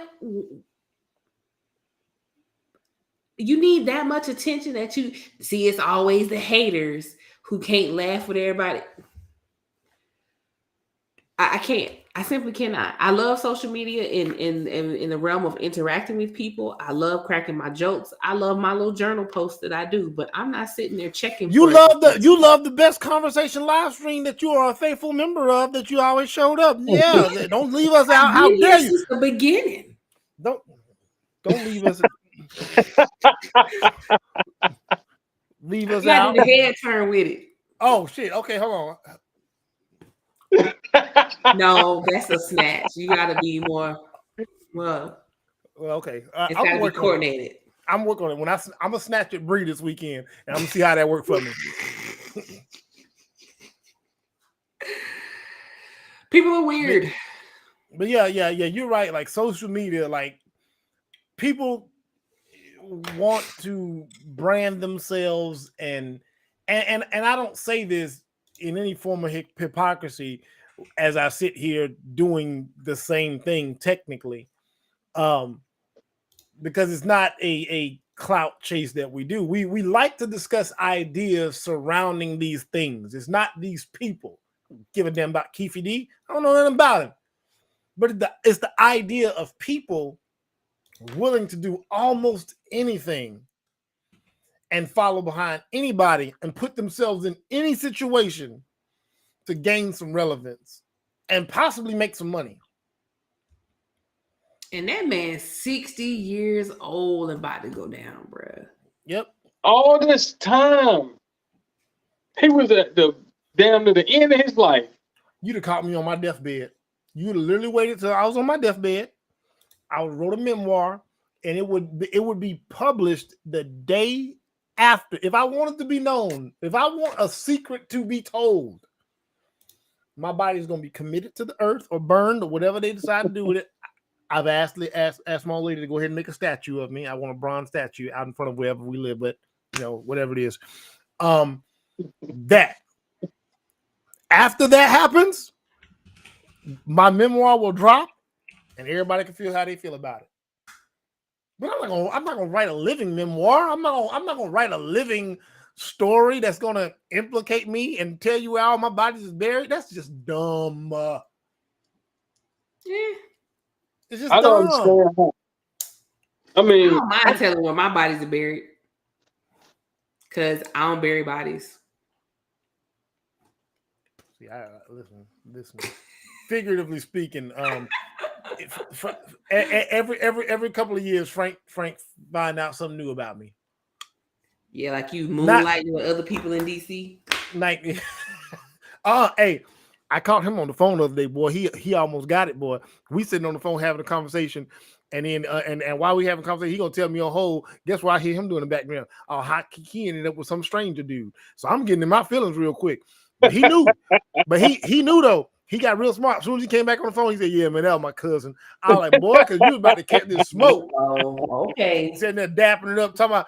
you need that much attention that you see. It's always the haters who can't laugh with everybody. I can't. I simply cannot. I love social media in the realm of interacting with people. I love cracking my jokes. I love my little journal posts that I do, but I'm not sitting there checking. You love the best conversation live stream that you are a faithful member of, that you always showed up. Yeah, don't leave us out. How dare you? Since the beginning. Don't leave us. Leave us out. The head turn with it. Oh shit. Okay, hold on. No, that's a snatch. You gotta be more well, okay. It's gotta be coordinated. I'm working on it. When I'm gonna snatch at Bree this weekend, and I'm gonna see how that works for me. People are weird. But yeah, you're right. Like social media, like people want to brand themselves and I don't say this in any form of hypocrisy as I sit here doing the same thing technically, because it's not a clout chase that we do. We like to discuss ideas surrounding these things. It's not these people. Give a damn about Keefe D. I don't know nothing about him. But it's the idea of people willing to do almost anything and follow behind anybody and put themselves in any situation to gain some relevance and possibly make some money. And that man's 60 years old and about to go down, bruh. Yep. All this time. He was at the damn to the end of his life. You'd have caught me on my deathbed. You'd have literally waited till I was on my deathbed. I would wrote a memoir, and it would be published the day after. If I wanted to be known, if I want a secret to be told, my body is going to be committed to the earth or burned or whatever they decide to do with it. I've asked my old lady to go ahead and make a statue of me. I want a bronze statue out in front of wherever we live, but whatever it is. That after that happens, my memoir will drop, and everybody can feel how they feel about it. But I'm not gonna write a living memoir. I'm not gonna write a living story that's gonna implicate me and tell you where all my bodies is buried. That's just dumb. It's just I don't dumb. understand. I mean, I don't mind telling where my bodies are buried, because I don't bury bodies. See, listen. Figuratively speaking, every couple of years, Frank find out something new about me. Yeah, like you moonlighting with other people in DC. Like, hey, I caught him on the phone the other day, boy. He almost got it, boy. We sitting on the phone having a conversation, and then and while we having a conversation, he gonna tell me on hold. Guess what I hear him doing in the background? Oh, how he ended up with some stranger dude. So I'm getting in my feelings real quick. But he knew. But he knew though. He got real smart. As soon as he came back on the phone, he said, "Yeah, man, that was my cousin." I was like, "Boy, because you was about to catch this smoke." Oh, okay. Sitting there dapping it up, talking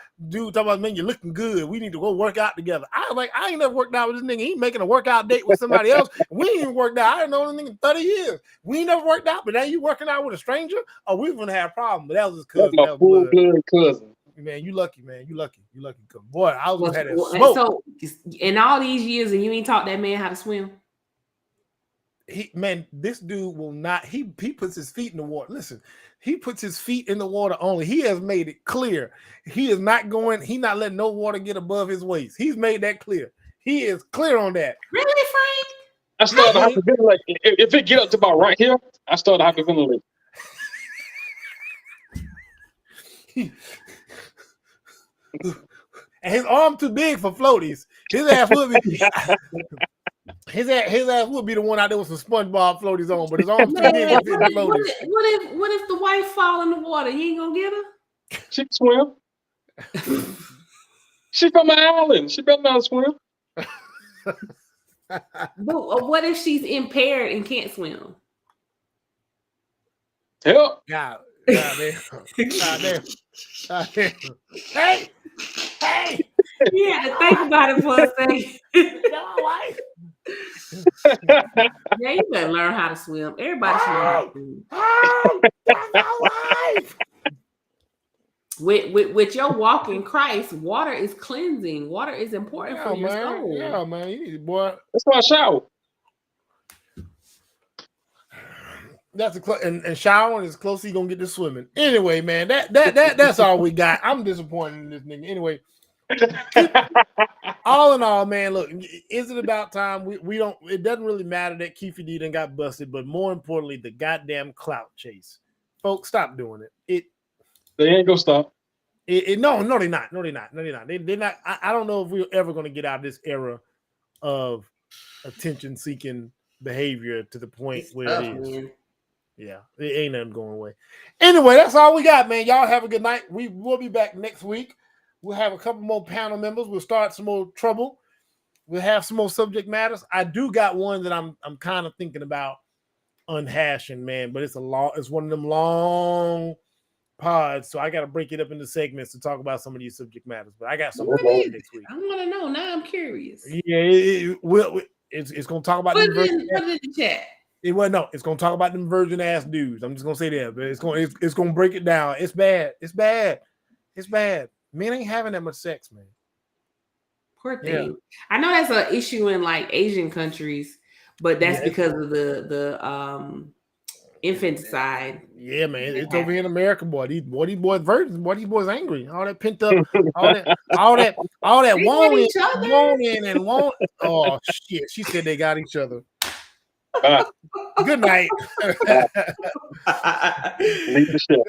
about, man, you're looking good. We need to go work out together. I was like, I ain't never worked out with this nigga. He making a workout date with somebody else. We ain't even worked out. I ain't known this nigga in 30 years. We ain't never worked out, but now you working out with a stranger? Oh, we was gonna have a problem. But that was his cousin. That's my full-blood cousin. Man, you lucky, man. You lucky. Boy, I was gonna have that smoke. So in all these years, and you ain't taught that man how to swim. This dude will not. He puts his feet in the water. Listen, he puts his feet in the water only. He has made it clear. He is not going. He's not letting no water get above his waist. He's made that clear. He is clear on that. Really, Frank? I started to hyperventilate. If it get up to about right here, I started to hyperventilate. And his arm too big for floaties. His ass would be. His ass would be the one out there with some SpongeBob floaties on, but his arms too big for the floaties. What if the wife fall in the water? You ain't gonna get her? She can swim. She from an island. She better not swim. But what if she's impaired and can't swim? Help. God damn. Hey. You had to think about it for a second. Yeah, you better learn how to swim. Everybody should learn how to swim. With your walk in Christ, water is cleansing. Water is important for your soul. Yeah, man. You need, boy. That's why I shower. And showering is close. He gonna get to swimming anyway, man. That's all we got. I'm disappointed in this nigga. Anyway, all in all, man. Look, is it about time? We don't. It doesn't really matter that Keefe D done got busted, but more importantly, the goddamn clout chase. Folks, stop doing it. They ain't gonna stop. No, they're not. No, they're not. They're not. I don't know if we're ever gonna get out of this era of attention-seeking behavior to the point where it is. Man. Yeah, it ain't nothing going away. Anyway, that's all we got, man. Y'all have a good night. We will be back next week. We'll have a couple more panel members. We'll start some more trouble. We'll have some more subject matters. I do got one that I'm kind of thinking about unhashing, man, but it's one of them long pods, so I got to break it up into segments to talk about some of these subject matters. But I got something next week. I want to know. Now I'm curious. Yeah, it's going to talk about put it in the chat. It's gonna talk about them virgin ass dudes. I'm just gonna say that, but it's gonna break it down. It's bad. Men ain't having that much sex, man. Poor thing. Yeah. I know that's an issue in like Asian countries, but that's because of the infanticide. Yeah, man. It's over here in America, boy. These boys virgins, boy, these boys angry. All that pent up, all that wanting and want. Oh shit. She said they got each other. Good night. Leave the show.